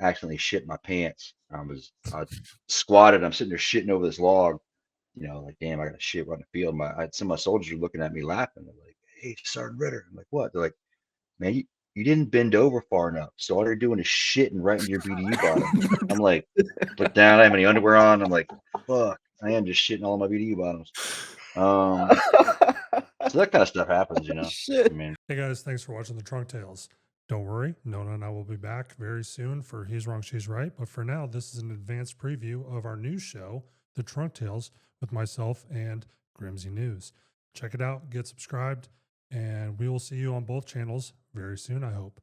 accidentally shit my pants. I squatted. I'm sitting there shitting over this log. Like, damn, I got to shit right in the field. Some of my soldiers are looking at me laughing. They're like, "Hey, Sergeant Ritter." I'm like, "What?" They're like, "Man, you didn't bend over far enough. So all you're doing is shitting right into your BDU bottoms." I'm like, look down. I have any underwear on. I'm like, fuck, I am just shitting all of my BDU bottoms. So that kind of stuff happens, I Shit. mean, Hey guys, thanks for watching the Trunk Tales. Don't worry, Nona and I will be back very soon for He's Wrong, She's Right. But for now, this is an advanced preview of our new show, The Trunk Tales, with myself and Grimsy News. Check it out, get subscribed, and we will see you on both channels very soon, I hope.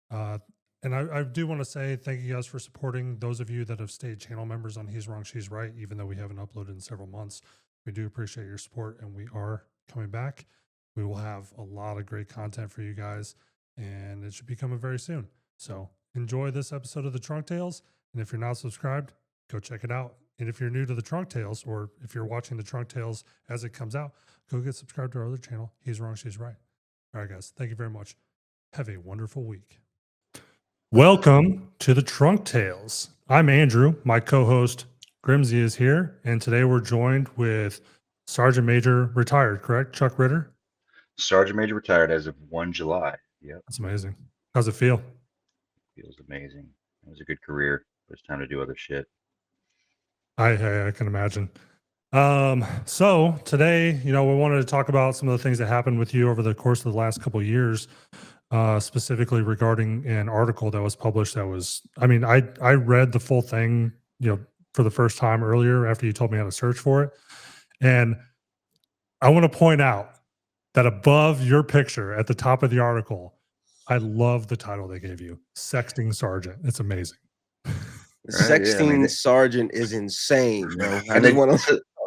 And I do want to say thank you guys for supporting those of you that have stayed channel members on He's Wrong, She's Right, even though we haven't uploaded in several months. We do appreciate your support, and we are coming back. We will have a lot of great content for you guys, and it should be coming very soon. So enjoy this episode of the Trunk Tales. And if you're not subscribed, go check it out. And if you're new to the Trunk Tales, or if you're watching the Trunk Tales as it comes out, go get subscribed to our other channel. He's Wrong, She's Right. All right, guys. Thank you very much. Have a wonderful week. Welcome to the Trunk Tales. I'm Andrew. My co-host Grimsy is here, and today we're joined with Sergeant Major retired, correct? Chuck Ritter. Sergeant Major retired as of 1 July. Yep. That's amazing. How's it feel? Feels amazing. It was a good career, but it's time to do other shit. I can imagine. So today, we wanted to talk about some of the things that happened with you over the course of the last couple of years, specifically regarding an article that was published that was, I read the full thing, for the first time earlier after you told me how to search for it. And I want to point out that above your picture at the top of the article, I love the title they gave you, Sexting Sergeant. It's amazing. Sexting Sergeant is insane, bro.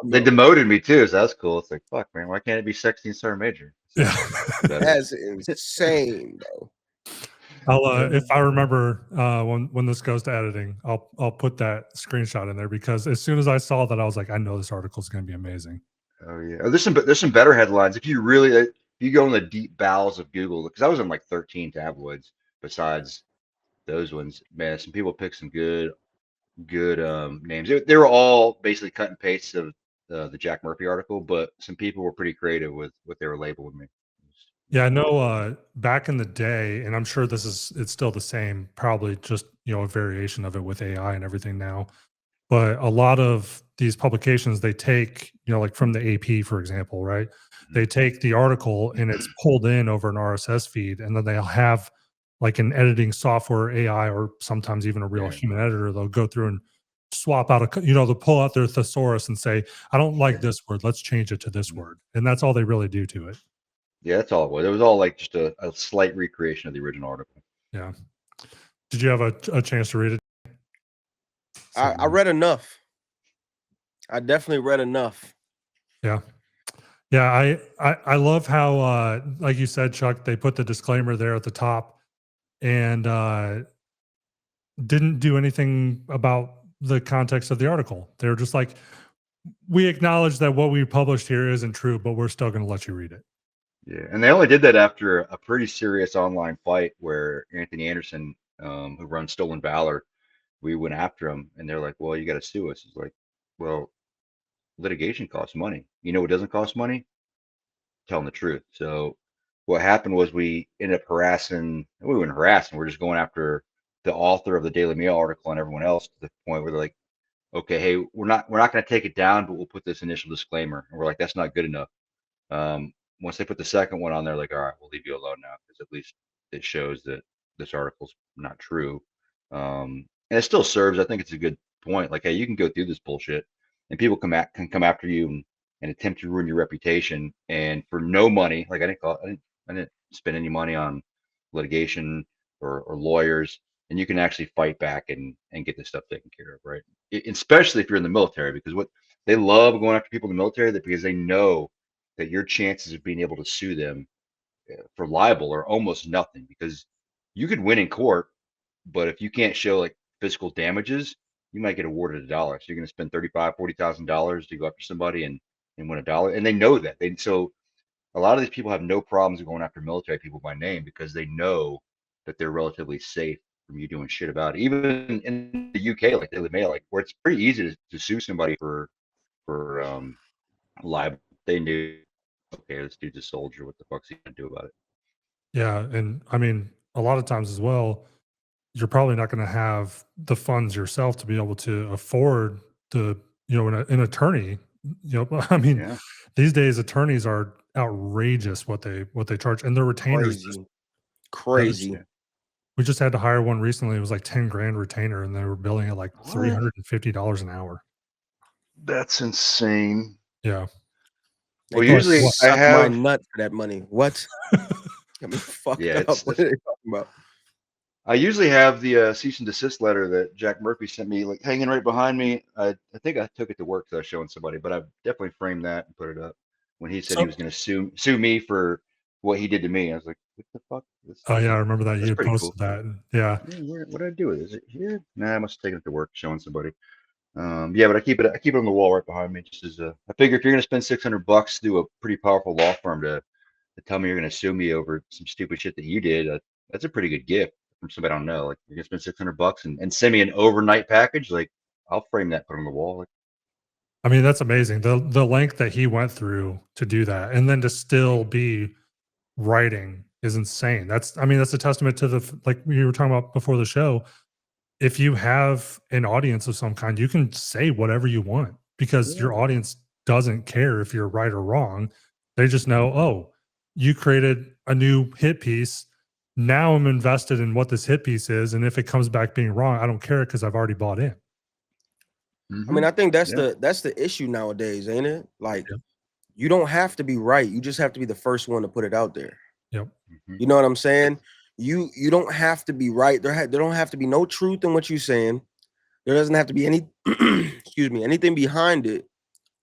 They demoted me too, so that's cool. It's like, fuck, man, why can't it be Sexting Sergeant Major? Yeah, that's insane, bro. If I remember when this goes to editing, I'll put that screenshot in there, because as soon as I saw that, I was like, I know this article is going to be amazing. Oh yeah, there's some better headlines if you really if you go in the deep bowels of Google, because I was in like 13 tabloids besides those ones. Man, some people picked some good names. They were all basically cut and paste of the Jack Murphy article, but some people were pretty creative with what they were labeling me. Yeah, I know back in the day, and I'm sure it's still the same, probably just, a variation of it with AI and everything now. But a lot of these publications, they take, like from the AP, for example, right? They take the article and it's pulled in over an RSS feed, and then they'll have like an editing software, AI, or sometimes even a real human editor. They'll go through and swap out they'll pull out their thesaurus and say, I don't like this word. Let's change it to this word. And that's all they really do to it. Yeah, that's all it was. It was all like just a slight recreation of the original article. Yeah. Did you have a chance to read it? I read enough. I definitely read enough. Yeah. Yeah, I love how like you said, Chuck, they put the disclaimer there at the top and didn't do anything about the context of the article. They were just like, we acknowledge that what we published here isn't true, but we're still going to let you read it. Yeah, and they only did that after a pretty serious online fight where Anthony Anderson, who runs Stolen Valor, we went after him, and they're like, "Well, you got to sue us." It's like, well, litigation costs money. You know what doesn't cost money? Telling the truth. So what happened was we ended up harassing. We weren't harassing. We're just going after the author of the Daily Mail article and everyone else to the point where they're like, "Okay, hey, we're not going to take it down, but we'll put this initial disclaimer." And we're like, "That's not good enough." Once they put the second one on there, like, all right, we'll leave you alone now, because at least it shows that this article's not true. And it still serves. I think it's a good point. Like, hey, you can go through this bullshit, and people can come after you and attempt to ruin your reputation, and for no money. Like, I didn't spend any money on litigation or lawyers, and you can actually fight back and get this stuff taken care of, right? Especially if you're in the military, because what they love going after people in the military, that because they know that your chances of being able to sue them for libel are almost nothing, because you could win in court, but if you can't show like physical damages, you might get awarded $1. So you're going to spend $35,000-$40,000 to go after somebody and win $1. And they know that. So a lot of these people have no problems going after military people by name, because they know that they're relatively safe from you doing shit about it. Even in the UK, like Daily Mail, like where it's pretty easy to sue somebody for libel. They knew, okay, this dude's a soldier. What the fuck's he gonna do about it? Yeah, and I mean, a lot of times as well, you're probably not going to have the funds yourself to be able to afford to, an attorney. I mean, Yeah. these days attorneys are outrageous what they charge, and their retainers. Crazy. We just had to hire one recently. It was like 10 grand retainer, and they were billing at like $350 an hour. That's insane. Yeah. Well, usually I have my nut for that money. What? I mean, fucked up. What are they talking about? I usually have the cease and desist letter that Jack Murphy sent me, like hanging right behind me. I think I took it to work because I was showing somebody, but I've definitely framed that and put it up. When he said he was going to sue me for what he did to me, I was like, "What the fuck?" Oh yeah, I remember that. You had pretty posted cool. that. Yeah. What did I do with it? Is it here? Nah, I must have taken it to work, showing somebody. Yeah, but I keep it on the wall right behind me. Just as I figure if you're going to spend $600 to a pretty powerful law firm to tell me you're going to sue me over some stupid shit that you did, that's a pretty good gift from somebody I don't know. Like, you're gonna spend $600 and send me an overnight package. Like, I'll frame that, put it on the wall. Like, I mean, that's amazing. The length that he went through to do that, and then to still be writing is insane. That's a testament to like we were talking about before the show. If you have an audience of some kind, you can say whatever you want because your audience doesn't care if you're right or wrong. They just know, oh, you created a new hit piece. Now I'm invested in what this hit piece is, and if it comes back being wrong, I don't care because I've already bought in. I mean, I think that's the issue nowadays, ain't it? Like, you don't have to be right. You just have to be the first one to put it out there. Yep. You know what I'm saying? You don't have to be right. There don't have to be no truth in what you're saying. There doesn't have to be any anything behind it.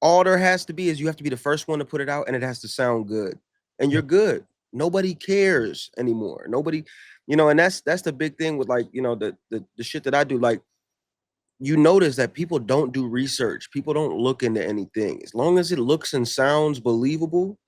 All there has to be is you have to be the first one to put it out, and it has to sound good. And you're good. Nobody cares anymore. Nobody, and that's the big thing with, like, the shit that I do. Like, you notice that people don't do research. People don't look into anything. As long as it looks and sounds believable,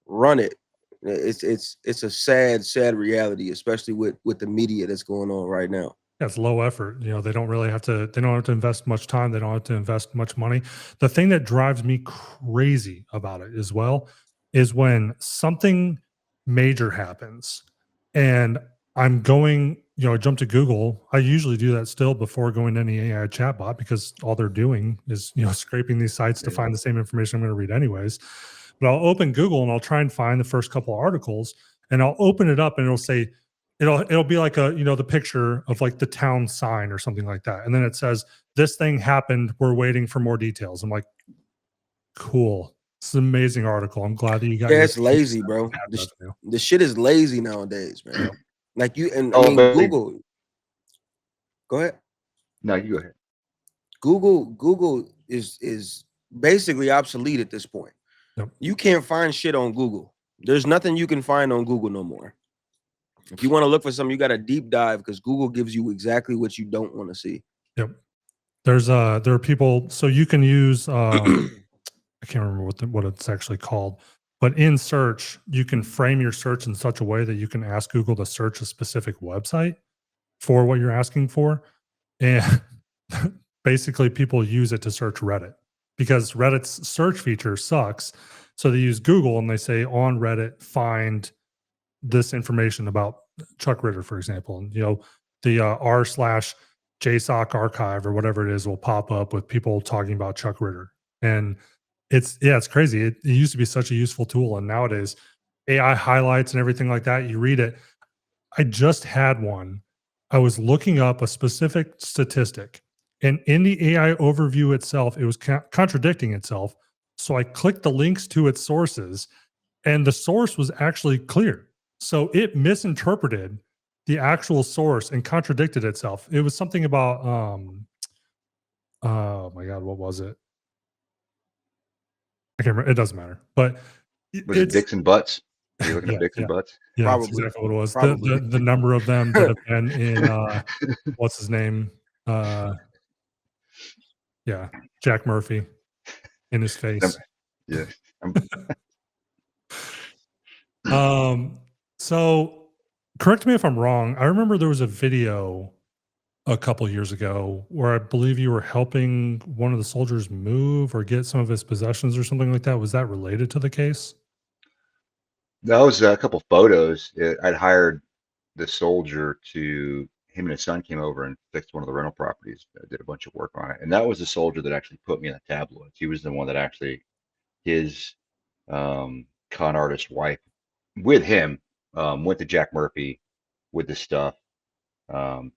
run it. It's a sad reality, especially with the media that's going on right now. That's low effort. They don't have to invest much time. They don't have to invest much money. The thing that drives me crazy about it as well is when something major happens and I'm going, jump to Google. I usually do that still before going to any AI chatbot because all they're doing is, scraping these sites to find the same information I'm going to read anyways. But I'll open Google and I'll try and find the first couple of articles, and I'll open it up and it'll say, it'll be like the picture of like the town sign or something like that. And then it says, this thing happened. We're waiting for more details. I'm like, cool. It's an amazing article. I'm glad that you got. Yeah, it's lazy, bro. The shit is lazy nowadays, man. Like Google. Go ahead. No, you go ahead. Google is basically obsolete at this point. Yep. You can't find shit on Google. There's nothing you can find on Google no more. If you want to look for something, you got to deep dive because Google gives you exactly what you don't want to see. Yep. There are people, so you can use I can't remember what it's actually called, but in search, you can frame your search in such a way that you can ask Google to search a specific website for what you're asking for. And basically people use it to search Reddit because Reddit's search feature sucks. So they use Google and they say on Reddit, find this information about Chuck Ritter, for example. And, the r/JSOC archive or whatever it is will pop up with people talking about Chuck Ritter. And it's crazy. It used to be such a useful tool. And nowadays AI highlights and everything like that, you read it. I just had one. I was looking up a specific statistic, and in the AI overview itself, it was contradicting itself. So I clicked the links to its sources, and the source was actually clear. So it misinterpreted the actual source and contradicted itself. It was something about, oh my God, what was it? I can't remember. It doesn't matter. But was it Dixon Butts? Are you looking at Dixon Butts? Yeah, probably. That's exactly what it was. The number of them that have been in what's his name? Yeah, Jack Murphy in his face. Yeah. So Correct me if I'm wrong. I remember there was a video a couple years ago where I believe you were helping one of the soldiers move or get some of his possessions or something like that. Was that related to the case? That was a couple photos. I'd hired the soldier to him and his son came over and fixed one of the rental properties. Did a bunch of work on it, and that was the soldier that actually put me in the tabloids. He was the one that actually his con artist wife with him went to Jack Murphy with this stuff.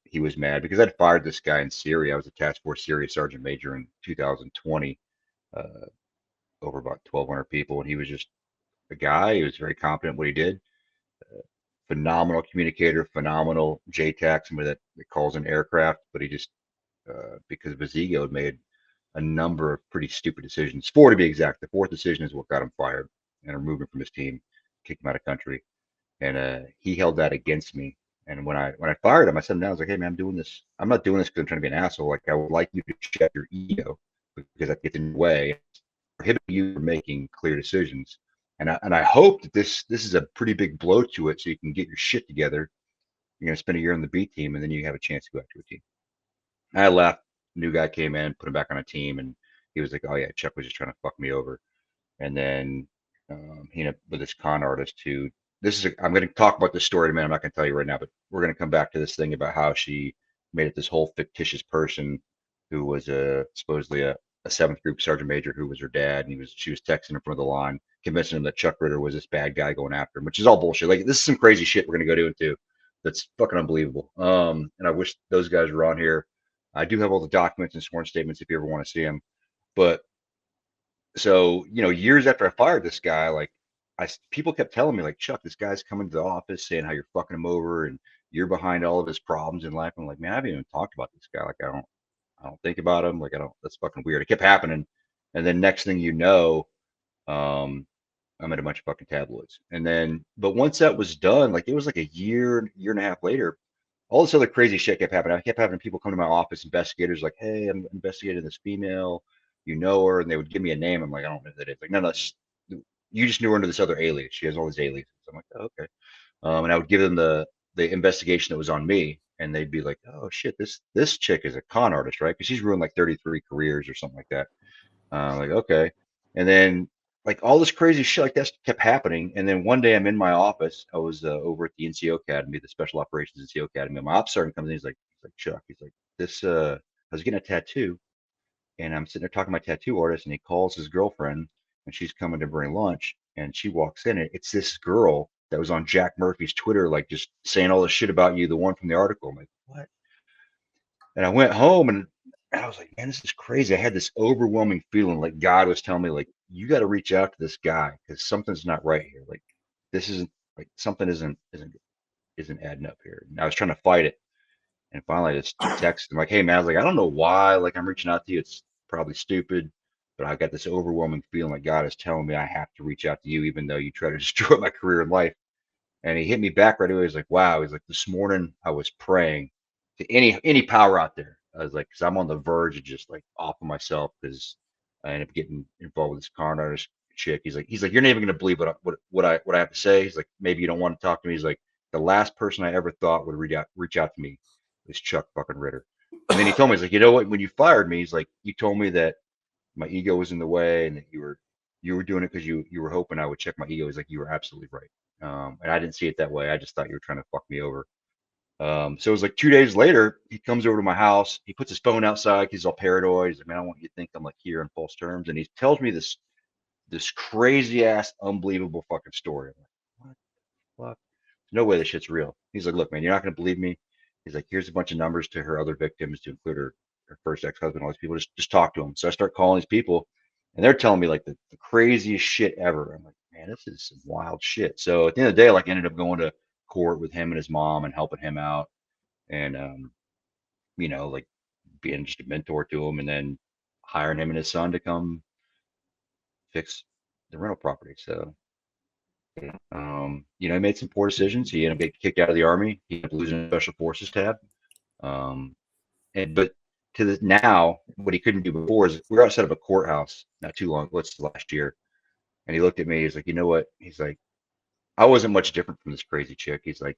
He was mad because I'd fired this guy in Syria. I was a Task Force Syria Sergeant Major in 2020, uh, over about 1,200 people, and he was just a guy. He was very competent at what he did. Phenomenal communicator, phenomenal JTAC, somebody that calls in aircraft, but he just, because of his ego, had made a number of pretty stupid decisions. Four to be exact. The fourth decision is what got him fired and removed him from his team, kicked him out of country. And he held that against me. And when I fired him, I said him down. I was like, "Hey man, I'm doing this. I'm not doing this because I'm trying to be an asshole. Like I would like you to check your ego because that gets in the way, prohibiting you from making clear decisions. And I hope that this is a pretty big blow to it, so you can get your shit together. You're gonna spend a year on the B team, and then you have a chance to go back to a team." I left. New guy came in, put him back on a team, and he was like, "Oh yeah, Chuck was just trying to fuck me over." And then he ended up with this con artist who I'm going to talk about this story in a minute. I'm not going to tell you right now, but we're going to come back to this thing about how she made it this whole fictitious person who was supposedly a seventh group sergeant major who was her dad, and she was texting him from the line, convincing him that Chuck Ritter was this bad guy going after him, which is all bullshit. Like this is some crazy shit we're going to go into that's fucking unbelievable. And I wish those guys were on here. I do have all the documents and sworn statements if you ever want to see them, but so years after I fired this guy, like people kept telling me like, Chuck, this guy's coming to the office saying how you're fucking him over and you're behind all of his problems in life. I'm like, man, I haven't even talked about this guy. Like I don't think about him. Like I don't. That's fucking weird. It kept happening, and then next thing you know, um, I'm in a bunch of fucking tabloids. And then, but once that was done, like it was like a year and a half later, all this other crazy shit kept happening. I kept having people come to my office, investigators like, "Hey, I'm investigating this female. You know her?" And they would give me a name. I'm like, "I don't know who that is." Like, no, you just knew her under this other alias. She has all these aliases. I'm like, oh, okay. And I would give them the investigation that was on me, and they'd be like, "Oh shit, this chick is a con artist, right? Because she's ruined like 33 careers or something like that." Like, okay. And then like all this crazy shit like that kept happening. And then one day I'm in my office. I was over at the NCO Academy, the Special Operations NCO Academy. And my ops sergeant comes in. He's like, Chuck. He's like, I was getting a tattoo, and I'm sitting there talking to my tattoo artist, and he calls his girlfriend, and she's coming to bring lunch, and she walks in, and it's this girl that was on Jack Murphy's Twitter, like just saying all this shit about you, the one from the article. I'm like, what? And I went home and I was like, man, this is crazy. I had this overwhelming feeling like God was telling me, like, you got to reach out to this guy because something's not right here. Like, this isn't like something isn't adding up here. And I was trying to fight it. And finally I just texted him like, hey man, I was like, I don't know why, like I'm reaching out to you. It's probably stupid, but I got this overwhelming feeling like God is telling me I have to reach out to you, even though you try to destroy my career in life. And he hit me back right away. He's like, wow. He's like, this morning I was praying to any power out there. I was like, because I'm on the verge of just like off of myself because I ended up getting involved with this con artist chick. He's like, you're not even gonna believe what I have to say. He's like, maybe you don't want to talk to me. He's like, the last person I ever thought would reach out to me is Chuck fucking Ritter. And then he told me, he's like, you know what? When you fired me, he's like, you told me that my ego was in the way and that you were doing it because you were hoping I would check my ego. He's like, you were absolutely right. And I didn't see it that way. I just thought you were trying to fuck me over. So it was like 2 days later, he comes over to my house. He puts his phone outside. He's all paranoid. He's like, man, I want you to think I'm like here in false terms. And he tells me this crazy ass, unbelievable fucking story. I'm like, what? Fuck? No way this shit's real. He's like, look, man, you're not gonna believe me. He's like, here's a bunch of numbers to her other victims, to include her first ex-husband, all these people. Just talk to them. So I start calling these people, and they're telling me like the craziest shit ever. I'm like, man, this is some wild shit. So at the end of the day, like, I ended up going to court with him and his mom and helping him out, and like being just a mentor to him, and then hiring him and his son to come fix the rental property. So he made some poor decisions. He ended up getting kicked out of the army. He ended up losing a special forces tab. Um, but to the now, what he couldn't do before is we were outside of a courthouse not too long. What's last year? And he looked at me. He's like, you know what? He's like, I wasn't much different from this crazy chick. He's like,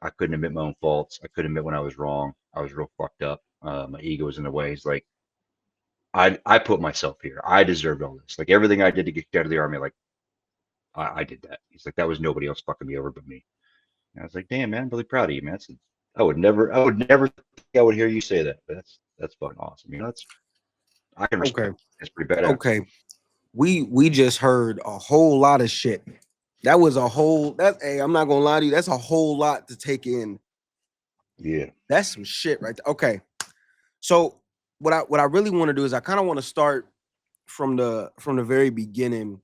I couldn't admit my own faults. I couldn't admit when I was wrong. I was real fucked up. My ego was in the way. He's like, I put myself here. I deserved all this. Like everything I did to get out of the army, like I did that. He's like, that was nobody else fucking me over but me. And I was like, damn man, I'm really proud of you, man. I would never think I would hear you say that. But that's fucking awesome. You know, I can respect. Okay. It's pretty badass. Okay. We just heard a whole lot of shit. That was a whole hey, I'm not gonna lie to you, that's a whole lot to take in. Yeah. That's some shit right there. Okay. So what I really want to do is I kind of want to start from the very beginning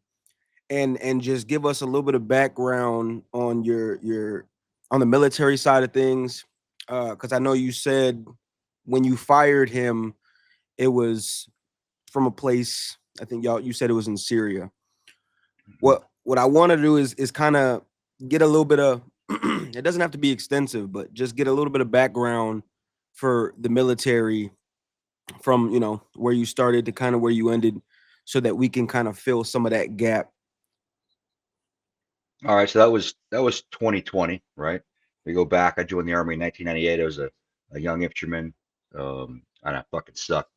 and just give us a little bit of background on your on the military side of things. Because I know you said when you fired him, it was from a place, I think you said it was in Syria. What I want to do is kind of get a little bit of it doesn't have to be extensive, but just get a little bit of background for the military from where you started to kind of where you ended, so that we can kind of fill some of that gap. All right, so that was 2020, right? We go back. I joined the army in 1998. I was a young infantryman, and I fucking sucked.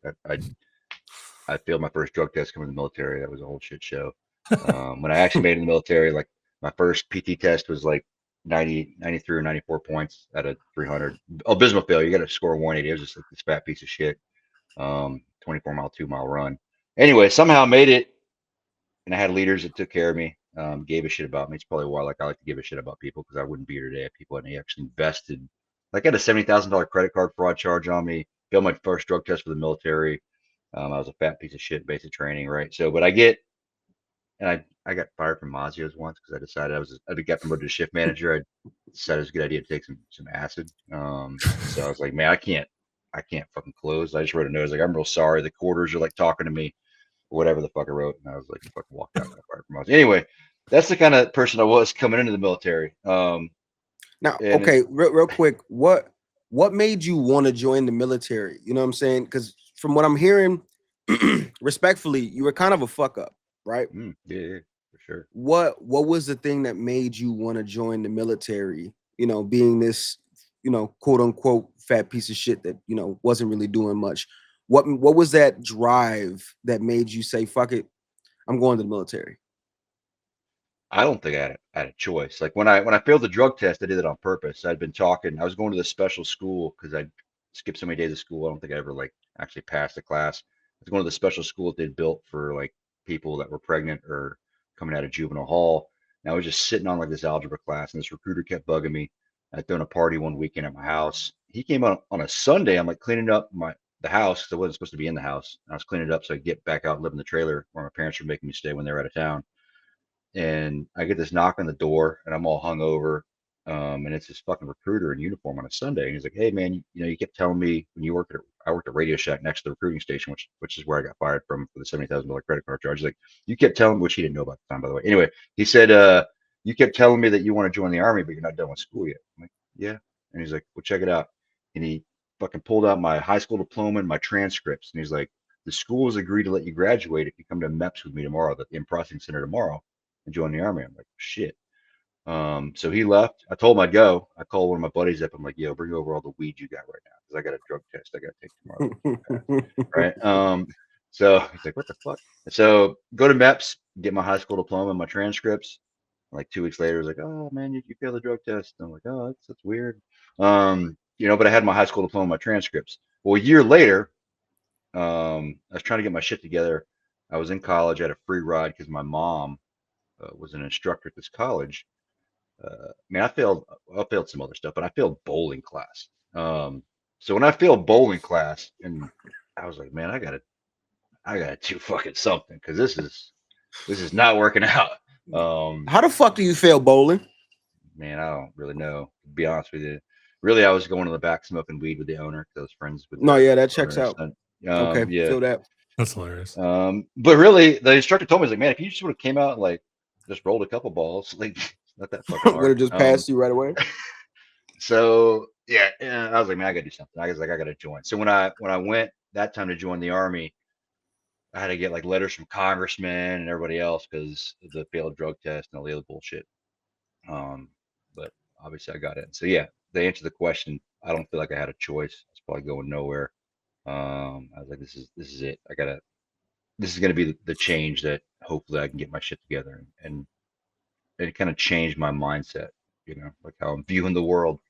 I failed my first drug test coming to the military. That was a whole shit show. When I actually made it in the military, like my first PT test was like 93 or 94 points out of 300. Abysmal failure. You got to score 180. It was just like this fat piece of shit. 24-mile, 2-mile run. Anyway, somehow I made it, and I had leaders that took care of me, gave a shit about me. It's probably why I like to give a shit about people, because I wouldn't be here today if people hadn't actually invested. Like I had a $70,000 credit card fraud charge on me. Failed my first drug test for the military. I was a fat piece of shit in basic training, right? So, but I got fired from Mazio's once because I decided I got promoted to shift manager. I decided it was a good idea to take some acid. So I was like, man, I can't fucking close. I just wrote a note. I was like, I'm real sorry. The quarters are like talking to me, or whatever the fuck I wrote. And I was like, fucking walked out and got fired from Mazio. Anyway, that's the kind of person I was coming into the military. Now, And okay, real quick, what made you want to join the military? You know what I'm saying? Because from what I'm hearing, respectfully, you were kind of a fuck up, right? Yeah, for sure. What was the thing that made you want to join the military? You know, being this, quote unquote fat piece of shit that wasn't really doing much. What was that drive that made you say, "Fuck it, I'm going to the military"? I don't think I had a choice. Like when I failed the drug test, I did it on purpose. I'd been talking. I was going to this special school because I skipped so many days of school. I don't think I ever like actually passed a class. I was going to the special school that they'd built for like people that were pregnant or coming out of juvenile hall. And I was just sitting on like this algebra class, and this recruiter kept bugging me. I'd thrown a party one weekend at my house. He came on a Sunday. I'm like cleaning up the house because I wasn't supposed to be in the house. I was cleaning it up so I could get back out and live in the trailer where my parents were making me stay when they were out of town. And I get this knock on the door, and I'm all hungover. And it's this fucking recruiter in uniform on a Sunday. And he's like, "Hey man, you kept telling me when I worked at Radio Shack next to the recruiting station, which is where I got fired from for the $70,000 credit card charge." He's like, "You kept telling," which he didn't know about the time, by the way. Anyway, he said, "You kept telling me that you want to join the army, but you're not done with school yet." I'm like, "Yeah." And he's like, "Well, check it out." And he fucking pulled out my high school diploma and my transcripts. And he's like, "The school has agreed to let you graduate if you come to MEPS with me tomorrow, the processing center tomorrow, and join the army." I'm like, "Shit." So he left. I told him I'd go. I called one of my buddies up. I'm like, "Yo, bring over all the weed you got right now, because I got a drug test I got to take tomorrow." Right. So he's like, "What the fuck?" So go to MEPS, get my high school diploma and my transcripts. Like 2 weeks later, he's like, "Oh man, you failed the drug test." And I'm like, "Oh, that's weird." But I had my high school diploma and my transcripts. Well, a year later, I was trying to get my shit together. I was in college. I had a free ride because my mom was an instructor at this college. Man, I failed some other stuff, but I failed bowling class. So when I failed bowling class, and I was like, man, I gotta do fucking something, because this is not working out. How the fuck do you fail bowling? Man, I don't really know, to be honest with you. Really, I was going to the back smoking weed with the owner, because I was friends with No, the yeah, that checks owner's out. son. Okay, Yeah. feel that. That's hilarious. But really, the instructor told me, he's like, "Man, if you just would have came out and like just rolled a couple balls, like not that fucking Would hard." have just passed you right away. So yeah, I was like, man, I gotta do something. I was like, I gotta join. So when I went that time to join the army, I had to get like letters from congressmen and everybody else because of the failed drug test and all the other bullshit. But obviously I got it. So yeah, the answer to the question, I don't feel like I had a choice. It's probably going nowhere. I was like, this is it. This is gonna be the change that hopefully I can get my shit together, and it kind of changed my mindset, like how I'm viewing the world.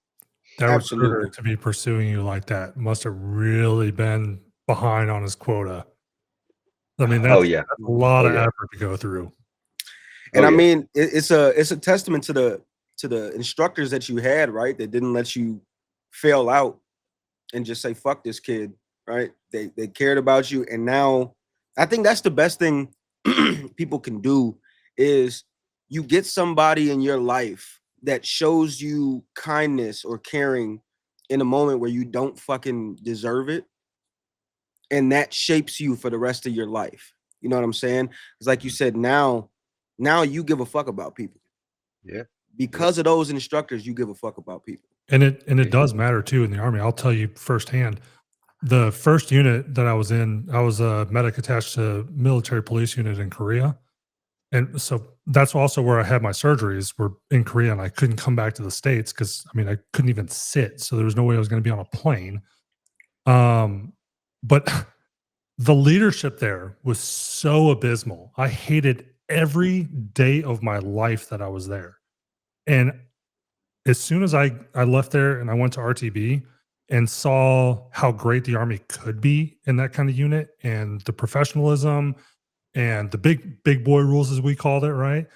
That recruiter Absolutely. to be pursuing you like that must have really been behind on his quota. I mean, Oh that's yeah. a lot Oh of yeah. effort to go through. And Oh I yeah. mean, it's a testament to the instructors that you had, right? That didn't let you fail out and just say fuck this kid, right? They cared about you, and now I think that's the best thing people can do is you get somebody in your life that shows you kindness or caring in a moment where you don't fucking deserve it, and that shapes you for the rest of your life. You know what I'm saying? It's like you said, now you give a fuck about people. Yeah. Because of those instructors, you give a fuck about people. And it Yeah. does matter too in the Army. I'll tell you firsthand. The first unit that I was in, I was a medic attached to military police unit in Korea. And so that's also where I had my surgeries were in Korea, and I couldn't come back to the States because I mean I couldn't even sit. So there was no way I was going to be on a plane. But the leadership there was so abysmal. I hated every day of my life that I was there. And as soon as I left there and I went to RTB and saw how great the Army could be in that kind of unit and the professionalism and the big boy rules as we called it, right?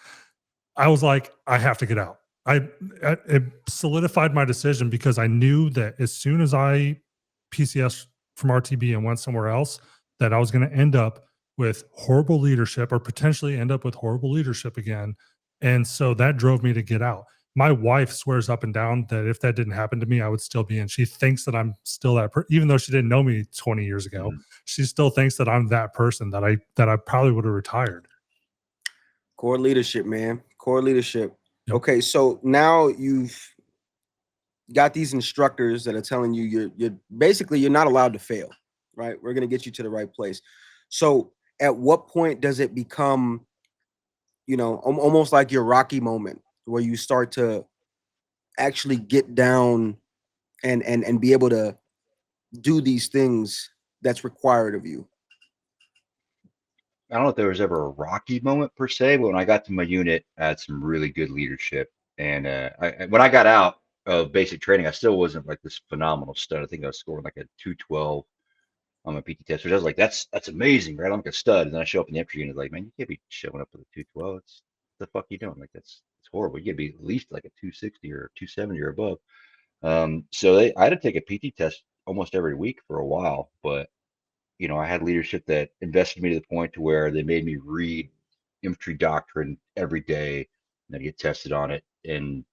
I was like, I have to get out. It solidified my decision because I knew that as soon as I PCS from RTB and went somewhere else, that I was going to end up with horrible leadership or potentially end up with horrible leadership again. And so that drove me to get out. My wife swears up and down that if that didn't happen to me, I would still be in. She thinks that I'm still that even though she didn't know me 20 years ago, she still thinks that I'm that person that I probably would have retired. Core leadership, man. Core leadership. Yep. Okay, so now you've got these instructors that are telling you you're basically you're not allowed to fail, right? We're gonna get you to the right place. So at what point does it become, almost like your Rocky moment where you start to actually get down and be able to do these things that's required of you? I don't know if there was ever a rocky moment per se, but when I got to my unit, I had some really good leadership. And when I got out of basic training, I still wasn't like this phenomenal stud. I think I was scoring like a 212 on my PT test, which I was like, that's amazing, right? I'm like a stud. And then I show up in the infantry unit, like, man, you can't be showing up with a 212. It's the fuck you doing? Like it's horrible. You gotta be at least like a 260 or 270 or above. So I had to take a PT test almost every week for a while, but I had leadership that invested me to the point to where they made me read infantry doctrine every day and then get tested on it. And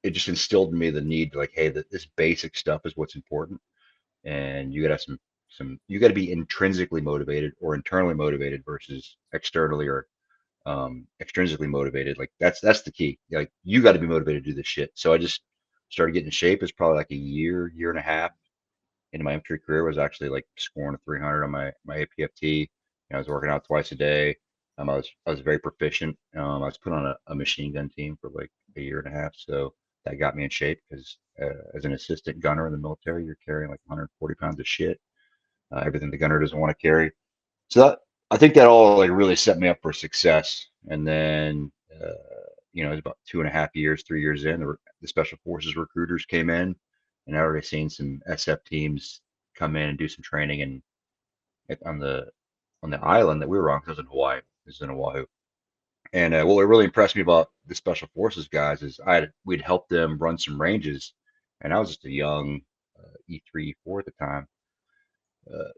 it just instilled in me the need to like, hey, this basic stuff is what's important. And you gotta have you gotta be intrinsically motivated or internally motivated versus externally or extrinsically motivated. Like that's the key. Like you got to be motivated to do this shit. So I just started getting in shape. It's probably like a year and a half into my infantry career. Was actually like scoring a 300 on my APFT. I was working out twice a day. I was very proficient. I was put on a machine gun team for like a year and a half, so that got me in shape because as an assistant gunner in the military, you're carrying like 140 pounds of shit, everything the gunner doesn't want to carry. So I think that all like really set me up for success. And then it was about 2.5 years, 3 years in, the special forces recruiters came in, and I already seen some SF teams come in and do some training and on the island that we were on, because I was in Hawaii. This is in Oahu. And what really impressed me about the special forces guys is we'd helped them run some ranges, and I was just a young E3, E4 at the time.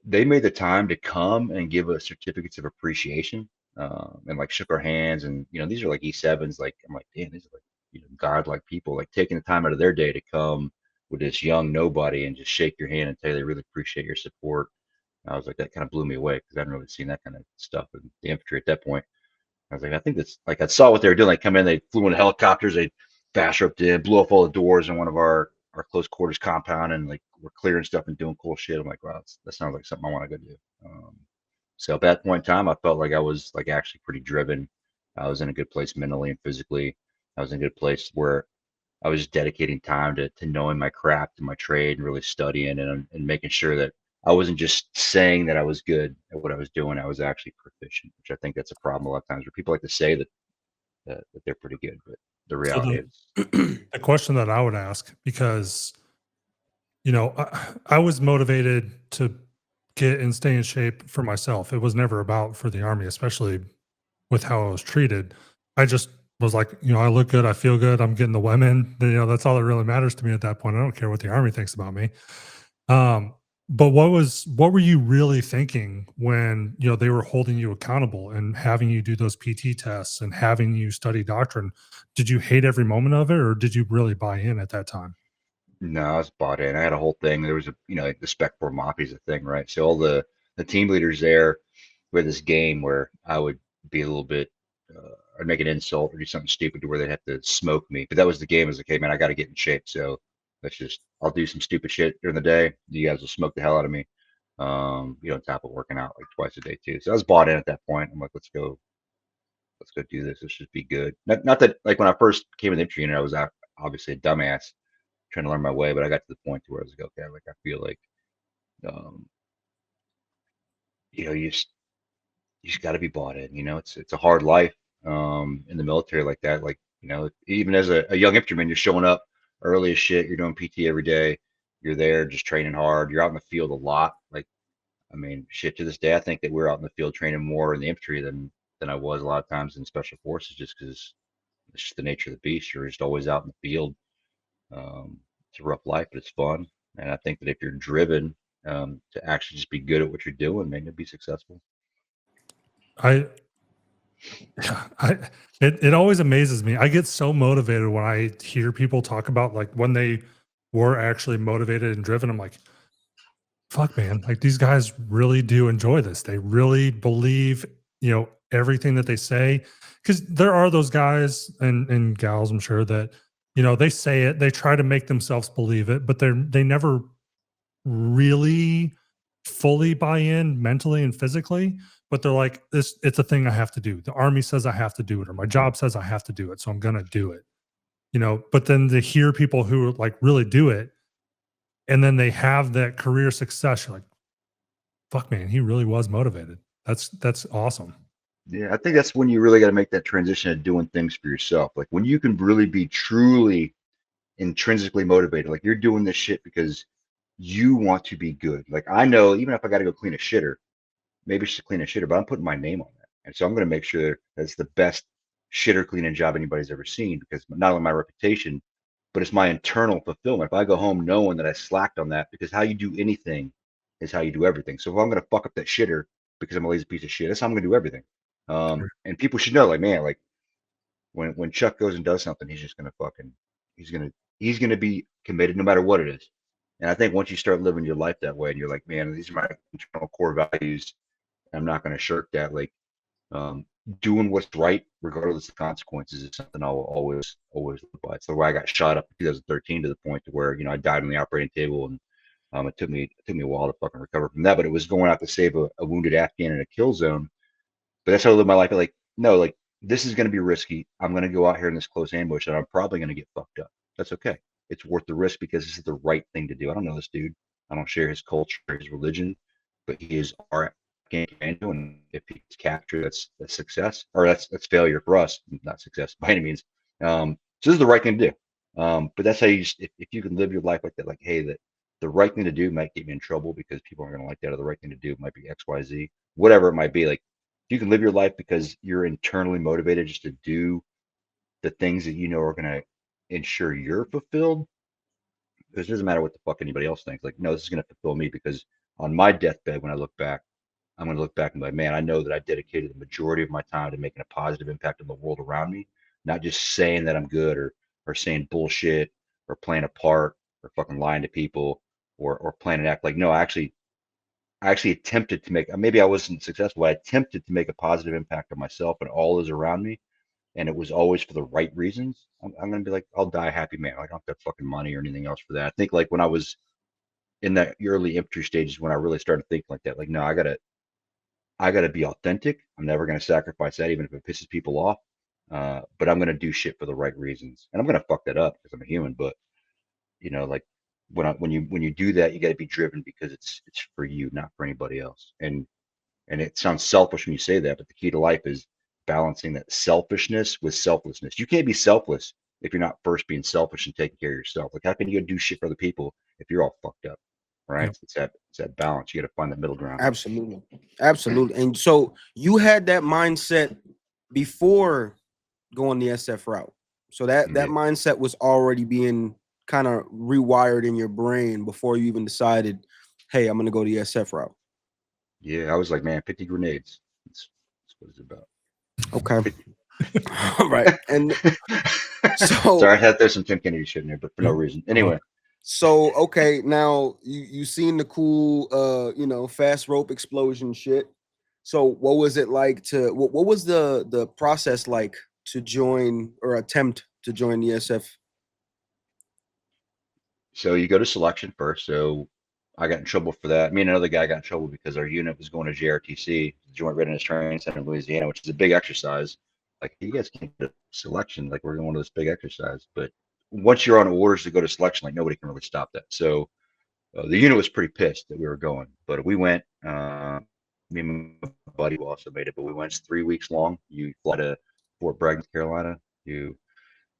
They made the time to come and give us certificates of appreciation, and like shook our hands. And these are like E7s. Like I'm like, damn, these are like godlike people, like taking the time out of their day to come with this young nobody and just shake your hand and tell you they really appreciate your support. I was like, that kind of blew me away because I hadn't really seen that kind of stuff in the infantry at that point. I was like, I think that's like I saw what they were doing. Like come in, they flew in helicopters, they fast roped in, blew off all the doors in one of our close quarters compound, and like we're clearing stuff and doing cool shit. I'm like, wow, that sounds like something I want to go do. So at that point in time, I felt like I was like actually pretty driven. I was in a good place mentally and physically. I was in a good place where I was just dedicating time to knowing my craft and my trade and really studying and making sure that I wasn't just saying that I was good at what I was doing. I was actually proficient, which I think that's a problem a lot of times where people like to say that they're pretty good, but the So reality is, the question that I would ask, because I was motivated to get and stay in shape for myself. It was never about for the army, especially with how I was treated. I just was like, I look good, I feel good, I'm getting the women. That's all that really matters to me at that point. I don't care what the army thinks about me. But what were you really thinking when they were holding you accountable and having you do those PT tests and having you study doctrine? Did you hate every moment of it, or did you really buy in at that time? no, I was bought in. I had a whole thing. There was like the Spec 4 Mafia is a thing, right? So all the team leaders there were this game where I would be a little bit, I'd make an insult or do something stupid to where they'd have to smoke me. But that was the game. As okay, man, I got to get in shape. So I'll do some stupid shit during the day. You guys will smoke the hell out of me. On top of working out like twice a day too. So I was bought in at that point. I'm like, let's go do this. Let's just be good. Not that like when I first came in the infantry unit, I was obviously a dumbass trying to learn my way, but I got to the point to where I was like, okay, like I feel like, um, you just got to be bought in. It's a hard life in the military like that. Like even as a young infantryman, you're showing up early as shit. You're doing PT every day. You're there just training hard. You're out in the field a lot. Like I mean, shit. To this day, I think that we're out in the field training more in the infantry than I was a lot of times in special forces, just because it's just the nature of the beast. You're just always out in the field. It's a rough life, but it's fun. And I think that if you're driven to actually just be good at what you're doing, man, you'll be successful. I I it always amazes me. I get so motivated when I hear people talk about like when they were actually motivated and driven. I'm like, fuck man, like these guys really do enjoy this. They really believe, everything that they say. Cause there are those guys and gals, I'm sure that, they say it, they try to make themselves believe it, but they never really fully buy in mentally and physically, but they're like, it's a thing I have to do. The army says I have to do it, or my job says I have to do it. So I'm gonna do it. But then to hear people who like really do it and then they have that career success, you're like, fuck man, he really was motivated. That's awesome. Yeah, I think that's when you really got to make that transition of doing things for yourself. Like when you can really be truly intrinsically motivated, like you're doing this shit because you want to be good. Like I know even if I got to go clean a shitter, maybe it's just clean a shitter, but I'm putting my name on that. And so I'm going to make sure that's the best shitter cleaning job anybody's ever seen because not only my reputation, but it's my internal fulfillment. If I go home knowing that I slacked on that, because how you do anything is how you do everything. So if I'm going to fuck up that shitter because I'm a lazy piece of shit, that's how I'm going to do everything. And people should know, like, man, like when Chuck goes and does something, he's just going to fucking, he's going to be committed no matter what it is. And I think once you start living your life that way and you're like, man, these are my internal core values, I'm not going to shirk that. Like, um, doing what's right, regardless of consequences, is something I'll always live by. It's the way I got shot up in 2013 to the point to where I died on the operating table, and it took me a while to fucking recover from that. But it was going out to save a wounded Afghan in a kill zone. But that's how I live my life. Like, no, like this is going to be risky. I'm going to go out here in this close ambush, and I'm probably going to get fucked up. That's okay. It's worth the risk because this is the right thing to do. I don't know this dude. I don't share his culture, his religion, but he is our Commando, and if he's captured, that's success, or that's failure for us, not success by any means. So this is the right thing to do. But that's how you just, if you can live your life like that, like, hey, that the right thing to do might get me in trouble because people aren't going to like that, or the right thing to do might be X, Y, Z, whatever it might be. Like, if you can live your life because you're internally motivated just to do the things that are going to ensure you're fulfilled, because it doesn't matter what the fuck anybody else thinks. Like, no, this is going to fulfill me because on my deathbed, when I look back, I'm going to look back and be like, man, I know that I dedicated the majority of my time to making a positive impact on the world around me, not just saying that I'm good or saying bullshit or playing a part or fucking lying to people or playing an act. Like, no, I actually attempted to make, maybe I wasn't successful. I attempted to make a positive impact on myself and all those around me. And it was always for the right reasons. I'm going to be like, I'll die a happy man. I don't have fucking money or anything else for that. I think like when I was in that early infantry stages, when I really started thinking like that, like, no, I gotta be authentic. I'm never going to sacrifice that, even if it pisses people off. but I'm gonna do shit for the right reasons, and I'm gonna fuck that up because I'm a human. But like when you do that, you got to be driven because it's for you, not for anybody else. And it sounds selfish when you say that, but the key to life is balancing that selfishness with selflessness. You can't be selfless if you're not first being selfish and taking care of yourself. Like, how can you go do shit for other people if you're all fucked up? Right? Yep. It's that balance. You got to find that middle ground. Absolutely. Absolutely. And so you had that mindset before going the SF route. So that Yeah. mindset was already being kind of rewired in your brain before you even decided, hey, I'm going to go the SF route. Yeah, I was like, man, 50 grenades. That's what it's about. Okay. All right. And so sorry, I had there's some Tim Kennedy shit in there, but for no Yep. reason. Anyway, so okay, now you seen the cool fast rope explosion shit. So what was it like to what was the process like to join or attempt to join the SF? so you go to selection first. So I got in trouble for that. Me and another guy got in trouble because our unit was going to JRTC, Joint Readiness Training Center in Louisiana, which is a big exercise. Like, you guys can't go to selection. Like, we're going to this big exercise. But once you're on orders to go to selection, like, nobody can really stop that. So the unit was pretty pissed that we were going, but we went. Me and my buddy who also made it, but we went. It's 3 weeks long. You fly to Fort Bragg, North Carolina. You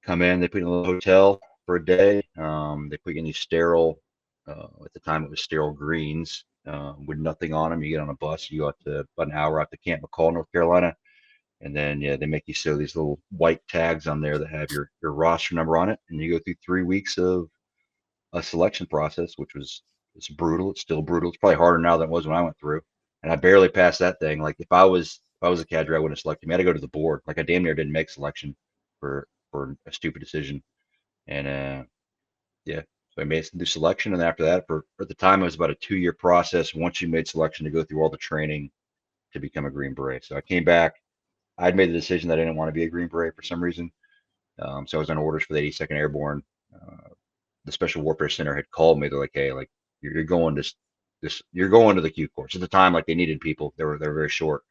come in. They put you in a little hotel for a day. They put you in these sterile. At the time, it was sterile greens with nothing on them. You get on a bus. You go out to about an hour out to Camp McCall, North Carolina, and then they make you sew these little white tags on there that have your roster number on it, and you go through 3 weeks of a selection process, which was it's brutal. It's still brutal. It's probably harder now than it was when I went through. And I barely passed that thing. Like, if I was a cadre, I wouldn't have selected me. I had to go to the board. Like, I damn near didn't make selection for a stupid decision. And yeah, so I made it through selection. And after that, for at the time, it was about a 2-year process once you made selection to go through all the training to become a Green Beret. So I came back. I'd made the decision that I didn't want to be a Green Beret for some reason. So I was on orders for the 82nd Airborne. The Special Warfare Center had called me. They're like, "Hey, like, you're going to you're going to the Q course." At the time, like, they needed people. They were very short.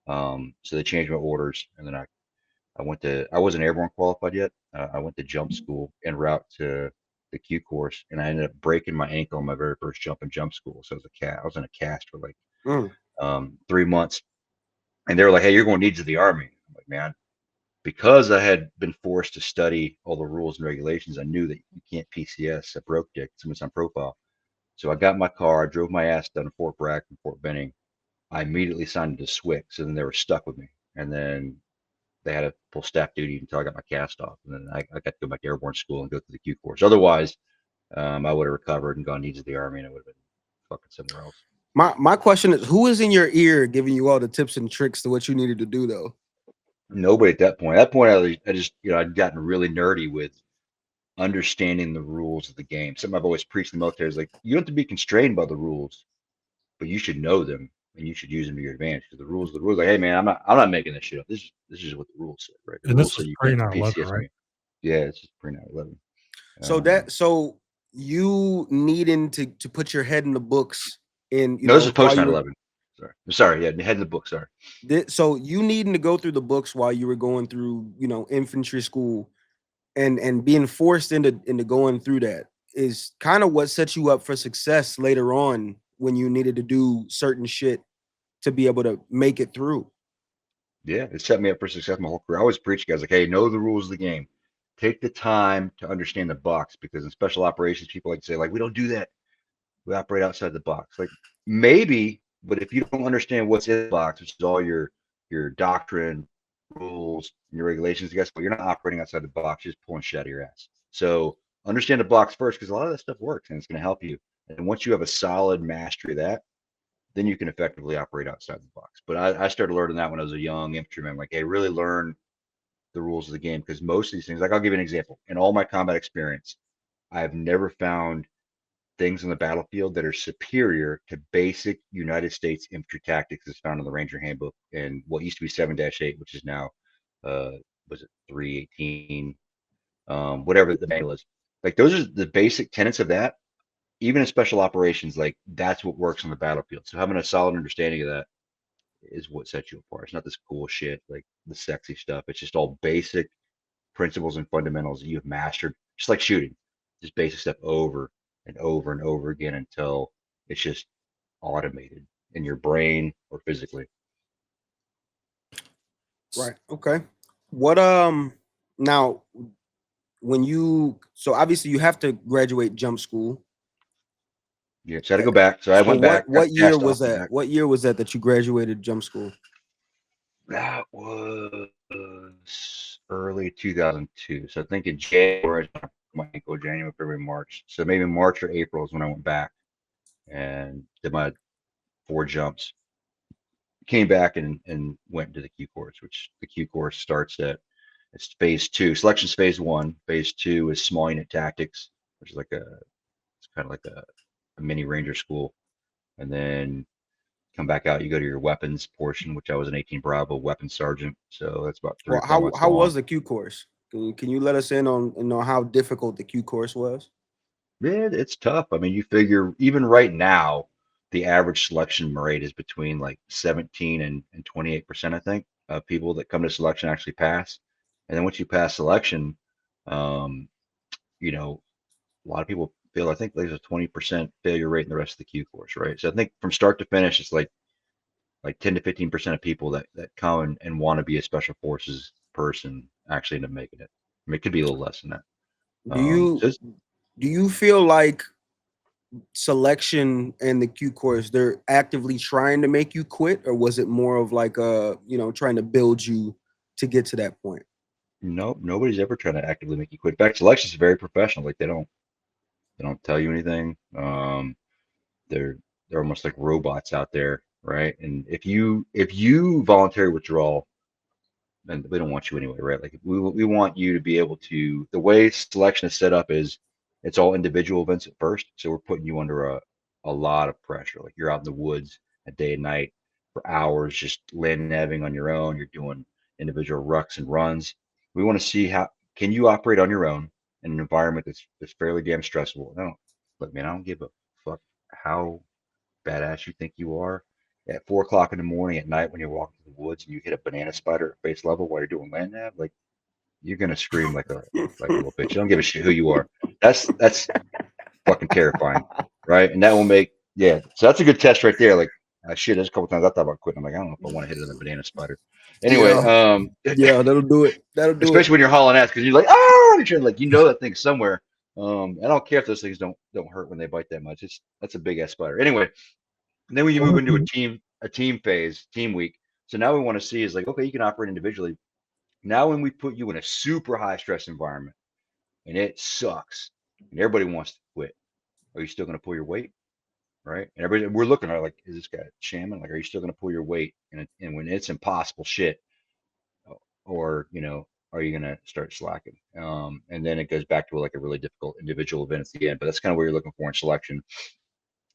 So they changed my orders, and then I wasn't airborne qualified yet. I went to jump school en route to the Q course, and I ended up breaking my ankle on my very first jump in jump school. So I was in a cast for like 3 months, and they were like, "Hey, you're going to need to the Army." I'm like, man, because I had been forced to study all the rules and regulations, I knew that you can't PCS a broke dick. It's on profile. So I got in my car, I drove my ass down to Fort Bragg from Fort Benning. I immediately signed into SWIC. So then they were stuck with me. And then they had to pull staff duty until I got my cast off. And then I got to go back to airborne school and go through the Q course. Otherwise, I would have recovered and gone needs of the Army, and I would have been fucking somewhere else. My question is, who is in your ear giving you all the tips and tricks to what you needed to do though? Nobody at that point. At that point, I just, I'd gotten really nerdy with understanding the rules of the game. Something I've always preached in the military is like, you don't have to be constrained by the rules, but you should know them and you should use them to your advantage. Because the rules, like, hey man, I'm not making this shit up. This is what the rules say, right? The And rules this say was you pre can't 9/11, PCS right? me. Yeah, it's just pre 9/11. So you needing to put your head in the books in No, this is while post you were 9/11. Sorry, yeah, head in the book. Sorry. so you needing to go through the books while you were going through infantry school and being forced into going through that is kind of what sets you up for success later on when you needed to do certain shit to be able to make it through. Yeah, it set me up for success my whole career. I always preach guys like, hey, know the rules of the game. Take the time to understand the box, because in special operations, people like to say, like, we don't do that. We operate outside the box. Like, maybe, but if you don't understand what's in the box, which is all your doctrine, rules, and your regulations, guess what? You're not operating outside the box. You're just pulling shit out of your ass. So understand the box first, because a lot of that stuff works and it's going to help you. And once you have a solid mastery of that, then you can effectively operate outside the box. But I started learning that when I was a young infantryman. Like, hey, really learn the rules of the game, because most of these things, like, I'll give you an example. In all my combat experience, I have never found things on the battlefield that are superior to basic United States infantry tactics as found in the Ranger Handbook and what used to be 7-8, which is now, was it 318, whatever the manual is. Like, those are the basic tenets of that. Even in special operations, like, that's what works on the battlefield. So having a solid understanding of that is what sets you apart. It's not this cool shit like the sexy stuff. It's just all basic principles and fundamentals that you have mastered, just like shooting, just basic stuff over and over and over again until it's just automated in your brain or physically. Right. Okay. What now when you so obviously you have to graduate jump school. Yeah, so I had to go back. So I So went back. got what year cast was off that? back. What year was that you graduated jump school? That was early 2002. So I think in January, might go January, February, March. So maybe March or April is when I went back and did my 4 jumps. Came back and went into the Q course, which the Q course starts at it's phase 2. Selection's phase 1. Phase 2 is small unit tactics, which is it's kind of like a mini ranger school. And then come back out, you go to your weapons portion, which I was an 18 Bravo weapons sergeant. So that's about 3 Well, or 4 months how long. was the Q course? Can you let us in on how difficult the Q course was? Yeah, it's tough. I mean, you figure even right now, the average selection rate is between like 17 and 28%, I think, of people that come to selection actually pass. And then once you pass selection, um, you know, a lot of people feel, I think there's a 20% failure rate in the rest of the Q course, right? So I think from start to finish, it's like 10 to 15% of people that come and want to be a special forces person actually end up making it. I mean, it could be a little less than that. Do you So it's, do you feel like selection and the Q course they're actively trying to make you quit, or was it more of like trying to build you to get to that point? nope, nobody's ever trying to actively make you quit. Back selections is very professional. Like they don't tell you anything. They're they're almost like robots out there, right? And if you voluntary withdraw, then we don't want you anyway, right? Like we want you to be able to. The way selection is set up is it's all individual events at first, so we're putting you under a lot of pressure. Like you're out in the woods a day and night for hours, just land nabbing on your own. You're doing individual rucks and runs. We want to see how can you operate on your own in an environment that's fairly damn stressful. No, look, man, I don't give a fuck how badass you think you are at 4 o'clock in the morning at night when you're walking through the woods and you hit a banana spider at face level while you're doing land nav, like you're gonna scream like a little bitch. You don't give a shit who you are. That's fucking terrifying, right? And that will make yeah. So that's a good test right there. Like shit, there's a couple times I thought about quitting. I'm like, I don't know if I want to hit another banana spider. Anyway, Yeah, yeah, that'll do it. That'll do it. especially when you're hauling ass because you're like, oh, you're trying to, like that thing's somewhere. I don't care if those things don't hurt when they bite that much. That's a big ass spider. Anyway, and then when you move into a team phase, team week. So now we want to see is like, okay, you can operate individually. Now when we put you in a super high stress environment and it sucks and everybody wants to quit, are you still going to pull your weight? Right? And everybody we're looking at like, is this guy shaman? Like, are you still going to pull your weight? And when it's impossible shit, or are you going to start slacking? And then it goes back to like a really difficult individual event at the end. But that's kind of what you're looking for in selection.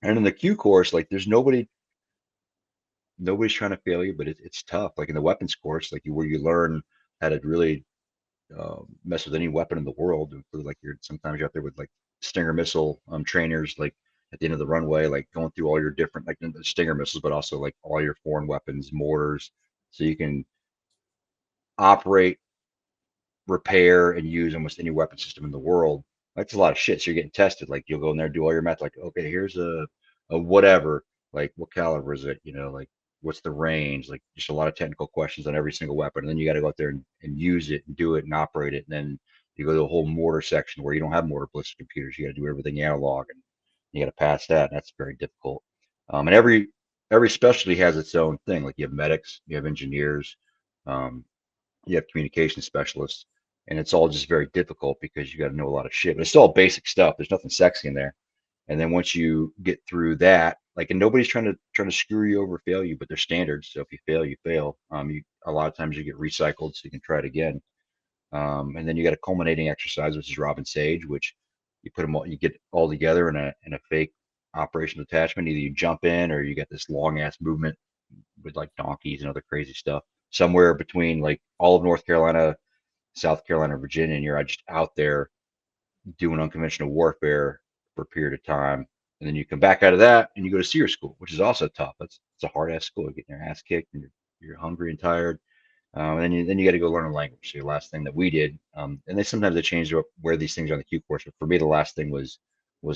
And in the Q course, like there's nobody's trying to fail you, but it's tough. Like in the weapons course, like where you learn how to really mess with any weapon in the world. Like sometimes you're out there with like Stinger missile trainers, like at the end of the runway, like going through all your different like the Stinger missiles, but also like all your foreign weapons, mortars, so you can operate, repair, and use almost any weapon system in the world. That's a lot of shit. So you're getting tested. Like you'll go in there, do all your math. Like, okay, here's a whatever. Like what caliber is it? Like what's the range? Like just a lot of technical questions on every single weapon. And then you got to go out there and use it and do it and operate it. And then you go to a whole mortar section where you don't have mortar ballistic computers. You got to do everything analog and you got to pass that. And that's very difficult. And every specialty has its own thing. Like you have medics, you have engineers, um, you have communication specialists, and it's all just very difficult because you got to know a lot of shit. But it's still all basic stuff. There's nothing sexy in there. And then once you get through that, like, and nobody's trying to screw you over, fail you, but there's standards. So if you fail, you fail. A lot of times you get recycled, so you can try it again. And then you got a culminating exercise, which is Robin Sage, which you put them all, you get all together in a fake operation attachment. Either you jump in or you get this long ass movement with like donkeys and other crazy stuff somewhere between like all of North Carolina, South Carolina, Virginia, and you're just out there doing unconventional warfare for a period of time. And then you come back out of that and you go to SEER school, which is also tough. It's a hard ass school. You're getting your ass kicked and you're hungry and tired. And then you got to go learn a language. So the last thing that we did, and they sometimes they change up where these things are on the Q course. But for me, the last thing was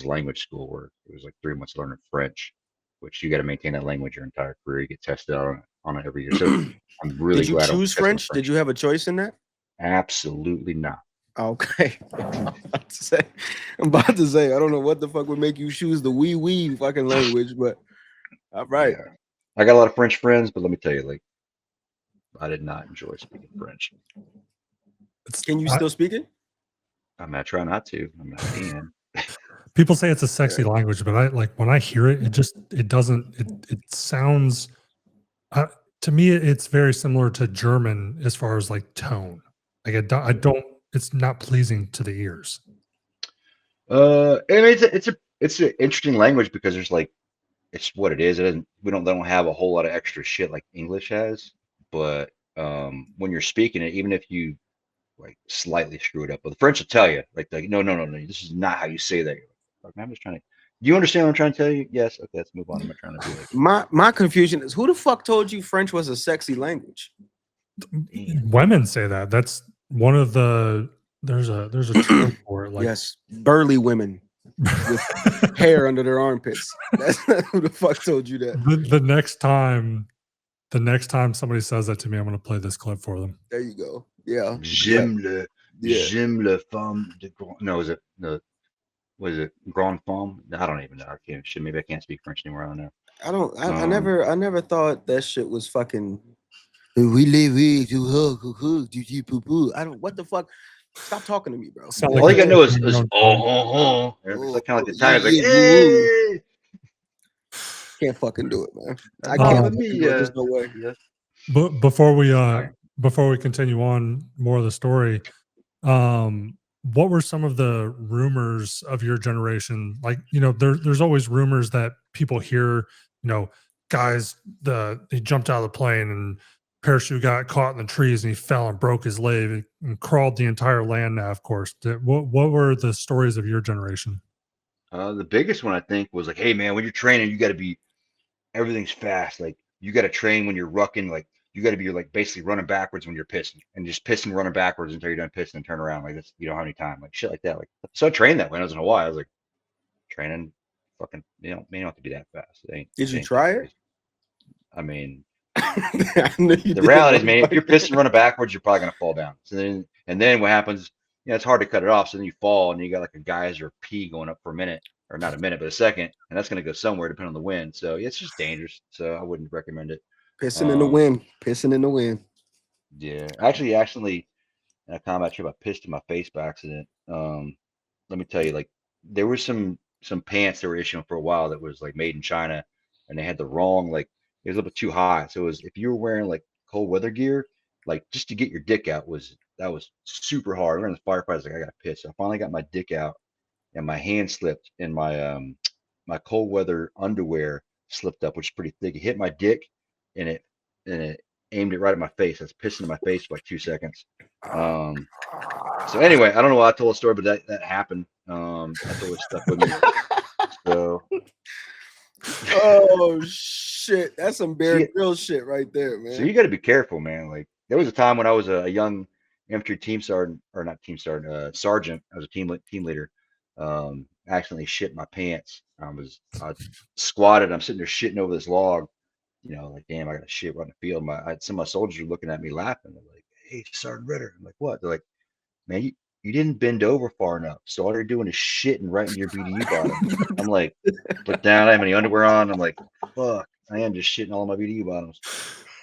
language school, where it was like 3 months learning French, which you got to maintain that language your entire career. You get tested on it every year. So I'm really Did you glad I was choose tested on French? Did you have a choice in that? Absolutely not. Okay. I'm about to say, I don't know what the fuck would make you choose the wee fucking language, but all right. Yeah. I got a lot of French friends, but let me tell you, like, I did not enjoy speaking French. Can you still speak it? I'm not trying not to. I'm not can. People say it's a sexy language, but I like when I hear it, it sounds to me it's very similar to German as far as like tone. Like I don't it's not pleasing to the ears. I mean, it's an interesting language because there's like, it's what it is. They don't have a whole lot of extra shit like English has. But when you're speaking it, even if you like slightly screw it up, but the French will tell you like no, this is not how you say that. Like, I'm just trying to. Do you understand what I'm trying to tell you? Yes. Okay, let's move on. I'm not trying to be like. My confusion is, who the fuck told you French was a sexy language? Damn. Women say that. That's one of the. There's a term for it. Like yes, burly women with hair under their armpits. That's not who the fuck told you that. The next time somebody says that to me, I'm going to play this clip for them. There you go. Yeah. J'aime le femme de grand. No, is it the? Was it grande femme? I don't even know. I can't. Shit, maybe I can't speak French anymore. I don't know. I never thought that shit was fucking. I don't. What the fuck? Stop talking to me, bro. Sound All like you gotta know is It's It's like kind of like the Italians, like, hey! Can't fucking do it, man. I Oh, can't. let fucking me, do it. There's no way. yeah. But before we continue on more of the story, what were some of the rumors of your generation? Like, there's always rumors that people hear, guys, he jumped out of the plane and parachute got caught in the trees and he fell and broke his leg and crawled the entire land nav course. What were the stories of your generation? The biggest one I think was like, hey man, when you're training, you got to be everything's fast. Like you got to train when you're rucking. Like you got to be like basically running backwards when you're pissing and just pissing, running backwards until you're done pissing and turn around. Like that's, you don't have any time, like shit like that. Like so I trained that when I was in Hawaii. I was like training, fucking, may not have to be that fast. Did you try it? I mean, the reality is, man, if you're pissing running backwards, you're probably gonna fall down. So then what happens? It's hard to cut it off. So then you fall and you got like a geyser of pee going up for a minute, or not a minute, but a second, and that's gonna go somewhere depending on the wind. So it's just dangerous. So I wouldn't recommend it. Pissing in the wind. Pissing in the wind. Yeah, actually, in a combat trip, I pissed in my face by accident. Let me tell you, like there were some pants that were issuing for a while that was like made in China, and they had the wrong, like it was a little bit too high. So it was, if you were wearing like cold weather gear, like just to get your dick out was super hard. I remember the firefighters like, I got pissed. So I finally got my dick out, and my hand slipped, and my my cold weather underwear slipped up, which is pretty thick. It hit my dick, and it aimed it right at my face. I was pissing in my face for like 2 seconds. So anyway, I don't know why I told a story, but that happened. That's always stuck with me. So. Oh shit, that's some Bear Grylls shit right there, man. So you got to be careful, man. Like there was a time when I was a young infantry team sergeant, or not team sergeant, sergeant. I was a team leader. Accidentally shit my pants. I squatted. I'm sitting there shitting over this log. Like damn, I got to shit right in the field. Some of my soldiers were looking at me laughing. They're like, "Hey, Sergeant Ritter." I'm like, "What?" They're like, "Man, you didn't bend over far enough. So all you're doing is shitting right into your BDU bottom." I'm like, look down. I have any underwear on. I'm like, fuck, I am just shitting all my BDU bottoms.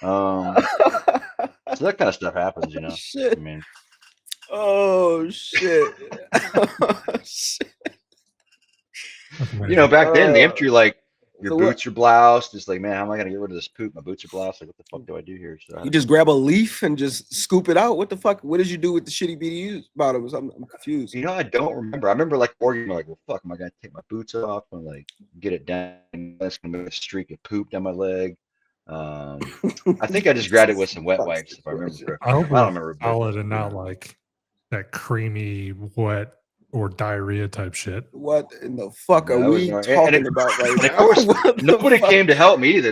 So that kind of stuff happens, Shit. I mean, oh shit. Oh, shit. Back then the infantry, like your boots are bloused. It's like, man, how am I gonna get rid of this poop? My boots are bloused. Like, what the fuck do I do here? So you just grab a leaf and just scoop it out. What the fuck? What did you do with the shitty BDU bottoms? I'm confused. I don't remember. I remember like arguing, like, well, fuck, am I gonna take my boots off and like get it down? That's gonna make a streak of poop down my leg. I think I just grabbed it with some wet wipes, if I remember correctly. I hope I don't remember. Solid and not like that creamy, wet or diarrhea type shit. What in the fuck No, are it was we not. talking about right And of now? course, What the nobody fuck? came to help me either.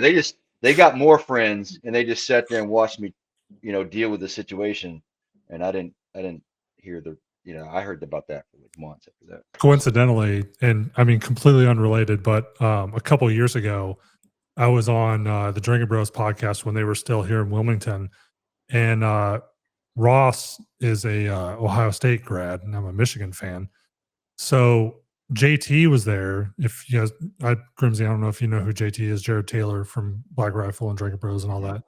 They got more friends, and they just sat there and watched me, deal with the situation. And I didn't hear I heard about that for like months after that. Coincidentally, and I mean completely unrelated, but a couple of years ago, I was on the Drinking Bros podcast when they were still here in Wilmington, and Ross is a Ohio State grad, and I'm a Michigan fan. So JT was there. If you guys, Grimsey, I don't know if you know who JT is, Jared Taylor from Black Rifle and Drinking Bros and all that.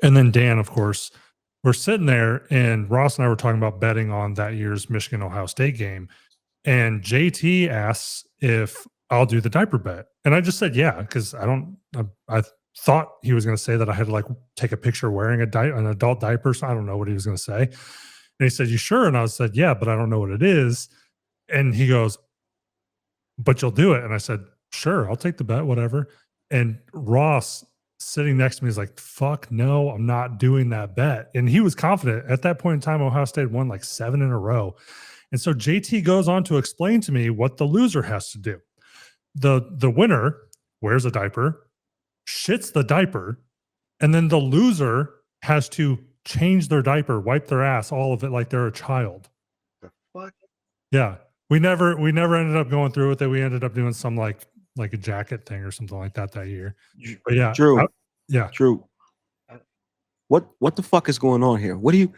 And then Dan, of course. We're sitting there, and Ross and I were talking about betting on that year's Michigan Ohio State game. And JT asks if I'll do the diaper bet. And I just said, yeah, because I thought he was going to say that I had to like take a picture wearing an adult diaper. So I don't know what he was going to say. And he said, you sure? And I said, yeah, but I don't know what it is. And he goes, but you'll do it. And I said, sure, I'll take the bet, whatever. And Ross sitting next to me is like, fuck no, I'm not doing that bet. And he was confident. At that point in time, Ohio State won like 7 in a row. And so JT goes on to explain to me what the loser has to do. The winner wears a diaper, shits the diaper, and then the loser has to change their diaper, wipe their ass, all of it like they're a child. The fuck? Yeah. We never ended up going through with it. We ended up doing some like a jacket thing or something like that year. But yeah. True. Yeah. True. What the fuck is going on here? What do you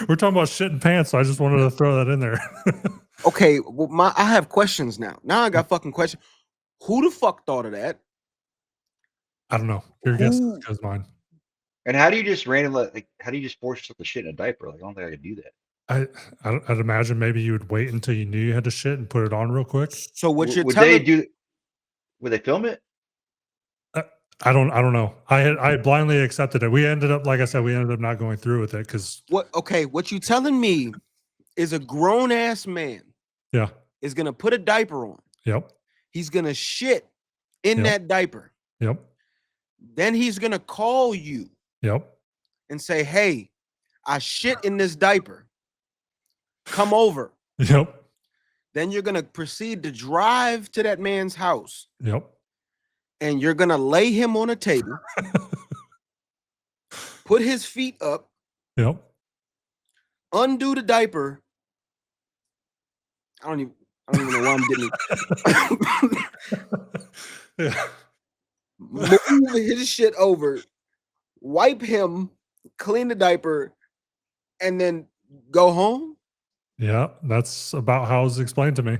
We're talking about shit and pants, so I just wanted to throw that in there. Okay, well, I have questions now. Now I got fucking questions. Who the fuck thought of that? I don't know. Your guess is as good as mine. And how do you just how do you just force yourself to shit in a diaper? Like, I don't think I could do that. I'd imagine maybe you would wait until you knew you had to shit and put it on real quick. So what you're Would telling would they film it? I don't know. I blindly accepted it. We ended up, like I said, not going through with it because what you telling me is a grown ass man is gonna put a diaper on. Yep. He's gonna shit in that diaper. Yep. Then he's gonna call you. Yep. And say, hey, I shit in this diaper. Come over. Yep. Then you're gonna proceed to drive to that man's house. Yep. And you're gonna lay him on a table, put his feet up, yep, undo the diaper. I don't even know why I'm getting it. Move his shit over, wipe him, clean the diaper, and then go home. Yeah, that's about how it was explained to me.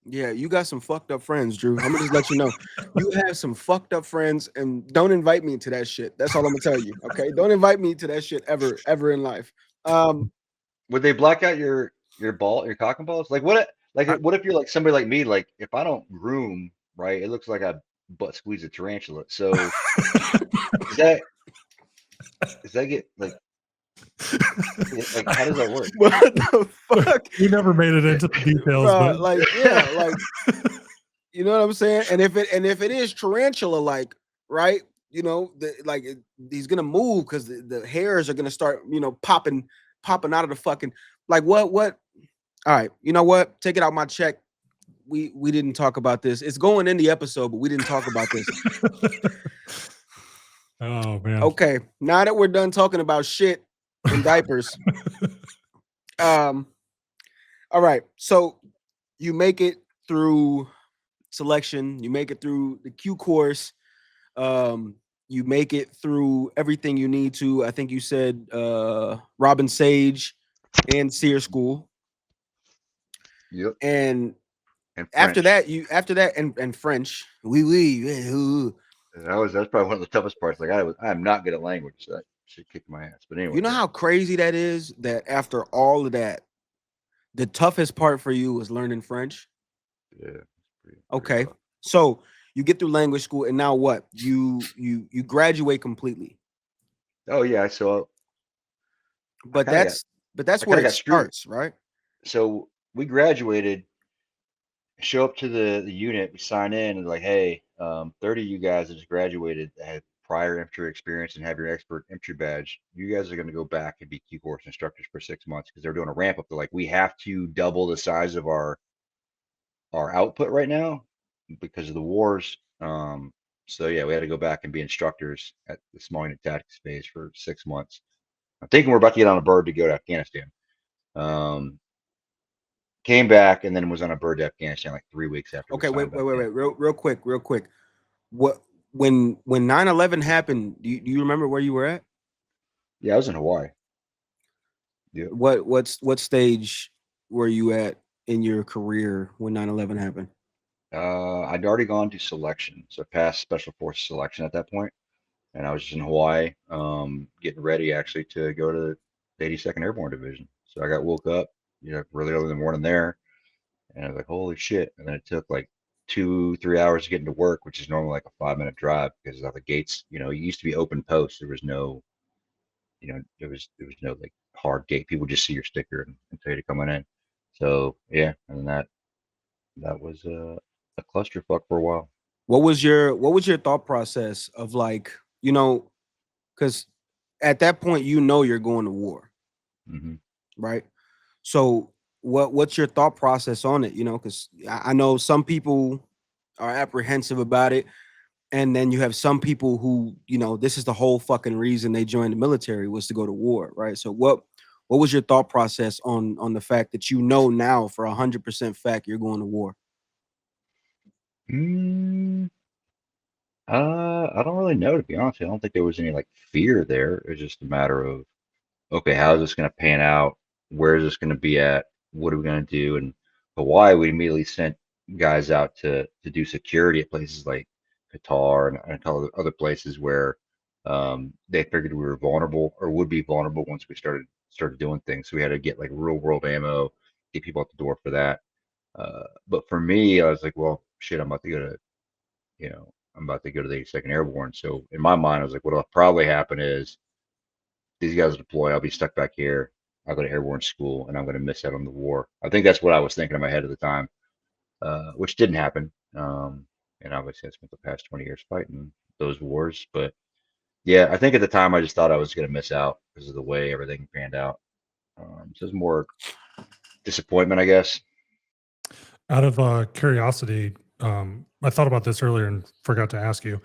Yeah, you got some fucked up friends, Drew. I'm gonna just let you know. You have some fucked up friends, and don't invite me to that shit. That's all I'm gonna tell you. Okay, don't invite me to that shit ever in life. Would they black out your cock and balls? Like what if you're like somebody like me? Like if I don't groom right, it looks like I butt squeeze a tarantula. So does that get like how does that work? What the fuck? We never made it into the details, but like you know what I'm saying? And if it is tarantula like, right? You know, he's gonna move because the hairs are gonna start, popping out of the fucking like what? All right, you know what? Take it out my check. We didn't talk about this. It's going in the episode, but we didn't talk about this. Oh man. Okay, now that we're done talking about shit and diapers. All right. So you make it through selection, you make it through the Q course, you make it through everything you need to. I think you said Robin Sage and Sear School. Yep. And after that and French. That's probably one of the toughest parts. Like I am not good at language, so that should kick my ass. But anyway. You know how crazy that is that after all of that, the toughest part for you was learning French? Yeah. Okay. So you get through language school, and now what? You graduate completely. Oh yeah. So but that's where it starts, right? So we graduated, show up to the unit, we sign in, and like, hey, 30 of you guys that just graduated have prior infantry experience and have your expert infantry badge, you guys are going to go back and be Q course instructors for 6 months because they're doing a ramp up. They're like, we have to double the size of our output right now because of the wars. So yeah, we had to go back and be instructors at the small unit tactics phase for 6 months. I'm thinking we're about to get on a bird to go to Afghanistan. Came back and then was on a bird to Afghanistan like 3 weeks after. Okay, wait, real quick. What when 9/11 happened? Do you remember where you were at? Yeah, I was in Hawaii. Yeah. What stage were you at in your career when 9/11 happened? I'd already gone to selection, so passed special forces selection at that point, and I was just in Hawaii, getting ready actually to go to the 82nd Airborne Division. So I got woke up, really early in the morning there, and I was like, holy shit! And then it took like 2-3 hours to get into work, which is normally like a 5-minute drive because of the gates. It used to be open post. There was no, there was no like hard gate. People just see your sticker and tell you to come on in. So yeah, and that was a clusterfuck for a while. What was your thought process of like, because at that point you're going to war, Hmm. right? So what's your thought process on it? Because I know some people are apprehensive about it, and then you have some people who this is the whole fucking reason they joined the military was to go to war, right? So what was your thought process on the fact that now for 100% fact you're going to war? I don't really know, to be honest. I don't think there was any like fear there. It was just a matter of, okay, how is this going to pan out? Where is this going to be at? What are we going to do? And Hawaii, we immediately sent guys out to do security at places like Qatar and a couple of other places where they figured we were vulnerable or would be vulnerable once we started doing things. So we had to get like real world ammo, get people out the door for that. But for me, I was like, well, shit, I'm about to go to the 82nd Airborne. So in my mind, I was like, what'll probably happen is these guys deploy. I'll be stuck back here. I'll go to airborne school and I'm going to miss out on the war. I think that's what I was thinking in my head at the time, which didn't happen. And obviously, I spent the past 20 years fighting those wars. But yeah, I think at the time I just thought I was going to miss out because of the way everything panned out. So it's more disappointment, I guess. Out of curiosity, I thought about this earlier and forgot to ask you.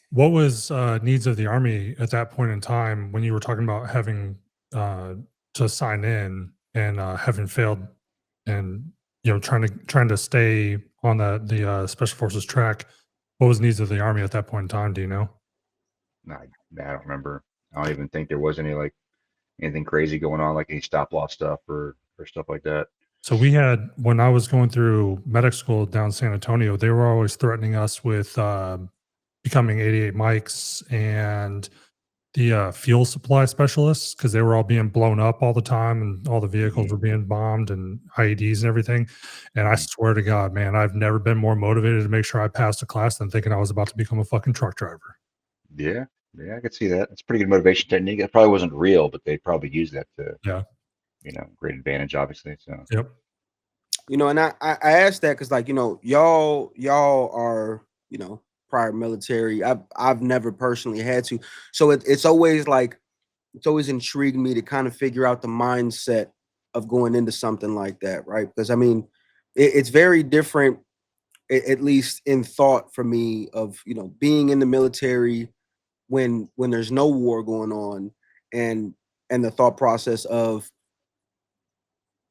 What was needs of the Army at that point in time when you were talking about having to sign in and having failed and trying to stay on the Special Forces track? What was needs of the Army at that point in time? Do you know? I don't remember. I don't even think there was any like anything crazy going on, like any stop loss stuff or stuff like that. So we had, when I was going through medic school down in San Antonio, they were always threatening us with becoming 88 mics and the fuel supply specialists because they were all being blown up all the time and all the vehicles were being bombed and IEDs and everything. And I swear to God, man, I've never been more motivated to make sure I passed a class than thinking I was about to become a fucking truck driver. Yeah, I could see that. It's a pretty good motivation technique. It probably wasn't real, but they probably used that to, Yeah. great advantage, obviously. So Yep. And I asked that because like y'all are prior military. I've never personally had to, so it's always intrigued me to kind of figure out the mindset of going into something like that, right? Because I mean, it's very different, at least in thought for me, of being in the military when there's no war going on, and the thought process of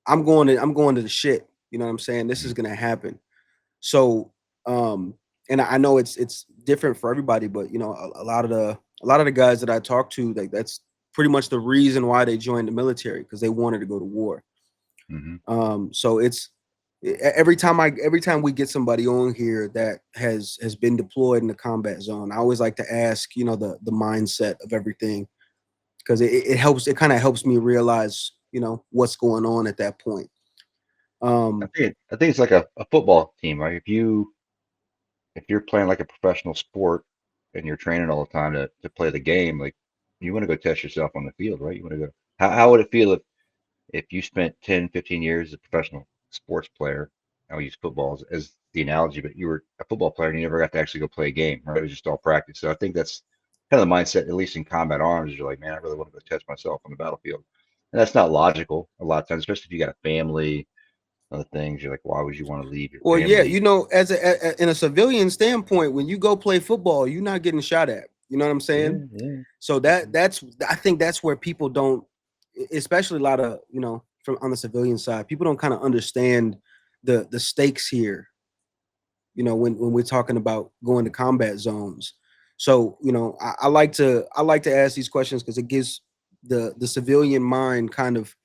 I'm going to the shit. You know what I'm saying? This is gonna happen. So, and I know it's different for everybody, but a lot of the guys that I talk to, like that's pretty much the reason why they joined the military because they wanted to go to war. So it's every time we get somebody on here that has been deployed in the combat zone, I always like to ask, the mindset of everything because it helps. It kind of helps me realize, what's going on at that point. I think it's like a football team, right? If you're playing like a professional sport and you're training all the time to play the game, like you want to go test yourself on the field, right? You want to go. How would it feel if you spent 10, 15 years as a professional sports player? I'll use football as the analogy, but you were a football player and you never got to actually go play a game, right? It was just all practice. So I think that's kind of the mindset, at least in combat arms, is you're like, man, I really want to go test myself on the battlefield. And that's not logical a lot of times, especially if you got a family, other things. You're like, why would you want to leave your Well, yeah, family? as in a civilian standpoint, when you go play football, you're not getting shot at. You know what I'm saying? Yeah. So that's I think that's where people don't, especially a lot of from on the civilian side, people don't kind of understand the stakes here. When we're talking about going to combat zones. So I like to ask these questions because it gives the civilian mind kind of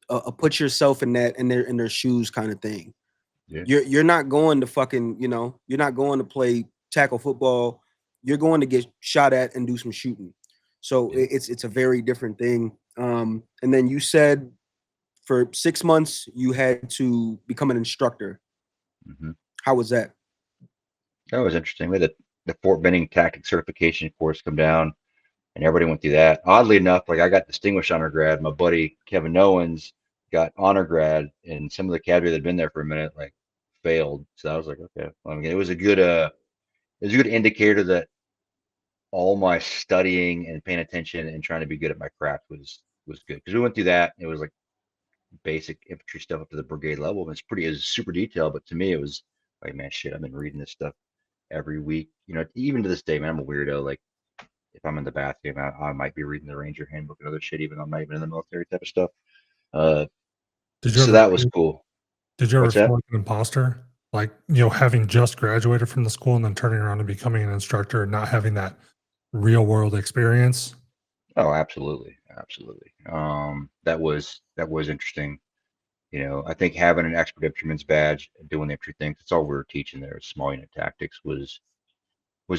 a put yourself in their shoes kind of thing. Yeah. You're not going to fucking you're not going to play tackle football. You're going to get shot at and do some shooting. So Yeah. it's a very different thing. And then you said for 6 months you had to become an instructor. Mm-hmm. How was that? That was interesting. We had the Fort Benning tactic certification course come down, and everybody went through that. Oddly enough, like I got distinguished honor grad. My buddy Kevin Owens got honor grad, and some of the cadre that had been there for a minute like failed. So I was like, okay. Well, I mean, it was a good indicator that all my studying and paying attention and trying to be good at my craft was good, because we went through that. It was like basic infantry stuff up to the brigade level, and it was super detailed. But to me, it was like, man, shit, I've been reading this stuff every week. Even to this day, man, I'm a weirdo. Like if I'm in the bathroom, I might be reading the Ranger Handbook and other shit, even though I'm not even in the military type of stuff. Did you So ever that was feel, cool. did you ever What's feel that? like an imposter? Like, having just graduated from the school and then turning around and becoming an instructor and not having that real world experience? Oh, absolutely, absolutely. That was interesting. I think having an expert infantryman's badge and doing the infantry things, that's all we were teaching there. Small unit tactics was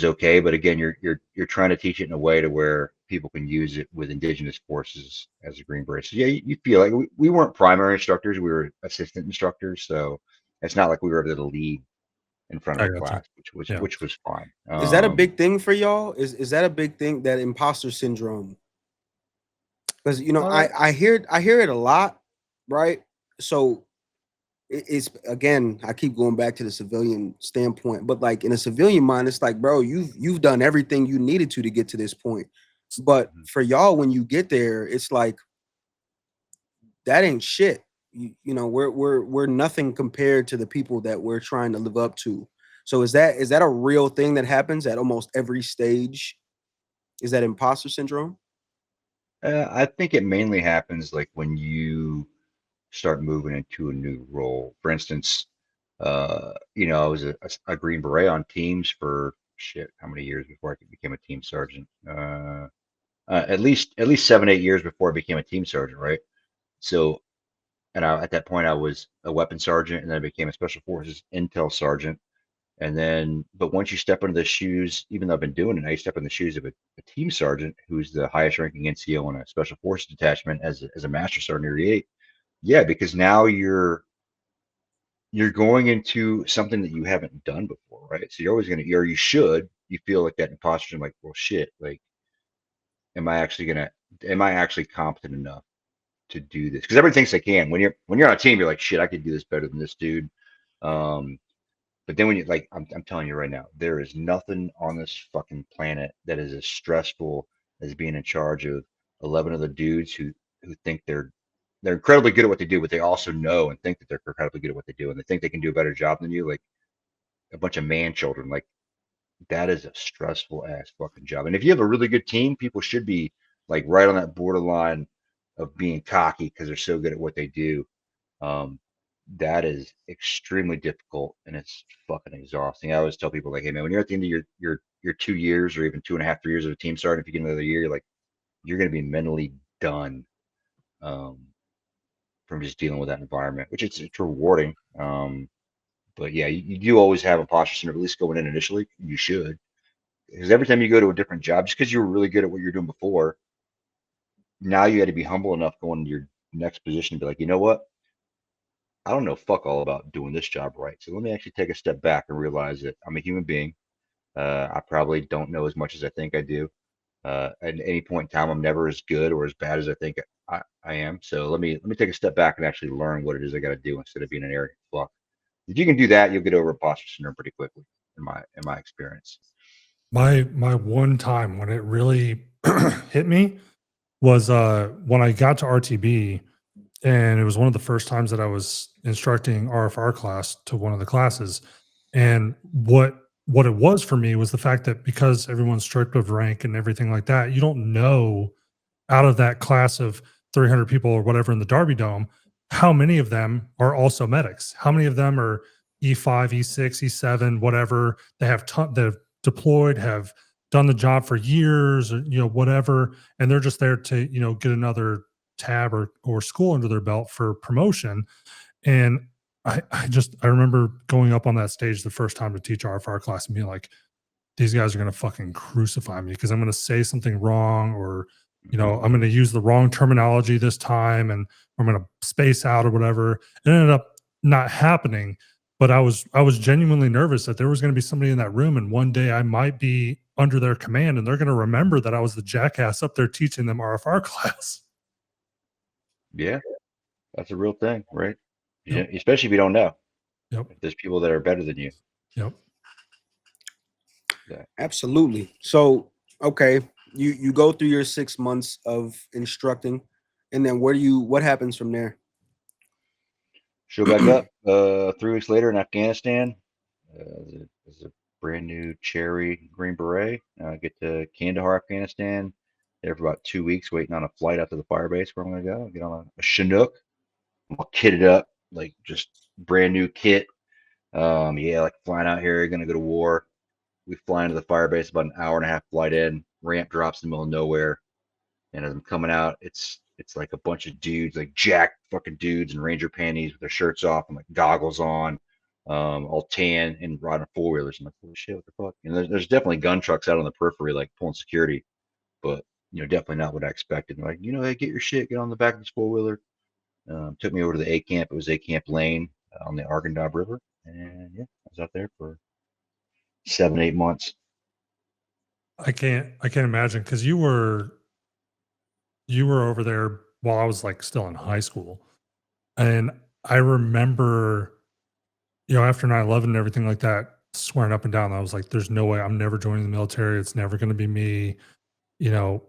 okay, but again, you're trying to teach it in a way to where people can use it with indigenous forces as a Green Beret. So yeah, you feel like we weren't primary instructors, we were assistant instructors, so it's not like we were able to lead in front of I a got you. class, which was Yeah. which was fine. Is that a big thing for y'all? Is that a big thing, that imposter syndrome? Because I hear it a lot, right? So it's, again, I keep going back to the civilian standpoint, but like in a civilian mind, it's like, bro, you've done everything you needed to get to this point. But for y'all, when you get there, it's like that ain't shit. We're nothing compared to the people that we're trying to live up to. So is that a real thing that happens at almost every stage? Is that imposter syndrome? I think it mainly happens like when you start moving into a new role. For instance, I was a Green Beret on teams for shit, how many years before I became a team sergeant? At least 7, 8 years before I became a team sergeant, right? So, and at that point, I was a weapons sergeant, and then I became a special forces intel sergeant. And then, but once you step into the shoes, even though I've been doing it, now you step in the shoes of a team sergeant who's the highest ranking NCO on a special forces detachment as a master sergeant 88. Yeah, because now you're going into something that you haven't done before, right? So you're always going to, or you should, you feel like that imposter, like, well, shit, like, am I actually competent enough to do this? Because everybody thinks they can. When you're on a team, you're like, shit, I could do this better than this dude. Um, but then when you like, I'm telling you right now, there is nothing on this fucking planet that is as stressful as being in charge of 11 other dudes who think they're incredibly good at what they do, but they also know and think that they're incredibly good at what they do, and they think they can do a better job than you. Like a bunch of man children. Like that is a stressful ass fucking job. And if you have a really good team, people should be like right on that borderline of being cocky because they're so good at what they do. Um, that is extremely difficult and it's fucking exhausting. I always tell people like, hey man, when you're at the end of your 2 years or even 2.5, 3 years of a team sergeant, if you get another year, you're gonna be mentally done from just dealing with that environment, which it's rewarding. But yeah, you do always have imposter syndrome, at least going in initially. You should, because every time you go to a different job, just because you were really good at what you're doing before, now you got to be humble enough going to your next position to be like, you know what? I don't know fuck all about doing this job right. So let me actually take a step back and realize that I'm a human being. I probably don't know as much as I think I do. At any point in time, I'm never as good or as bad as I think I am. So let me take a step back and actually learn what it is I got to do instead of being an arrogant fuck. If you can do that, you'll get over imposter syndrome pretty quickly, in my experience. My one time when it really hit me was when I got to RTB, and it was one of the first times that I was instructing RFR class to one of the classes. And what it was for me was the fact that because everyone's stripped of rank and everything like that, you don't know out of that class of 300 people or whatever in the Derby Dome, how many of them are also medics? How many of them are E5, E6, E7, whatever? They have they've deployed, have done the job for years, or, whatever, and they're just there to, get another tab or school under their belt for promotion. And I remember going up on that stage the first time to teach RFR class and being like, these guys are going to fucking crucify me because I'm going to say something wrong, or I'm going to use the wrong terminology this time, and I'm going to space out or whatever. It ended up not happening, but I was genuinely nervous that there was going to be somebody in that room, and one day I might be under their command, and they're going to remember that I was the jackass up there teaching them RFR class. Yeah, that's a real thing, right? Yep. Yeah, especially if you don't know. Yep. If there's people that are better than you. Yep. Yeah. Absolutely. So, okay, you go through your 6 months of instructing, and then what happens from there? Show back up 3 weeks later in Afghanistan. As a brand new cherry Green Beret. Get to Kandahar, Afghanistan. There for about 2 weeks, waiting on a flight out to the fire base where I'm going to go. Get on a Chinook. I'm all kitted up, like just brand new kit. Yeah, like flying out here, going to go to war. We fly into the fire base, about an hour and a half flight in. Ramp drops in the middle of nowhere, and as I'm coming out, it's like a bunch of dudes, like jacked fucking dudes in ranger panties with their shirts off and like goggles on, all tan and riding four wheelers. I'm like, holy shit, what the fuck? And there's definitely gun trucks out on the periphery, like pulling security, but definitely not what I expected. Like, hey, get your shit, get on the back of this four wheeler. Took me over to the A camp. It was A Camp Lane on the Arghandab River, and yeah, I was out there for 7-8 months. I can't imagine, because you were over there while I was like still in high school. And I remember, after 9/11 and everything like that, swearing up and down, I was like, there's no way I'm never joining the military. It's never going to be me.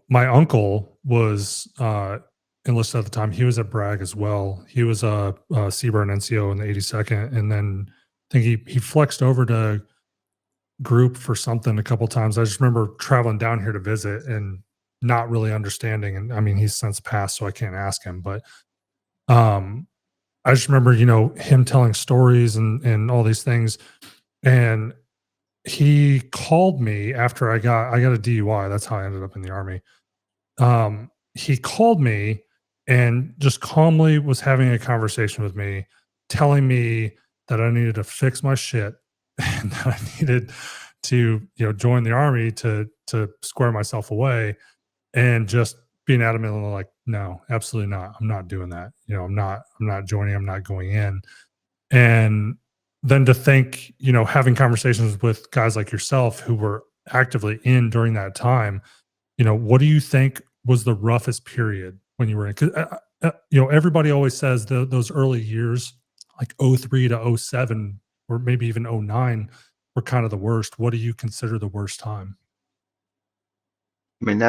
My uncle was enlisted at the time. He was at Bragg as well. He was a Seaburn NCO in the 82nd. And then I think he flexed over to group for something a couple times. I just remember traveling down here to visit and not really understanding. And I mean, he's since passed, so I can't ask him, but I just remember, him telling stories and all these things. And he called me after I got a DUI. That's how I ended up in the Army. He called me and just calmly was having a conversation with me, telling me that I needed to fix my shit and that I needed to, join the Army to square myself away, and just being adamantly like, no, absolutely not. I'm not doing that. I'm not joining. I'm not going in. And then to think, having conversations with guys like yourself who were actively in during that time, what do you think was the roughest period when you were in? Because, everybody always says those early years, like 03 to 07, or maybe even 09, were kind of the worst. What do you consider the worst time? I mean,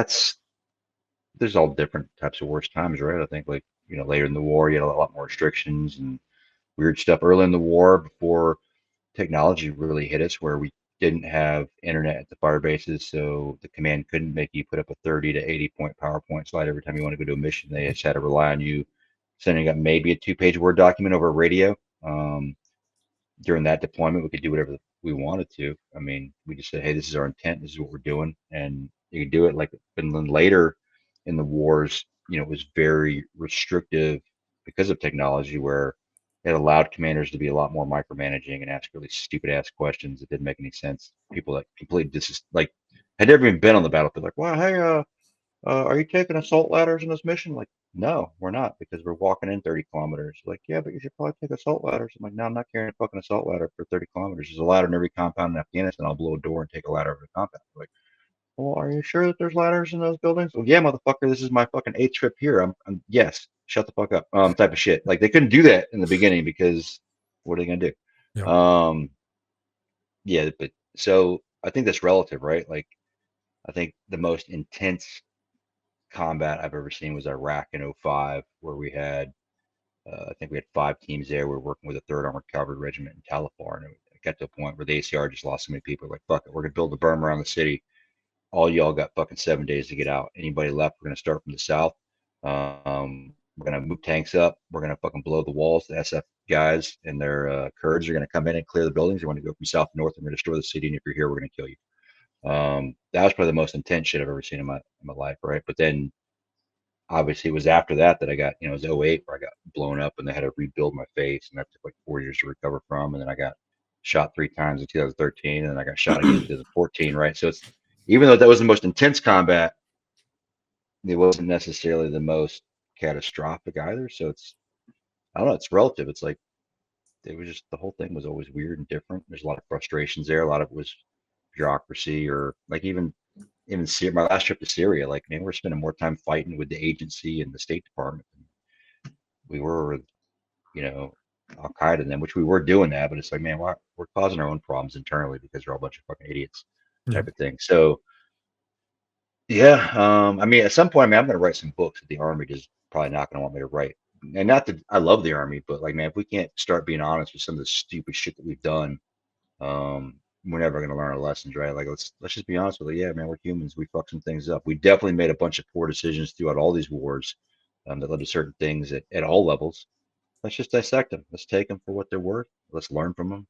there's all different types of worst times, right? I think, like, later in the war, you had a lot more restrictions and weird stuff early in the war before technology really hit us, where we didn't have internet at the fire bases. So the command couldn't make you put up a 30 to 80 point PowerPoint slide every time you want to go to a mission. They just had to rely on you sending up maybe a 2-page Word document over a radio. During that deployment, we could do whatever we wanted to. I mean, we just said, hey, this is our intent. This is what we're doing. And you could do it. Like, and then later in the wars, it was very restrictive because of technology, where it allowed commanders to be a lot more micromanaging and ask really stupid ass questions that didn't make any sense. People that completely like had never even been on the battlefield, like, wow, hey, are you taking assault ladders in this mission? Like, no, we're not, because we're walking in 30 kilometers. Like, yeah, but you should probably take assault ladders. I'm like, no, I'm not carrying a fucking assault ladder for 30 kilometers. There's a ladder in every compound in Afghanistan. I'll blow a door and take a ladder over the compound. Like, well, are you sure that there's ladders in those buildings? Well, yeah, motherfucker, this is my fucking 8th trip here. I'm yes, shut the fuck up. Type of shit. Like, they couldn't do that in the beginning because what are they gonna do? Yeah. Yeah, but so I think that's relative, right? Like, I think the most intense combat I've ever seen was Iraq in '05, where we had, I think we had 5 teams there. We were working with a 3rd Armored Cavalry Regiment in Talifar, and it got to a point where the ACR just lost so many people. Like, fuck it, we're gonna build a berm around the city. All y'all got fucking 7 days to get out. Anybody left, we're gonna start from the south. We're gonna move tanks up. We're gonna fucking blow the walls. The SF guys and their Kurds are gonna come in and clear the buildings. They want to go from south to north. And we're gonna destroy the city. And if you're here, we're gonna kill you. That was probably the most intense shit I've ever seen in my life, right? But then obviously it was after that that I got, it was '08 where I got blown up and they had to rebuild my face, and that took like 4 years to recover from. And then I got shot 3 times in 2013, and then I got shot again in 2014, right? So it's, even though that was the most intense combat, it wasn't necessarily the most catastrophic either. So it's, I don't know, it's relative. It's like, it was just, the whole thing was always weird and different. There's a lot of frustrations there. A lot of it was bureaucracy, or like even my last trip to Syria, like, man, we're spending more time fighting with the agency and the State Department than we were with, Al Qaeda and them, which we were doing that, but it's like, man, we're causing our own problems internally because we're all a bunch of fucking idiots, type of thing. So yeah, I mean, at some point, I mean, I'm gonna write some books that the Army is probably not gonna want me to write. And not that I love the Army, but like, man, if we can't start being honest with some of the stupid shit that we've done, we're never gonna learn our lessons, right? Like, let's just be honest with it. Yeah, man, we're humans. We fuck some things up. We definitely made a bunch of poor decisions throughout all these wars, that led to certain things at all levels. Let's just dissect them. Let's take them for what they're worth. Let's learn from them.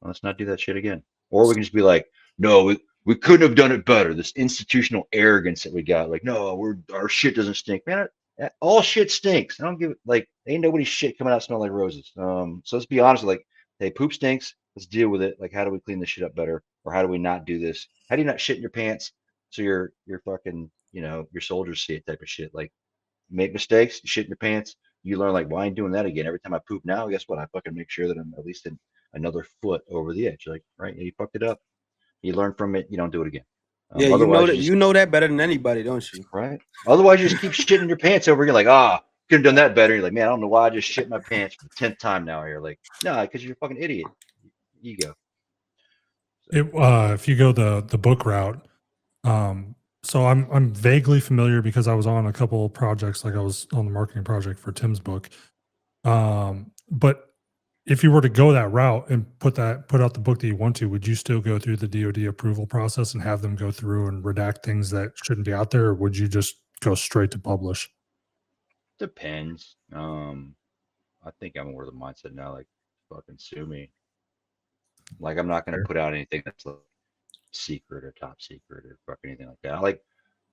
Let's not do that shit again. Or we can just be like, no, we couldn't have done it better. This institutional arrogance that we got, like, no, our shit doesn't stink, man. All shit stinks. I don't give it, like, ain't nobody's shit coming out smelling like roses. So let's be honest, like, hey, poop stinks. Let's deal with it. Like, how do we clean this shit up better? Or how do we not do this? How do you not shit in your pants so your fucking, your soldiers see it, type of shit? Like, make mistakes, you shit in your pants. You learn, like, well, I ain't doing that again. Every time I poop now, guess what? I fucking make sure that I'm at least another foot over the edge. Like, right, you fucked it up. You learn from it. You don't do it again. Yeah, you know that. You know that better than anybody, don't you? Right. Otherwise, you just keep shitting your pants over. You're like, could have done that better. You're like, man, I don't know why I just shit my pants for the 10th time now. You're like, no, because you're a fucking idiot. Ego. If you go the book route, so I'm vaguely familiar because I was on a couple of projects, like I was on the marketing project for Tim's book. But if you were to go that route and put out the book that you want to, would you still go through the DoD approval process and have them go through and redact things that shouldn't be out there, or would you just go straight to publish? Depends. I think I'm more of the mindset now, like, fucking sue me. Like, I'm not going to put out anything that's like secret or top secret or fucking anything like that. Like,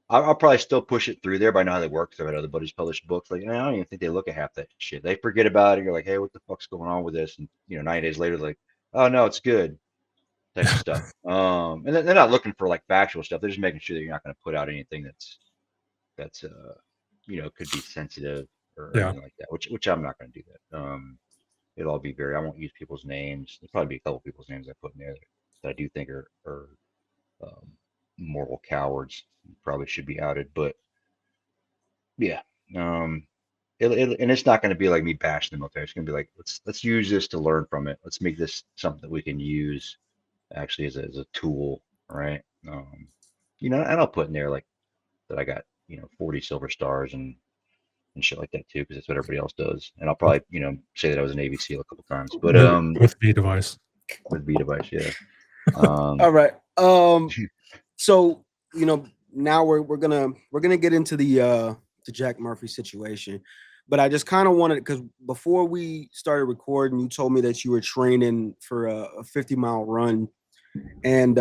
I'll probably still push it through there, but I know how they work. So I've had other buddies publish books. Like, I don't even think they look at half that shit. They forget about it. You're like, hey, what the fuck's going on with this? And 9 days later, like, oh no, it's good, type of stuff. And they're not looking for like factual stuff. They're just making sure that you're not going to put out anything that's could be sensitive or anything like that. Which I'm not going to do that. It'll all be I won't use people's names. There'll probably be a couple people's names I put in there that I do think are moral cowards, probably should be outed. But yeah, and it's not going to be like me bashing the military. It's going to be like, let's use this to learn from it. Let's make this something that we can use actually as a tool, right? And I'll put in there like that I got 40 silver stars and shit like that too, because that's what everybody else does. And I'll probably say that I was a Navy SEAL a couple times, but with V device. With V device, yeah. All right. So now we're gonna get into the Jack Murphy situation, but I just kind of wanted, because before we started recording, you told me that you were training for a 50-mile run, and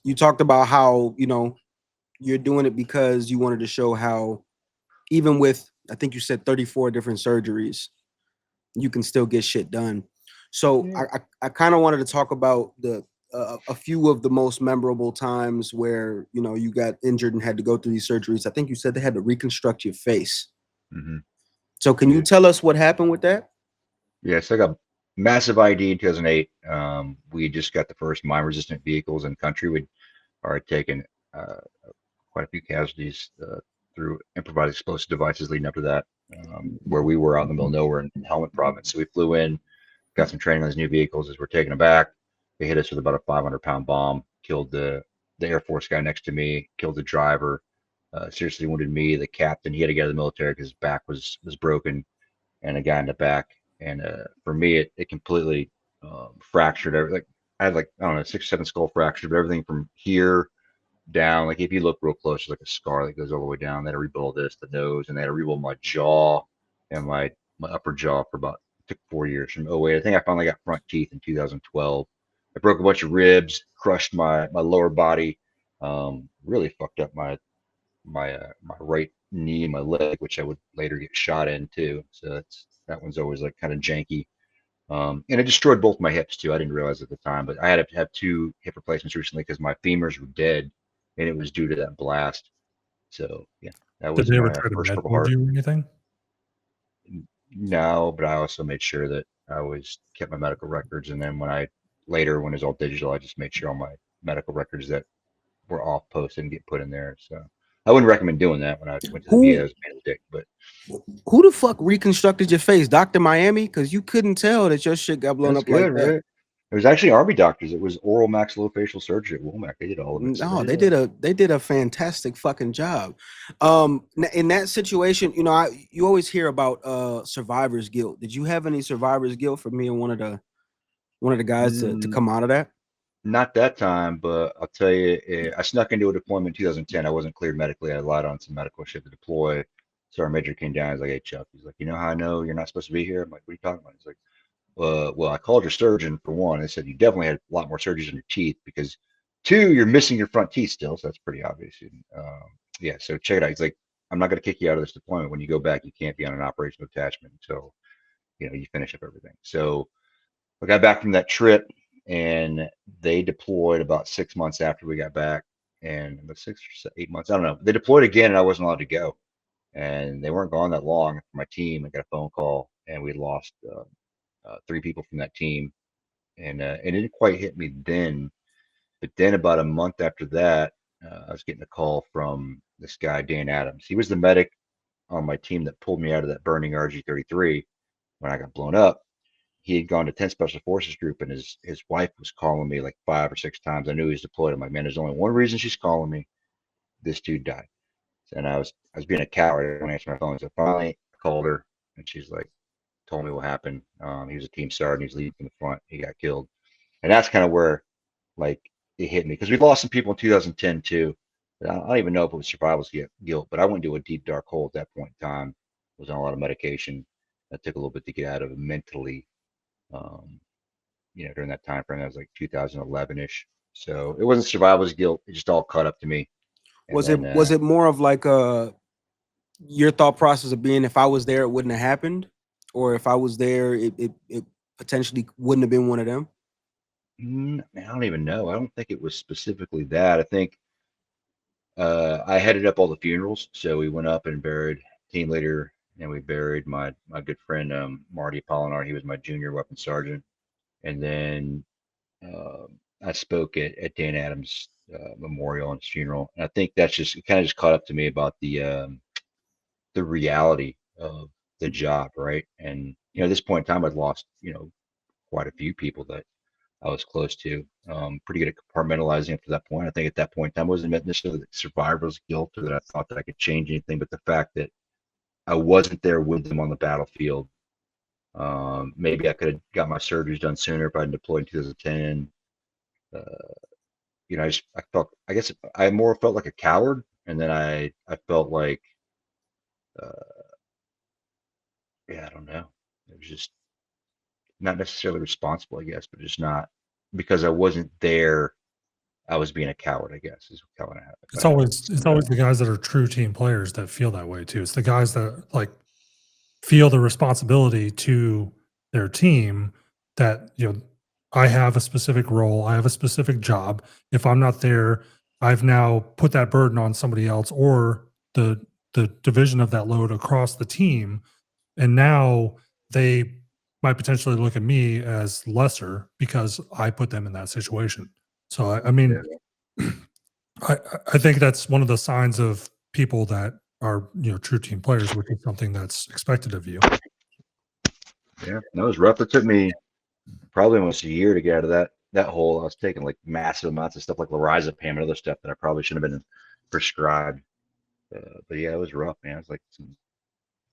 you talked about how you're doing it because you wanted to show how even with, I think you said 34 different surgeries, you can still get shit done. So yeah. I kind of wanted to talk about a few of the most memorable times where you got injured and had to go through these surgeries. I think you said they had to reconstruct your face. Mm-hmm. So can you tell us what happened with that? Yes, I got massive ID in 2008. We just got the first mine-resistant vehicles in country. We are taking quite a few casualties through improvised explosive devices leading up to that, where we were out in the middle of nowhere in Helmand province. So we flew in, got some training on these new vehicles. As we're taking them back, they hit us with about a 500-pound bomb, killed the Air Force guy next to me, killed the driver, seriously wounded me, the captain. He had to get out of the military because his back was broken, and a guy in the back. And for me, it completely fractured everything. I had like, I don't know, 6 or 7 skull fractures, but everything from here down. Like if you look real close, there's like a scar that goes all the way down. They had to rebuild this, the nose, and they had to rebuild my jaw and my upper jaw for about, it took 4 years from 08. I think I finally got front teeth in 2012. I broke a bunch of ribs, crushed my lower body, really fucked up my right knee and my leg, which I would later get shot in too. So that one's always like kind of janky. And it destroyed both my hips too. I didn't realize at the time, but I had to have 2 hip replacements recently because my femurs were dead, and it was due to that blast. So yeah, that Did was they ever my try to first med Purple board Heart. you or anything? No, but I also made sure that I always kept my medical records, and then when it was all digital, I just made sure all my medical records that were off post and get put in there. So I wouldn't recommend doing that when I went to the VA. I was being a dick, but Who the fuck reconstructed your face, Dr. Miami? Because you couldn't tell that your shit got blown that's up like good, that. right? It was actually Army doctors. It was oral maxillofacial surgery at Womack. They did all of it. No, they did a fantastic fucking job. In that situation, you know, you always hear about survivor's guilt. Did you have any survivor's guilt for me and one of the guys to come out of that? Not that time, but I'll tell you, I snuck into a deployment in 2010. I wasn't cleared medically. I lied on some medical shit to deploy. So our major came down. He's like, "Hey, Chuck," he's like, "You know how I know you're not supposed to be here?" I'm like, "What are you talking about?" He's like, well, I called your surgeon for one. They said you definitely had a lot more surgeries on your teeth because 2, you're missing your front teeth still. So that's pretty obvious. And, yeah. So check it out. He's like, "I'm not going to kick you out of this deployment. When you go back, you can't be on an operational attachment until, you finish up everything." So I got back from that trip, and they deployed about 6 months after we got back, and about 6 or 8 months. I don't know. They deployed again, and I wasn't allowed to go. And they weren't gone that long. For my team, I got a phone call, and we lost 3 people from that team, and it didn't quite hit me then. But then about a month after that, I was getting a call from this guy, Dan Adams. He was the medic on my team that pulled me out of that burning RG-33 when I got blown up. He had gone to 10 Special Forces Group, and his wife was calling me like 5 or 6 times. I knew he was deployed. I'm like, "Man, there's only one reason she's calling me. This dude died." And I was being a coward. I didn't answer my phone. So finally I called her, and she's like, told me what happened. He was a team sergeant. He was leading from the front. He got killed. And that's kind of where like it hit me, because we lost some people in 2010 too. I don't even know if it was survival's guilt, but I went into a deep dark hole at that point in time. Was on a lot of medication. That took a little bit to get out of it mentally. During that time frame, that was like 2011-ish. So it wasn't survival's guilt. It just all caught up to me. Was it more of like your thought process of being, if I was there, it wouldn't have happened, or if I was there, it potentially wouldn't have been one of them? Man, I don't even know. I don't think it was specifically that. I think I headed up all the funerals. So we went up and buried team leader, and we buried my good friend Marty Apollinar. He was my junior weapons sergeant. And then I spoke at Dan Adams' memorial and his funeral. And I think it kind of just caught up to me about the reality of the job, right? And at this point in time, I'd lost quite a few people that I was close to. Pretty good at compartmentalizing up to that point. I think at that point in time, I wasn't necessarily survivor's guilt, or that I thought that I could change anything, but the fact that I wasn't there with them on the battlefield. Maybe I could have got my surgeries done sooner if I'd deployed in 2010. I guess I more felt like a coward, and then I felt like, I don't know. It was just not necessarily responsible, I guess, but just not, because I wasn't there. I was being a coward, I guess, is how it happened. It's always the guys that are true team players that feel that way too. It's the guys that like feel the responsibility to their team, that I have a specific role, I have a specific job. If I'm not there, I've now put that burden on somebody else, or the division of that load across the team, and now they might potentially look at me as lesser because I put them in that situation. So I mean, I think that's one of the signs of people that are true team players, which is something that's expected of you. Yeah, that was rough. It took me probably almost a year to get out of that hole, I was taking like massive amounts of stuff like lorazepam and other stuff that I probably shouldn't have been prescribed. But yeah, it was rough, man. It was like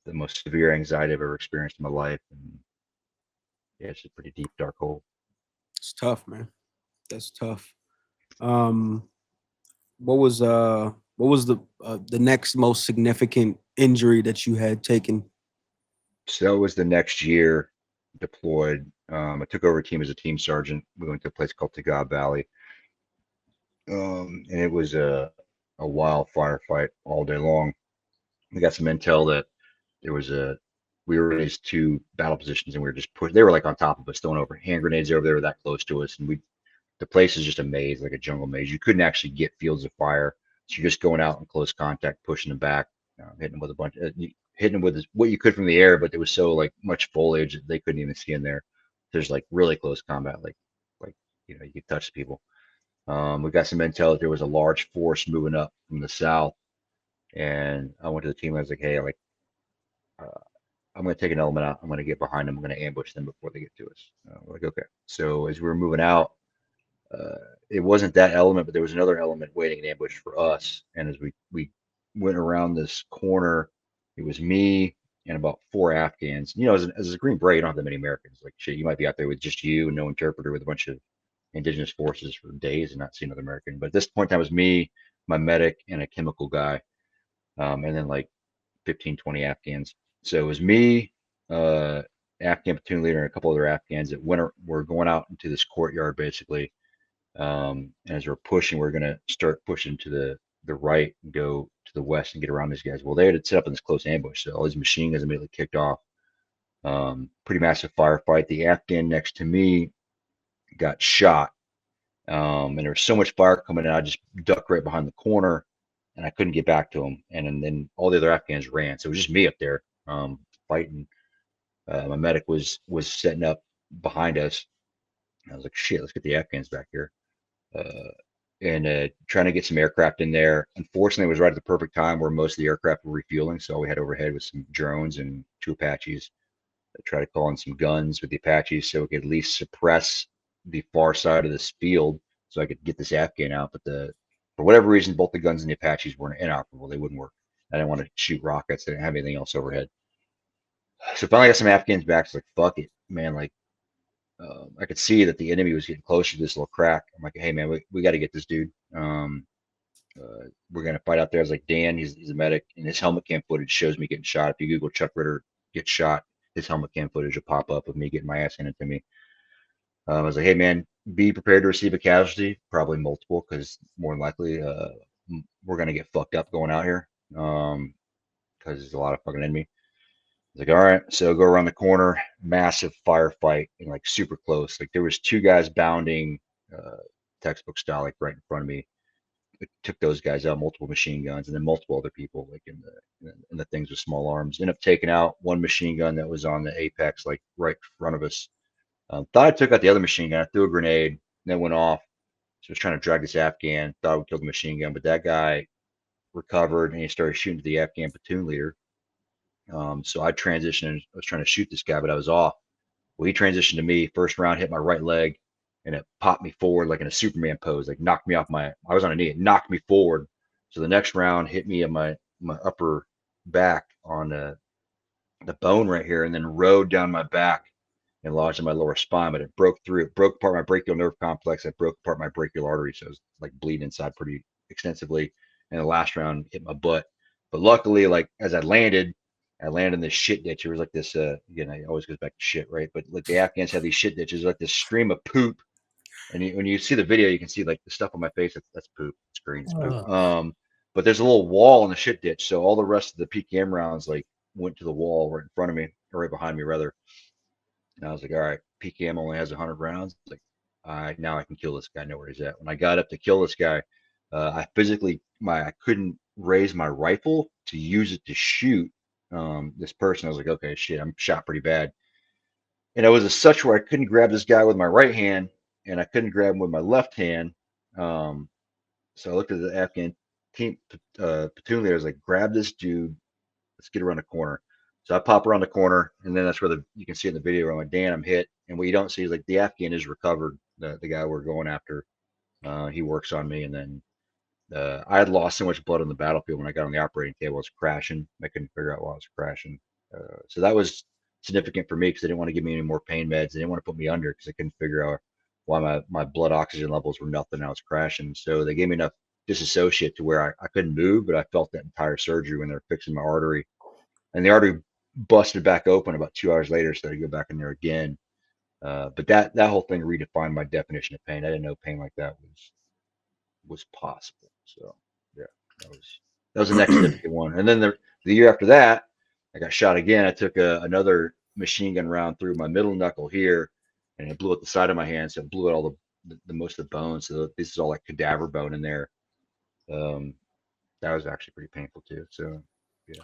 the most severe anxiety I've ever experienced in my life, and yeah, it's a pretty deep, dark hole. It's tough, man. That's tough. Um, what was the next most significant injury that you had taken? So that was the next year deployed. I took over a team as a team sergeant. We went to a place called Tagab Valley. And it was a wild firefight all day long. We got some intel that there was we were in these two battle positions and we were just pushed. They were like on top of us, throwing over hand grenades over there, that close to us. And the place is just a maze, like a jungle maze. You couldn't actually get fields of fire. So you're just going out in close contact, pushing them back, hitting them with a bunch, hitting them with what you could from the air, but there was so like much foliage that they couldn't even see in there. There's like really close combat, like you could touch people. We got some intel that there was a large force moving up from the south, and I went to the team. I was like, "Hey, uh, I'm going to take an element out. I'm going to get behind them. I'm going to ambush them before they get to us." We're like, "Okay." So as we were moving out, it wasn't that element, but there was another element waiting in ambush for us. And as we went around this corner, it was me and about 4 Afghans. As a Green Beret, you don't have that many Americans. Like shit, you might be out there with just you and no interpreter with a bunch of indigenous forces for days and not see another American. But at this point, that was me, my medic, and a chemical guy, and then like 15, 20 Afghans. So it was me, Afghan platoon leader, and a couple other Afghans that were going out into this courtyard basically. And as we're pushing, we're going to start pushing to the right and go to the west and get around these guys. Well, they had set up in this close ambush, so all these machine guns immediately kicked off. Pretty massive firefight. The Afghan next to me got shot. And there was so much fire coming in, I just ducked right behind the corner, and I couldn't get back to him. And then all the other Afghans ran, so it was just me up there fighting. My medic was setting up behind us. I was like, "Shit, let's get the Afghans back here," and trying to get some aircraft in there. Unfortunately, it was right at the perfect time where most of the aircraft were refueling, so all we had overhead was some drones and 2 Apaches. I tried to call in some guns with the Apaches so we could at least suppress the far side of this field so I could get this Afghan out. But for whatever reason, both the guns and the Apaches weren't inoperable. They wouldn't work. I didn't want to shoot rockets. I didn't have anything else overhead. So finally, I got some Afghans back. It's like, fuck it, man. Like, I could see that the enemy was getting closer to this little crack. I'm like, hey, man, we got to get this dude. We're going to fight out there. I was like, Dan, he's a medic, and his helmet cam footage shows me getting shot. If you Google Chuck Ritter get shot, his helmet cam footage will pop up of me getting my ass handed to me. I was like, hey, man, be prepared to receive a casualty, probably multiple, because more than likely we're going to get fucked up going out here because there's a lot of fucking enemy. I was like, all right, so go around the corner, massive firefight, and like super close. Like there was 2 guys bounding textbook style, like right in front of me. It took those guys out, multiple machine guns, and then multiple other people, like in the things with small arms. Ended up taking out one machine gun that was on the apex, like right in front of us. Thought I took out the other machine gun. I threw a grenade, and then went off. So I was trying to drag this Afghan. Thought we killed the machine gun, but that guy recovered and he started shooting to the Afghan platoon leader. So I transitioned. And I was trying to shoot this guy, but I was off. Well, he transitioned to me. First round hit my right leg, and it popped me forward like in a Superman pose, like knocked me off my. I was on a knee. It knocked me forward. So the next round hit me in my upper back on the bone right here, and then rode down my back and lodged in my lower spine. But it broke through. It broke apart my brachial nerve complex. It broke apart my brachial artery, so it was like bleeding inside pretty extensively. And the last round hit my butt. But luckily, like as I landed in this shit ditch. It was like this, again, it always goes back to shit, right? But like the Afghans have these shit ditches, like this stream of poop. And when you see the video, you can see like the stuff on my face. That's poop. It's green. It's poop. But there's a little wall in the shit ditch. So all the rest of the PKM rounds like went to the wall right in front of me, or right behind me rather. And I was like, all right, PKM only has 100 rounds. Like, now I can kill this guy. I know where he's at. When I got up to kill this guy, I couldn't raise my rifle to use it to shoot this person. I was like, okay, shit, I'm shot pretty bad. And it was a such where I couldn't grab this guy with my right hand and I couldn't grab him with my left hand. So I looked at the Afghan team platoon leader. I was like, grab this dude. Let's get around the corner. So I pop around the corner, and then that's where you can see in the video where I'm like, Dan, I'm hit. And what you don't see is like the Afghan is recovered. the guy we're going after. He works on me, and then I had lost so much blood on the battlefield when I got on the operating table. I was crashing. I couldn't figure out why I was crashing. So that was significant for me because they didn't want to give me any more pain meds. They didn't want to put me under because they couldn't figure out why my blood oxygen levels were nothing. I was crashing. So they gave me enough disassociate to where I couldn't move, but I felt that entire surgery when they were fixing my artery. And the artery busted back open about 2 hours later, so I had to go back in there again. But that whole thing redefined my definition of pain. I didn't know pain like that was possible. So yeah, that was the next significant one. And then the year after that, I got shot again. I took another machine gun round through my middle knuckle here, and it blew out the side of my hand. So it blew out all the most of the bones. So this is all like cadaver bone in there. That was actually pretty painful too. So yeah.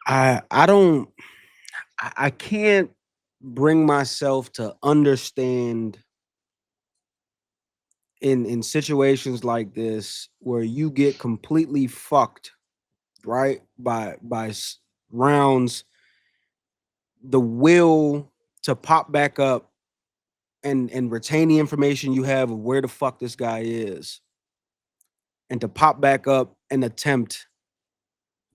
I can't bring myself to understand in situations like this where you get completely fucked, right, by rounds, the will to pop back up and retain the information you have of where the fuck this guy is, and to pop back up and attempt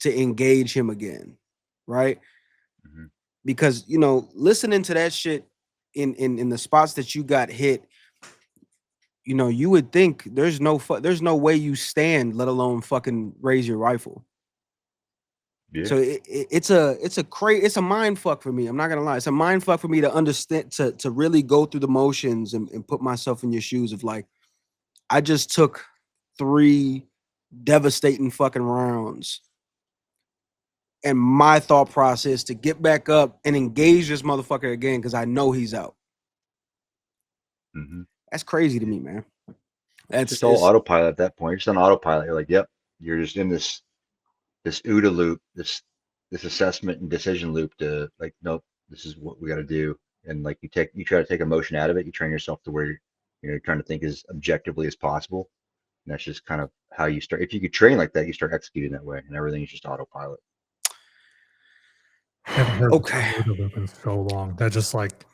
to engage him again, right? Mhm. Because listening to that shit in the spots that you got hit, you would think there's no way you stand, let alone fucking raise your rifle. Yeah. So it's a mind fuck for me. I'm not gonna lie. It's a mind fuck for me to understand, to really go through the motions and put myself in your shoes of like, I just took 3 devastating fucking rounds. And my thought process to get back up and engage this motherfucker again because I know he's out. Mm-hmm. That's crazy to me, man. It's just all autopilot at that point. You're just on autopilot. You're like, yep, you're just in this OODA loop, this assessment and decision loop to like, nope, this is what we got to do. And like you try to take emotion out of it. You train yourself to where you're trying to think as objectively as possible. And that's just kind of how you start. If you could train like that, you start executing that way, and everything is just autopilot. I haven't heard Okay. the term OODA loop in so long. That just like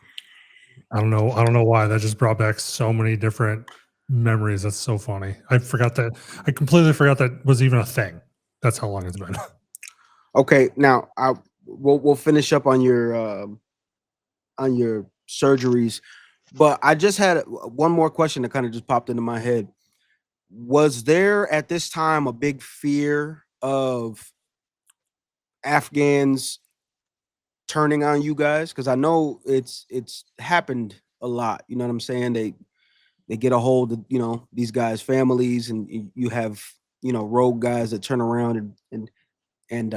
I don't know why. That just brought back so many different memories. That's so funny. I completely forgot that was even a thing. That's how long it's been. Okay, now we'll finish up on your surgeries, but I just had one more question that kind of just popped into my head. Was there at this time a big fear of Afghans turning on you guys? Because I know it's happened a lot. You know what I'm saying? They get a hold of these guys' families, and you have rogue guys that turn around and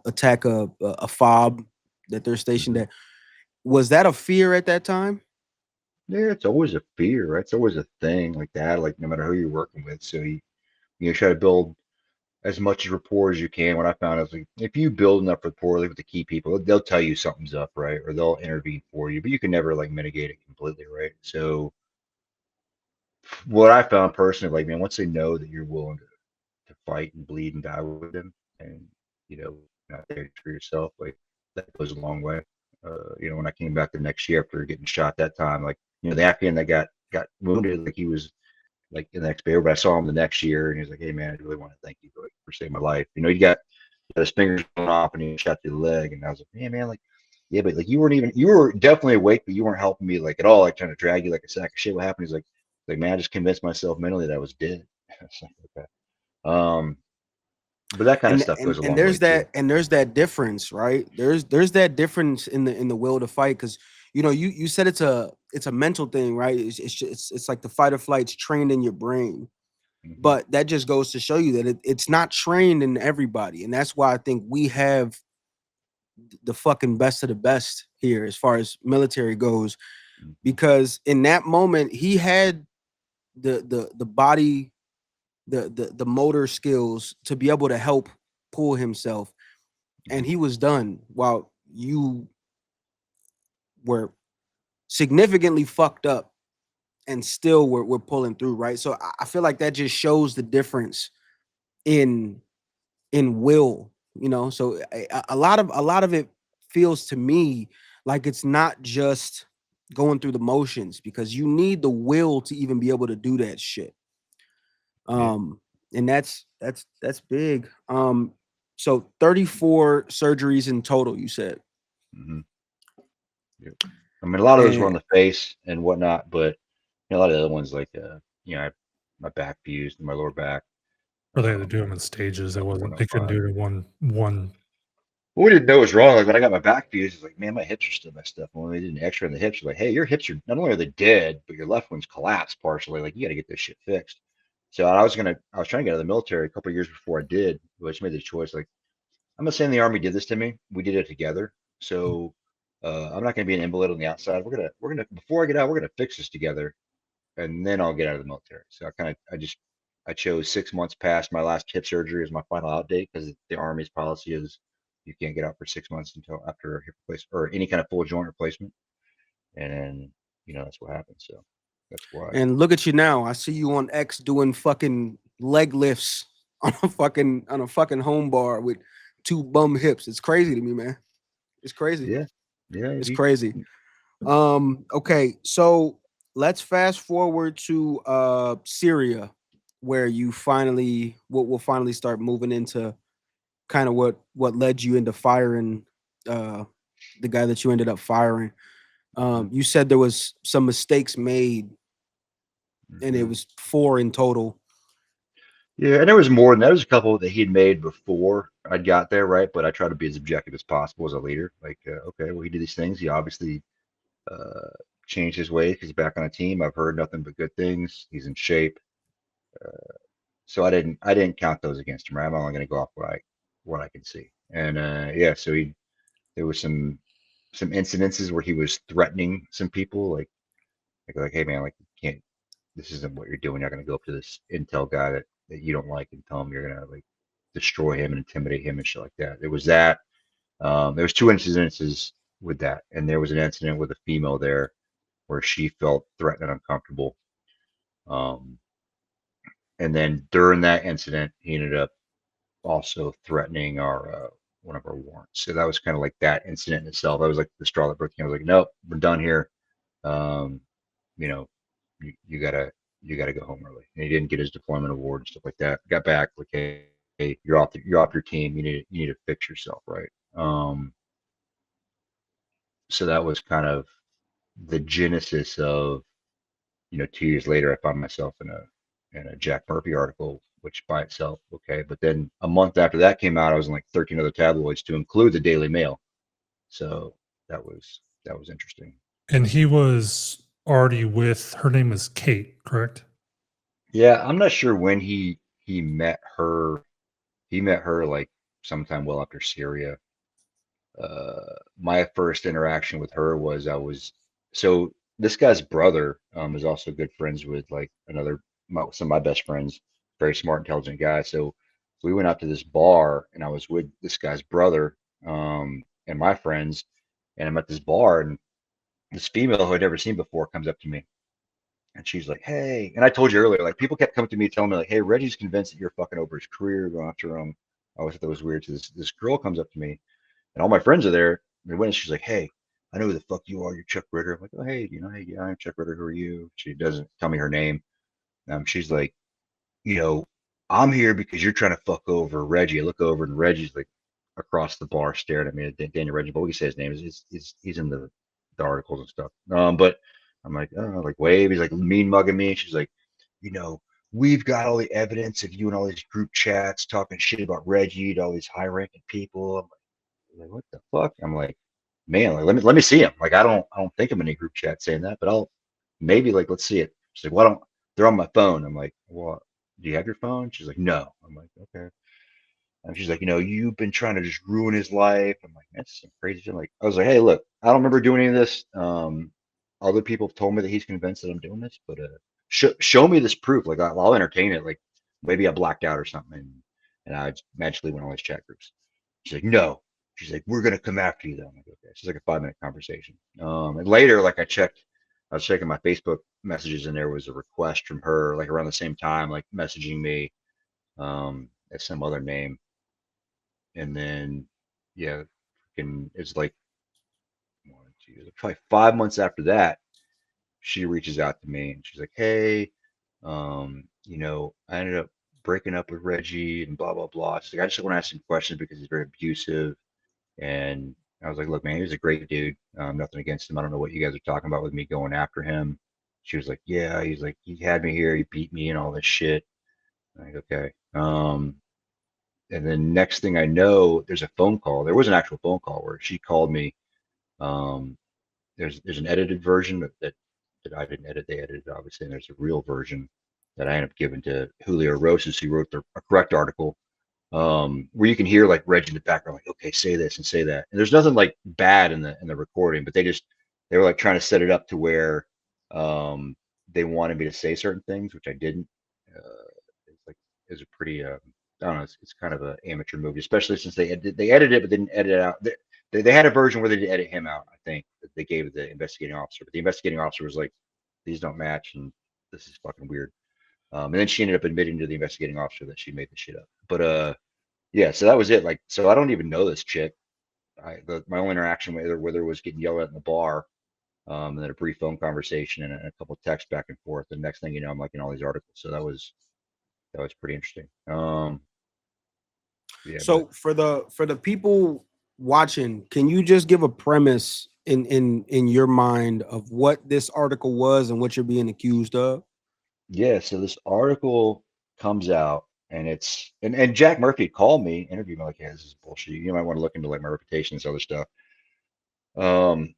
attack a fob that they're stationed Mhm. at. Was that a fear at that time? Yeah, it's always a fear, right? It's always a thing like that. Like no matter who you're working with, so you try to build as much rapport as you can. What I found is like if you build enough rapport like, with the key people, they'll tell you something's up, right? Or they'll intervene for you, but you can never like mitigate it completely, right? So what I found personally, like man, once they know that you're willing to fight and bleed and die with them, and not there for yourself, like that goes a long way. When I came back the next year after getting shot that time, like the Afghan that got wounded, like he was like in the next year, but I saw him the next year, and he was like, "Hey man, I really want to thank you for saving my life." He got his fingers going off, and he shot through the leg, and I was like, "Man, man, like, yeah, but like you were definitely awake, but you weren't helping me like at all, like trying to drag you like a sack of shit. What happened?" He's like, "Man, I just convinced myself mentally that I was dead." I was like, okay. But that kind of stuff goes a long way too. There's that difference, right? There's that difference in the will to fight, because you said it's a mental thing, right? It's like the fight or flight's trained in your brain. Mm-hmm. But that just goes to show you that it's not trained in everybody. And that's why I think we have the fucking best of the best here as far as military goes, Mm-hmm. because in that moment he had the body, the motor skills to be able to help pull himself, and he was done while you were significantly fucked up and still we're pulling through, right? So I feel like that just shows the difference in will. So a lot of it feels to me like it's not just going through the motions, because you need the will to even be able to do that shit. And that's big. So 34 surgeries in total, you said. Mm-hmm. Yep. I mean, a lot of those were on And the face and whatnot, but a lot of the other ones, like I had my back fused, my lower back. Or they had to do them in stages. It wasn't. They couldn't 105. do it in one. What we didn't know was wrong. Like when I got my back fused, it's like, man, my hips are still messed up. When they did an X-ray on the hips, like, hey, your hips are not only are they dead, but your left one's collapsed partially. Like you got to get this shit fixed. So I was trying to get out of the military a couple of years before I did, but I just made the choice. Like I'm not saying the army did this to me. We did it together. So I'm not going to be an invalid on the outside. We're gonna before I get out, we're gonna fix this together, and then I'll get out of the military. So I chose 6 months past my last hip surgery as my final out date because the Army's policy is you can't get out for 6 months until after a hip replacement or any kind of full joint replacement. And then, that's what happened. So that's why. and look at you now. I see you on X doing fucking leg lifts on a fucking home bar with 2 bum hips. It's crazy to me, man. It's crazy. Yeah. Yeah. It's crazy. Okay, so let's fast forward to Syria, where you finally we'll finally start moving into kind of what led you into firing the guy that you ended up firing. You said there was some mistakes made, and it Mhm. was 4 in total. Yeah, and there was more than that. There was a couple that he'd made before I'd got there, right? But I try to be as objective as possible as a leader. Like, okay, well, he did these things. He obviously uh, changed his ways. He's back on a team. I've heard nothing but good things. He's in shape. So I didn't count those against him. Right? I'm only going to go off what I can see. And yeah, so there was some incidences where he was threatening some people, like hey man, like you can't. This isn't what you're doing. You're not going to go up to this intel guy that you don't like and tell him you're going to like destroy him and intimidate him and shit like that. There was that. There was 2 incidences with that, and there was an incident with a female there where she felt threatened and uncomfortable. Um, and then during that incident, he ended up also threatening our one of our warrants. So that was kind of like that incident in itself. I was like the straw that broke the camel's. I was like, nope, we're done here. Um, you know, you gotta go home early. And he didn't get his deployment award and stuff like that. Got back like, hey, you're off your team. You need to fix yourself, right? So that was kind of the genesis of 2 years later, I found myself in a Jack Murphy article, which by itself, okay. But then a month after that came out, I was in like 13 other tabloids to include the Daily Mail. So that was interesting. And he was already with. Her name is Kate, correct? Yeah, I'm not sure when he met her. He met her like sometime well after Syria. My first interaction with her was so this guy's brother is also good friends with like some of my best friends, very smart, intelligent guy. So we went out to this bar and I was with this guy's brother and my friends, and I'm at this bar and this female who I'd never seen before comes up to me and she's like, "Hey," and I told you earlier, like people kept coming to me telling me like, "Hey, Reggie's convinced that you're fucking over his career, going after him." I always thought that was weird. So this girl comes up to me and all my friends are there. They went and she's like, "Hey, I know who the fuck you are. You're Chuck Ritter." I'm like, "Oh, hey, hey, yeah, I'm Chuck Ritter. Who are you?" She doesn't tell me her name. She's like, you know, "I'm here because you're trying to fuck over Reggie." I look over and Reggie's like across the bar staring at me. Daniel Reggie, but we can say his name. He's in the articles and stuff. But I'm like, oh, like wave. He's like mean mugging me. She's like, you know, "We've got all the evidence of you and all these group chats talking shit about Reggie to all these high ranking people." I'm like, what the fuck? I'm like, man, like let me see him. Like I don't think I'm in any group chat saying that, but I'll maybe like let's see it. She's like, "Why don't they're on my phone?" I'm like, "Well, do you have your phone?" She's like, "No." I'm like, "Okay." And she's like, "You've been trying to just ruin his life." I'm like, "That's some crazy shit." Like I was like, "Hey, look, I don't remember doing any of this. Other people have told me that he's convinced that I'm doing this, but show me this proof. Like I'll entertain it. Like maybe I blacked out or something, and I magically went on all these chat groups." She's like, "No." She's like, "We're gonna come after you though." I'm like, "Okay." She's like a 5 minute conversation. And later, like I was checking my Facebook messages, and there was a request from her, like around the same time, like messaging me at some other name, and then yeah, it's like 1, geez, probably 5 months after that, she reaches out to me and she's like, "Hey, I ended up breaking up with Reggie and blah blah blah." She's like, "I just want to ask some questions because he's very abusive." And I was like, "Look, man, he was a great dude. Nothing against him. I don't know what you guys are talking about with me going after him." She was like, "Yeah." He's like, "He had me here. He beat me and all this shit." I'm like, okay. And then next thing I know, there's a phone call. There was an actual phone call where she called me. Um, there's an edited version that I didn't edit. They edited obviously, and there's a real version that I ended up giving to Julio Rosas, who wrote a correct article, where you can hear like Reg in the background, like, okay, say this and say that. And there's nothing like bad in the recording, but they were like trying to set it up to where they wanted me to say certain things, which I didn't. It's like it's a pretty I don't know. It's kind of an amateur movie, especially since they edited it, but didn't edit it out. They had a version where they did edit him out. I think that they gave the investigating officer, but the investigating officer was like, "These don't match, and this is fucking weird." And then she ended up admitting to the investigating officer that she made the shit up. But yeah. So that was it. Like, so I don't even know this chick. My only interaction with her was getting yelled at in the bar, and then a brief phone conversation and a couple of texts back and forth. The next thing you know, I'm like in all these articles. So that was pretty interesting. Yeah, So for the people watching, can you just give a premise in your mind of what this article was and what you're being accused of? yeah. So this article comes out, and and Jack Murphy called me, interviewed me, like, yeah, this is bullshit. You might want to look into like my reputation and this other stuff. Um,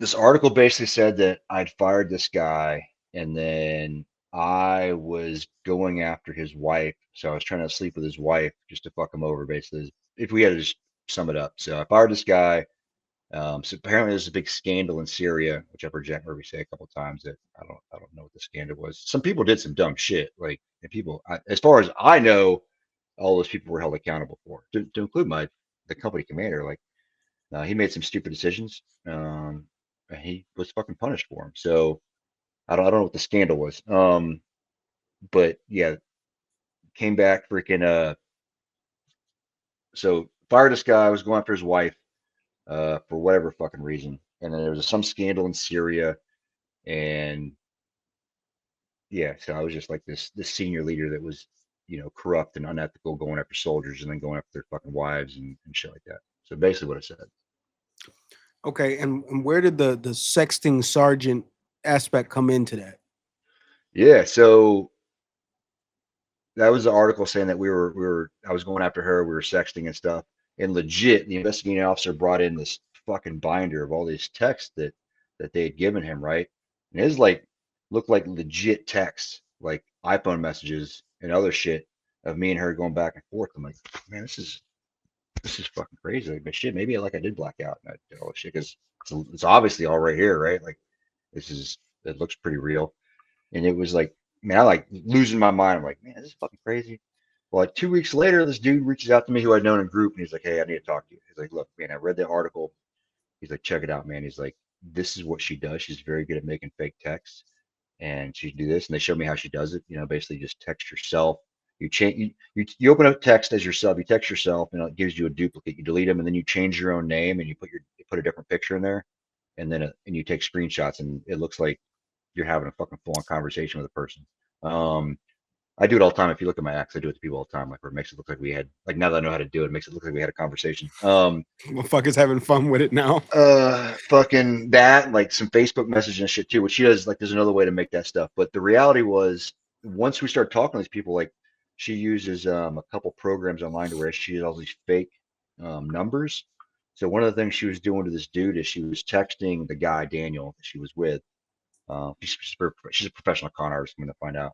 this article basically said that I'd fired this guy, and then I was going after his wife. So I was trying to sleep with his wife just to fuck him over, basically. If we had to just sum it up. So I fired this guy. So apparently there's a big scandal in Syria, which I've heard Jack Murphy say a couple of times that I don't know what the scandal was. Some people did some dumb shit, like, and as far as I know, all those people were held accountable for, to include the company commander. Like, he made some stupid decisions, and he was fucking punished for them. So I don't know what the scandal was. But yeah, came back freaking. So fired this guy. Was going after his wife, for whatever fucking reason, and then there was some scandal in Syria, and yeah, so I was just like this senior leader that was, corrupt and unethical, going after soldiers and then going after their fucking wives and shit like that. So basically what I said. Okay, and where did the sexting sergeant aspect come into that? Yeah, so that was the article saying that I was going after her, we were sexting and stuff. And legit, the investigating officer brought in this fucking binder of all these texts that they had given him, right? And his like looked like legit texts, like iPhone messages and other shit of me and her going back and forth. I'm like, man, this is fucking crazy. Like, but shit, maybe like I did black out and I did all this shit because it's obviously all right here, right? Like, it looks pretty real. And it was like, man, I like losing my mind. I'm like, man, this is fucking crazy. Well, like 2 weeks later, this dude reaches out to me who I'd known in group, and he's like, "Hey, I need to talk to you." He's like, "Look, man, I read the article." He's like, "Check it out, man." He's like, "This is what she does. She's very good at making fake texts, and she do this." And they showed me how she does it. Basically just text yourself. You change, you open up text as yourself. You text yourself, and it gives you a duplicate. You delete them, and then you change your own name, and you put a different picture in there, and then and you take screenshots, and it looks like you're having a fucking full on conversation with a person. Um, I do it all the time. If you look at my acts, I do it to people all the time. Like, where it makes it look like we had, like, now that I know how to do it, it makes it look like we had a conversation. Motherfuckers having fun with it now. Fucking that, like some Facebook messaging and shit too, which she does. Like, there's another way to make that stuff. But the reality was, once we start talking to these people, like, she uses a couple programs online to where she has all these fake numbers. So one of the things she was doing to this dude is she was texting the guy Daniel that she was with. She's a professional con artist. I'm going to find out,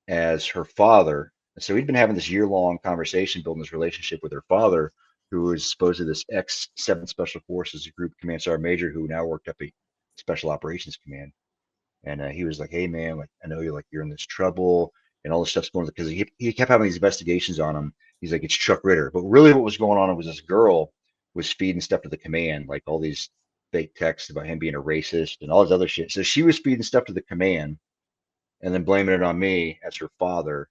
as her father. So we'd been having this year-long conversation, building this relationship with her father, who is supposedly this ex-7th Special Forces Group Command Sergeant Major who now worked up a Special Operations Command. And he was like, "Hey man, like, I know you're in this trouble and all this stuff's going on," because he kept having these investigations on him. He's like, "It's Chuck Ritter," but really what was going on was this girl was feeding stuff to the command, like all these fake texts about him being a racist and all this other shit. So she was feeding stuff to the command and then blaming it on me as her father.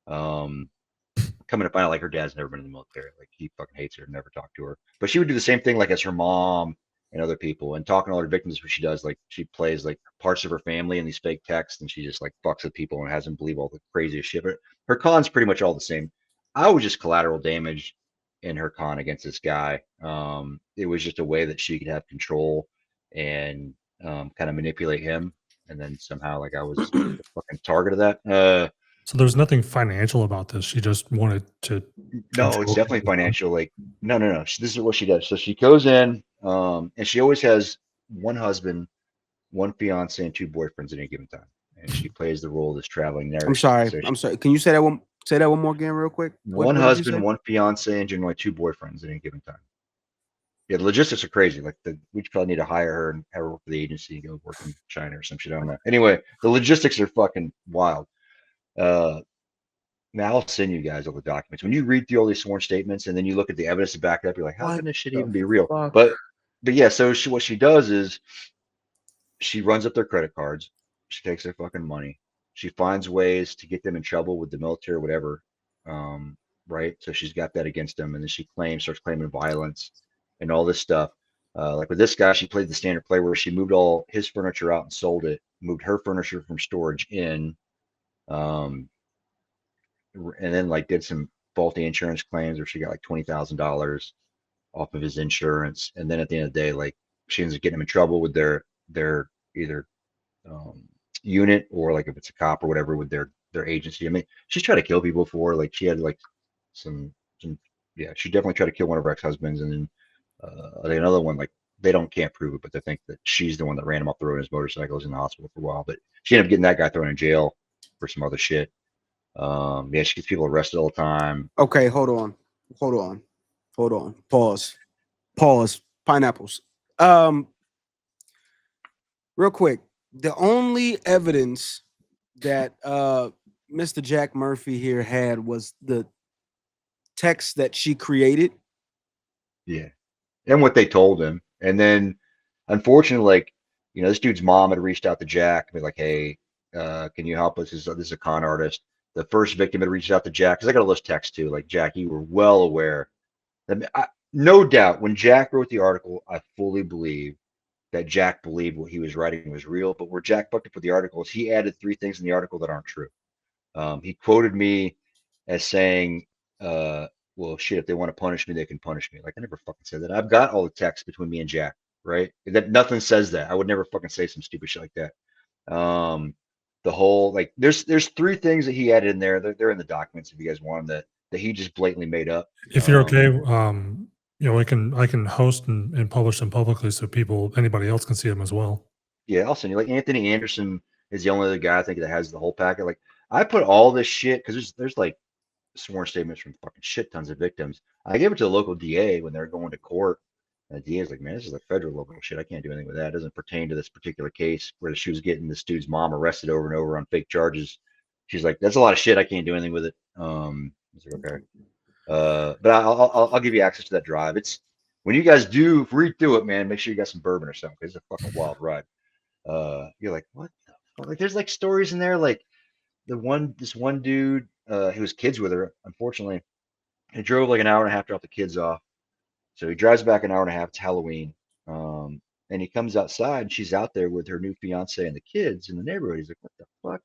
Um, Coming to find out, like, her dad's never been in the military. Like, he fucking hates her, never talked to her. But she would do the same thing, like, as her mom and other people, and talking to all her victims. What she does, like she plays like parts of her family in these fake texts, and she just like fucks with people and has them believe all the craziest shit. But her con's pretty much all the same. I was just collateral damage in her con against this guy. It was just a way that she could have control and kind of manipulate him, and then somehow like I was the fucking target of that. So there's nothing financial about this. She just wanted to No, it's control definitely everyone. financial. Like, no. This is what she does. So she goes in, and she always has one husband, one fiance, and two boyfriends at any given time. And she plays the role of this traveling I'm nurse. sorry. So I'm sorry. Can you say that one? Say that one more again, real quick. one What did you say? husband, one fiance, and generally two boyfriends at any given time. Yeah, the logistics are crazy. Like we probably need to hire her and have her work for the agency and go work in China or some shit. I don't know. Anyway, the logistics are fucking wild. Now I'll send you guys all the documents. When you read through all these sworn statements and then you look at the evidence to back it up, you're like, how What can this shit the even be real? fuck? But yeah, so what she does is she runs up their credit cards, she takes their fucking money, she finds ways to get them in trouble with the military or whatever. Right? So she's got that against them, and then she starts claiming violence and all this stuff. Like with this guy, she played the standard play where she moved all his furniture out and sold it, moved her furniture from storage in. And then like did some faulty insurance claims where she got like $20,000 off of his insurance. And then at the end of the day, like she ends up getting him in trouble with their either um, unit or like if it's a cop or whatever with their agency. I mean, she's tried to kill people before. Like she had like some yeah, she definitely tried to kill one of her ex-husbands, and then another one like can't prove it, but they think that she's the one that ran him off the road in his motorcycle. Was in the hospital for a while, but she ended up getting that guy thrown in jail for some other shit. Yeah, she gets people arrested all the time. Okay, hold on. Pause. Pineapples. Real quick. The only evidence that Mr. Jack Murphy here had was the text that she created. Yeah, and what they told him, and then unfortunately, like this dude's mom had reached out to Jack and be like, "Hey, can you help us? This is a con artist." The first victim had reached out to Jack because I got all those texts too. Like Jack, you were well aware. No doubt, when Jack wrote the article, I fully believe that Jack believed what he was writing was real. But where Jack fucked up with the article is he added 3 things in the article that aren't true. He quoted me as saying, well, shit, if they want to punish me, they can punish me. Like, I never fucking said that. I've got all the text between me and Jack, right? That nothing says that. I would never fucking say some stupid shit like that. The whole, like, there's 3 things that he added in there. They're in the documents if you guys want them that he just blatantly made up. If you're okay, I can host and publish them publicly so anybody else can see them as well. Yeah, I'll send you. Like Anthony Anderson is the only other guy I think that has the whole packet. Like I put all this shit because there's like sworn statements from fucking shit tons of victims. I gave it to the local DA when they're going to court. And the DA is like, man, this is a federal local shit. I can't do anything with that. It doesn't pertain to this particular case where she was getting this dude's mom arrested over and over on fake charges. She's like, that's a lot of shit. I can't do anything with it. I was like, okay. But I'll give you access to that drive. It's when you guys do read through it, man, make sure you got some bourbon or something because it's a fucking wild ride. You're like, what the fuck? Like there's like stories in there, like this one dude, he was kids with her, unfortunately. He drove like an hour and a half to drop the kids off. So he drives back an hour and a half, it's Halloween. And he comes outside and she's out there with her new fiance and the kids in the neighborhood. He's like, what the fuck?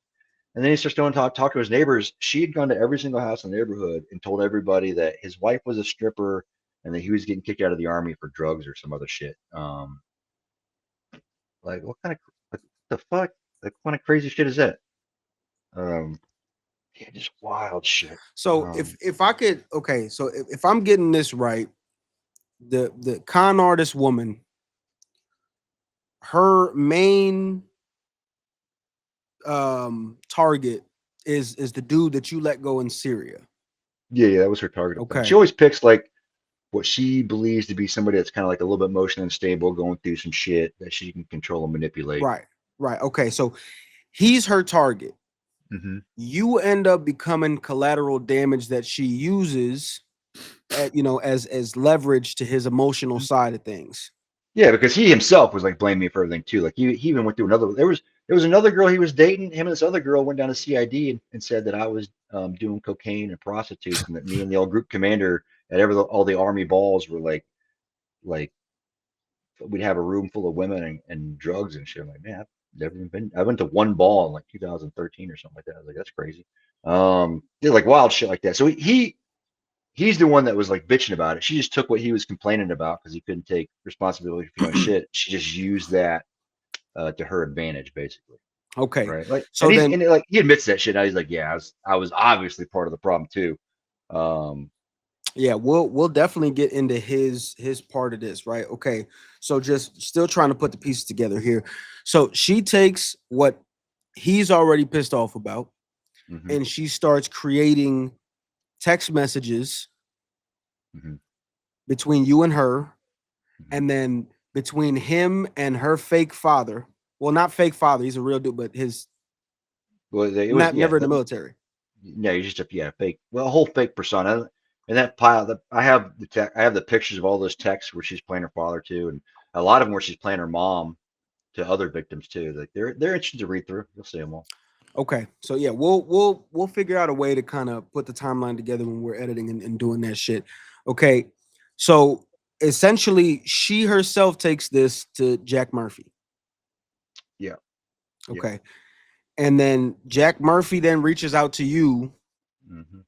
And then he starts going to talk to his neighbors. She had gone to every single house in the neighborhood and told everybody that his wife was a stripper and that he was getting kicked out of the army for drugs or some other shit. Like what the fuck? Like what kind of crazy shit is that? Yeah, just wild shit. So if I could, okay, so if I'm getting this right, the con artist woman, her main target is the dude that you let go in Syria. Yeah, that was her target. Okay. She always picks like what she believes to be somebody that's kind of like a little bit emotionally unstable, going through some shit that she can control and manipulate. Right. Okay, so he's her target. Mm-hmm. You end up becoming collateral damage that she uses, as leverage to his emotional side of things. Yeah, because he himself was like blaming me for everything too. Like he even went through another. There was another girl he was dating. Him and this other girl went down to CID and said that I was doing cocaine and prostitutes, and that me and the old group commander at all the army balls were like we'd have a room full of women and drugs and shit. I'm like, man, I've never even been. I went to one ball in like 2013 or something like that. I was like, that's crazy. Yeah, like wild shit like that. So he's the one that was like bitching about it. She just took what he was complaining about because he couldn't take responsibility for his own shit. She just used that to her advantage, basically. Okay. Right. Like, So then, like he admits that shit. Now he's like, yeah, I was obviously part of the problem too. yeah, we'll definitely get into his part of this, right? Okay. So just still trying to put the pieces together here. So she takes what he's already pissed off about, mhm, and she starts creating text messages mhm, between you and her, mhm. and then between him and her fake father. Well, not fake father, he's a real dude, but his Well, it was not yeah. never in the military. No, he's just a fake. Well, a whole fake persona. And that pile that I have I have the pictures of all those texts where she's playing her father too, and a lot of them where she's playing her mom to other victims too. Like they're interesting to read through. You'll see them all. Okay, so yeah, we'll figure out a way to kind of put the timeline together when we're editing and doing that shit. Okay, so essentially, she herself takes this to Jack Murphy. Yeah. Yeah. Okay, and then Jack Murphy then reaches out to you Hmm.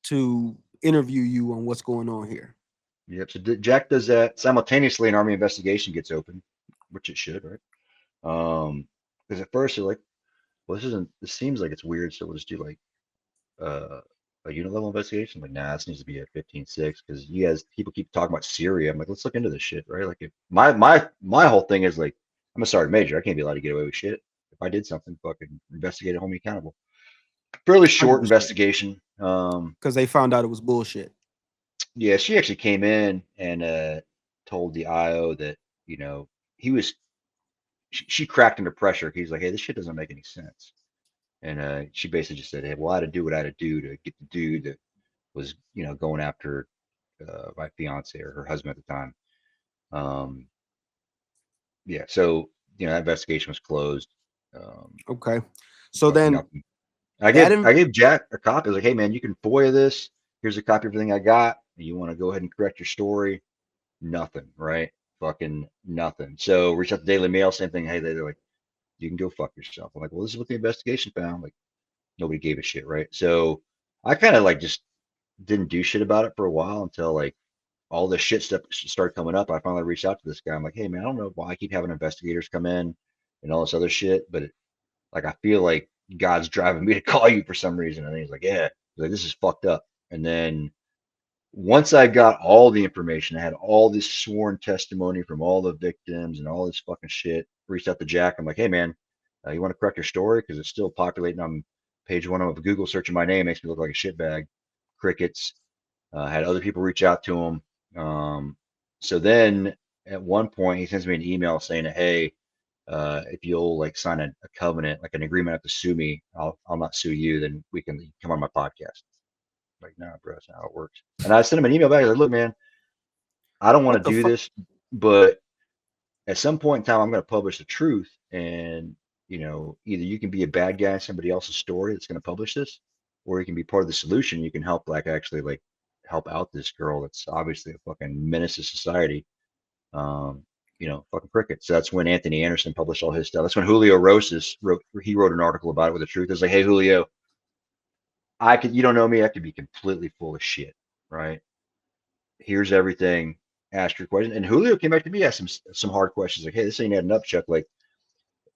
to interview you on what's going on here. Yep. So Jack does that simultaneously. An army investigation gets open, which it should, right? Because at first you're like, well, this isn't. This seems like it's weird. So we'll just do like uh a unit level investigation. Like, nah, this needs to be at 15.6 because you guys people keep talking about Syria. I'm like, let's look into this shit, right? Like, if my whole thing is like, I'm a sergeant major. I can't be allowed to get away with shit. If I did something, fucking investigate it, hold me accountable. Fairly short 100%, investigation. because they found out it was bullshit. Yeah, she actually came in and told the IO that he was. She cracked under pressure. He's like, hey, this shit doesn't make any sense. And she basically just said, hey, well, I had to do what I had to do to get the dude that was, going after my fiance or her husband at the time. Um, yeah, so that investigation was closed. Okay, so Fucking then nothing. I that gave I gave Jack a copy. I was like, hey man, you can FOIA this. Here's a copy of everything I got. You want to go ahead and correct your story? Nothing, right? Fucking nothing. So reached out to Daily Mail, same thing. Hey, they're like, you can go fuck yourself. I'm like, well, this is what the investigation found. Like, nobody gave a shit, right? So I kind of like just didn't do shit about it for a while until like all this shit stuff started coming up. I finally reached out to this guy. I'm like, hey man, I don't know why I keep having investigators come in and all this other shit, but like I feel like God's driving me to call you for some reason. And he's like, yeah, he's like, this is fucked up. And then once I got all the information, I had all this sworn testimony from all the victims and all this fucking shit. Reached out to Jack. I'm like, hey man, you want to correct your story because it's still populating on page one of Google searching my name makes me look like a shitbag. Crickets. Had other people reach out to him. So then at one point he sends me an email saying, hey, if you'll like sign a covenant, like an agreement not to sue me, I'll not sue you. Then we can come on my podcast. Like, no, bro, that's not how it works. And I sent him an email back. I was like, look, man, I don't want what to the do fuck? this, but at some point in time, I'm going to publish the truth. And, either you can be a bad guy in somebody else's story that's going to publish this, or you can be part of the solution. You can help, like, actually, like, help out this girl that's obviously a fucking menace to society. Um, fucking cricket. So that's when Anthony Anderson published all his stuff. That's when Julio Rosas wrote an article about it with the truth. It's like, hey, Julio, you don't know me. I could be completely full of shit, right? Here's everything. Ask your question. And Julio came back to me, asked some hard questions like, hey, this ain't adding up, Chuck. Like,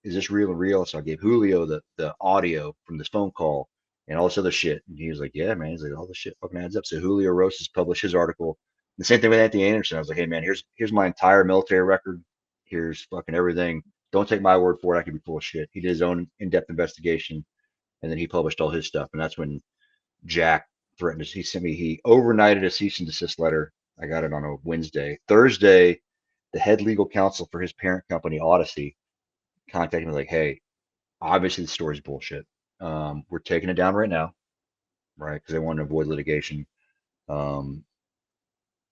is this real and real? So I gave Julio the audio from this phone call and all this other shit. And he was like, yeah, man. He's like, all this shit fucking adds up. So Julio Rosas published his article. The same thing with Anthony Anderson. I was like, hey, man, here's my entire military record. Here's fucking everything. Don't take my word for it. I could be full of shit. He did his own in-depth investigation, and then he published all his stuff. And that's when Jack threatened us. He overnighted a cease and desist letter. I got it on a Wednesday. Thursday, the head legal counsel for his parent company, Odyssey, contacted me like, hey, obviously the story's bullshit. We're taking it down right now, right? Because they want to avoid litigation. Um,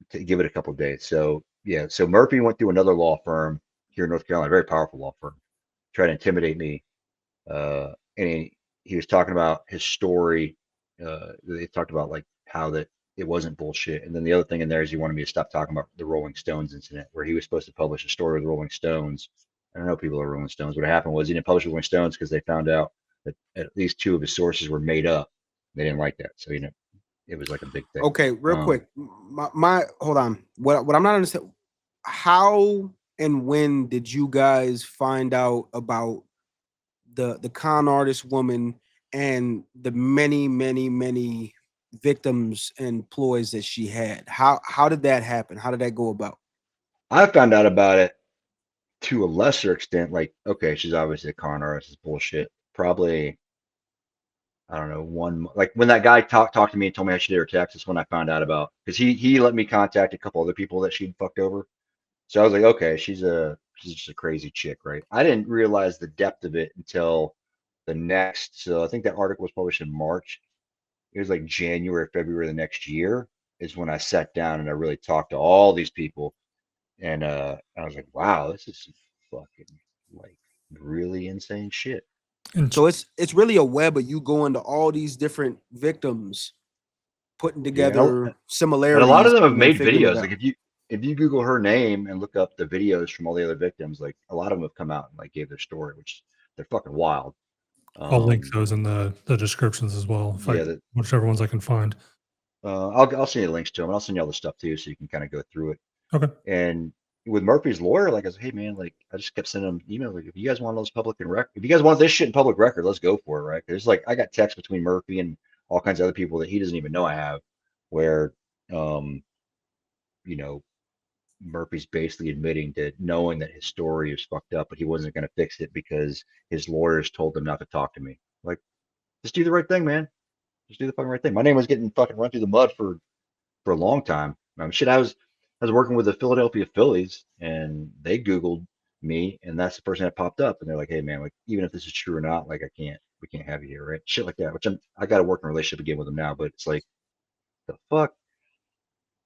to give it a couple of days. So yeah, so Murphy went through another law firm here in North Carolina, a very powerful law firm, tried to intimidate me. And he was talking about his story. They talked about like how that it wasn't bullshit. And then the other thing in there is he wanted me to stop talking about the Rolling Stones incident, where he was supposed to publish a story with the Rolling Stones. I don't know people are Rolling Stones. What happened was he didn't publish Rolling Stones because they found out that at least 2 of his sources were made up. They didn't like that, so it was like a big thing. Okay, real quick. My hold on. What I'm not understanding, how and when did you guys find out about the con artist woman and the many victims and ploys that she had? How did that happen? How did that go about? I found out about it to a lesser extent. Like, okay, she's obviously a con artist. It's bullshit. Probably, I don't know, like when that guy talked to me and told me I should did her text. That's when I found out about, because he let me contact a couple other people that she'd fucked over. So I was like, okay, she's just a crazy chick, right? I didn't realize the depth of it until the next. So I think that article was published in March. It was like January, February the next year is when I sat down and I really talked to all these people. And I was like, wow, this is some fucking like really insane shit. And So it's really a web of you going to all these different victims, putting Yeah, together similarities, and a lot of them have and then made figuring it videos. out. Like if you Google her name and look up the videos from all the other victims, like a lot of them have come out and like gave their story, which they're fucking wild. I'll link those in the descriptions as well. Yeah, Whichever ones I can find. I'll send you links to them. And I'll send you all the stuff too, so you can kind of go through it. Okay. And with Murphy's lawyer, like I was, hey man, like I just kept sending them emails, like if you guys want those public and record, if you guys want this shit in public record, let's go for it, right? There's like I got texts between Murphy and all kinds of other people that he doesn't even know I have, where you know, Murphy's basically admitting to knowing that his story is fucked up, but he wasn't going to fix it because his lawyers told him not to talk to me. Like, just do the right thing, man. Just do the fucking right thing. My name was getting fucking run through the mud for a long time. Shit, I was working with the Philadelphia Phillies, and they Googled me, and that's the person that popped up, and they're like, "Hey, man, like even if this is true or not, like we can't have you here, right?" Shit like that. Which I got to work in a relationship again with them now, but it's like the fuck,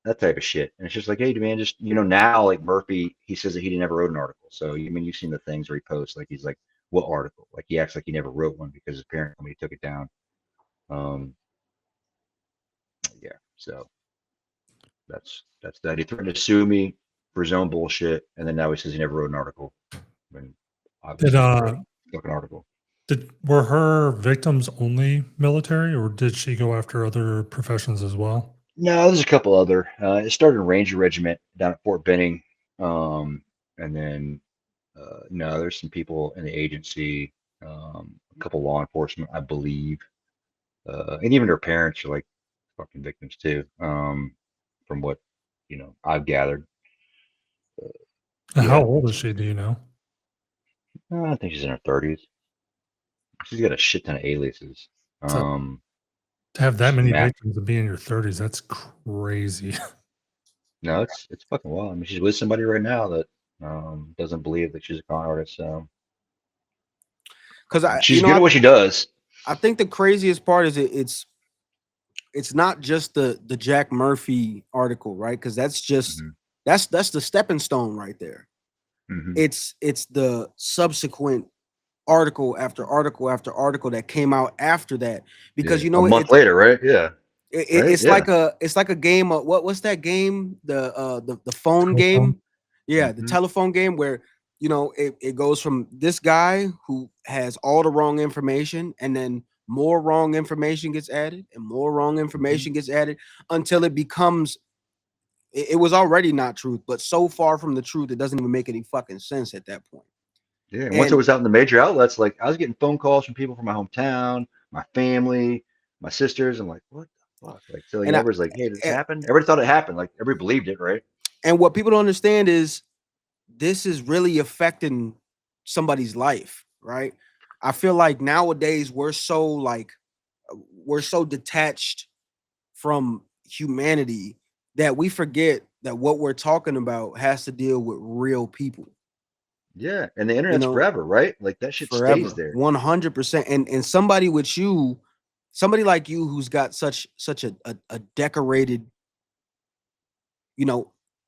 that type of shit. And it's just like, hey, man, just now, like Murphy, he says that he never wrote an article. So you've seen the things where he posts, like he's like, what article? Like he acts like he never wrote one because his parent company took it down. Yeah, so that's that. He threatened to sue me for his own bullshit, and then now he says he never wrote an article. When obviously he wrote a fucking article. Were her victims only military, or did she go after other professions as well? No, there's a couple other. It started in Ranger Regiment down at Fort Benning, and then no, there's some people in the agency, a couple law enforcement, I believe, and even their parents are like fucking victims too, from what I've gathered. How Yeah. old is she? Do you know? I think she's in her 30s. She's got a shit ton of aliases. To have that she's many mad. victims and be in your 30s, that's crazy. No, it's fucking wild. I mean, she's with somebody right now that doesn't believe that she's a con artist. So Because she's good at what she does. I think the craziest part is it's not just the Jack Murphy article, right? Because that's just that's the stepping stone right there. It's the subsequent article after article after article that came out after that, because a month later, right? Yeah. It's like a game of what's that game? The phone Telephone. game. Yeah, the telephone game where it goes from this guy who has all the wrong information, and then more wrong information gets added and more wrong information gets added until it becomes it was already not truth, but so far from the truth it doesn't even make any fucking sense at that point. Yeah, and once it was out in the major outlets, like I was getting phone calls from people from my hometown, my family, my sisters. I'm like, what the fuck? Like, so everybody's like, hey, did this happen? Everybody thought it happened. Like, everybody believed it, right? And what people don't understand is this is really affecting somebody's life, right? I feel like nowadays we're so detached from humanity that we forget that what we're talking about has to deal with real people. Yeah, and the internet's forever, right? Like that shit stays there. 100%. And somebody like you who's got such a decorated,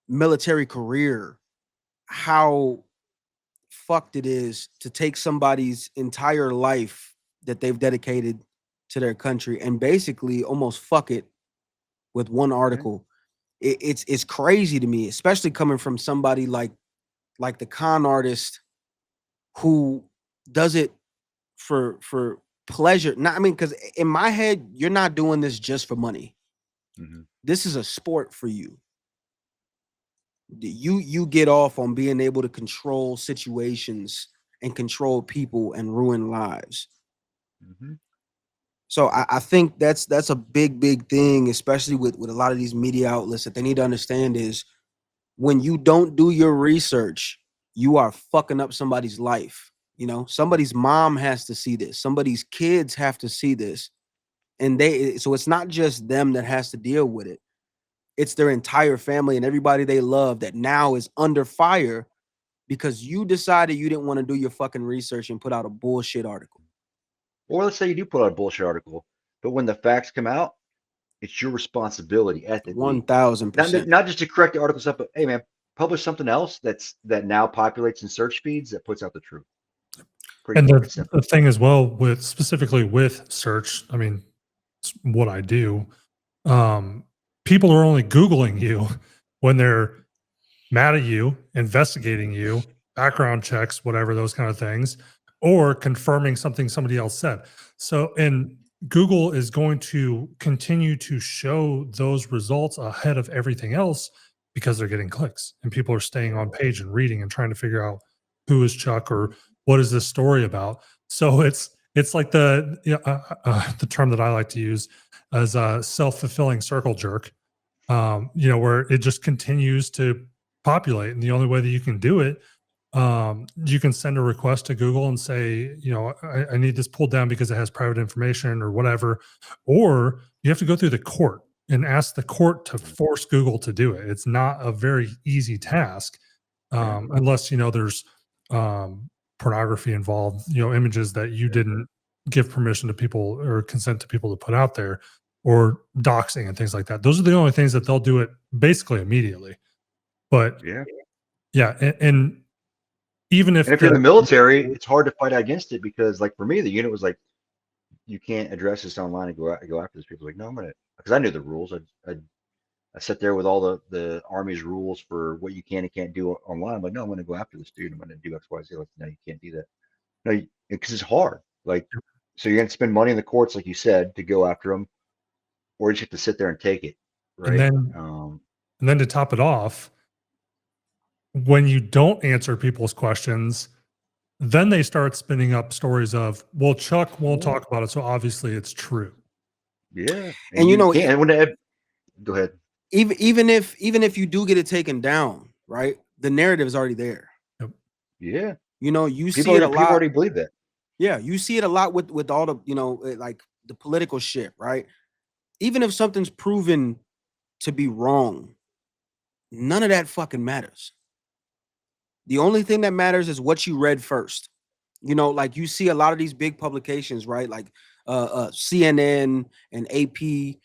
military career, how fucked it is to take somebody's entire life that they've dedicated to their country and basically almost fuck it with one article. It's crazy to me, especially coming from somebody like the con artist who does it for pleasure. Not, I mean, because in my head, you're not doing this just for money. Mhm. This is a sport for you. You get off on being able to control situations and control people and ruin lives. Mhm. So I think that's a big thing, especially with a lot of these media outlets, that they need to understand is when you don't do your research, you are fucking up somebody's life. You know, somebody's mom has to see this, somebody's kids have to see this. And so it's not just them that has to deal with it. It's their entire family and everybody they love that now is under fire because you decided you didn't want to do your fucking research and put out a bullshit article. Or let's say you do put out a bullshit article, but when the facts come out, it's your responsibility ethically, 1000%. not just to correct the article stuff, but hey man, publish something else that now populates in search feeds that puts out the truth. Pretty And fucking simple. the thing as well with specifically with search, I mean, it's what I do. People are only Googling you when they're mad at you, investigating you, background checks, whatever, those kind of things, or confirming something somebody else said. So, and Google is going to continue to show those results ahead of everything else because they're getting clicks and people are staying on page and reading and trying to figure out who is Chuck or what is this story about. So it's like the term that I like to use as a self-fulfilling circle jerk. Where it just continues to populate. And the only way that you can do it, you can send a request to Google and say, I need this pulled down because it has private information or whatever. Or you have to go through the court and ask the court to force Google to do it. It's not a very easy task unless, there's pornography involved, images that you didn't give permission to people or consent to people to put out there, or doxing and things like that. Those are the only things that they'll do it basically immediately. But Yeah. And even if And if you're in the military, it's hard to fight against it because, like for me, the unit was like, you can't address this online and go after this. People like, no, I'm gonna, because I knew the rules. I sat there with all the Army's rules for what you can and can't do online. I'm like, no, I'm gonna go after this dude. I'm gonna do X, Y, Z. Like, no, you can't do that. No, because it's hard. Like, so you're gonna spend money in the courts, like you said, to go after them, or you just have to sit there and take it, right? and then to top it off, when you don't answer people's questions, then they start spinning up stories of, well, Chuck won't talk about it, so obviously it's true. Yeah, And you can't. Go ahead. Even if you do get it taken down, right? The narrative is already there. Yep. Yeah. You see it a lot. People already believe that. Yeah, you see it a lot with all the like the political shit, right? Even if something's proven to be wrong, none of that fucking matters. The only thing that matters is what you read first. Like you see a lot of these big publications, right? Like CNN and AP,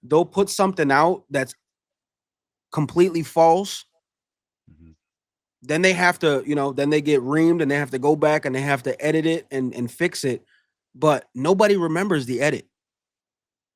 they'll put something out that's completely false. Mm-hmm. Then they have to, then they get reamed and they have to go back and they have to edit it and fix it. But nobody remembers the edit.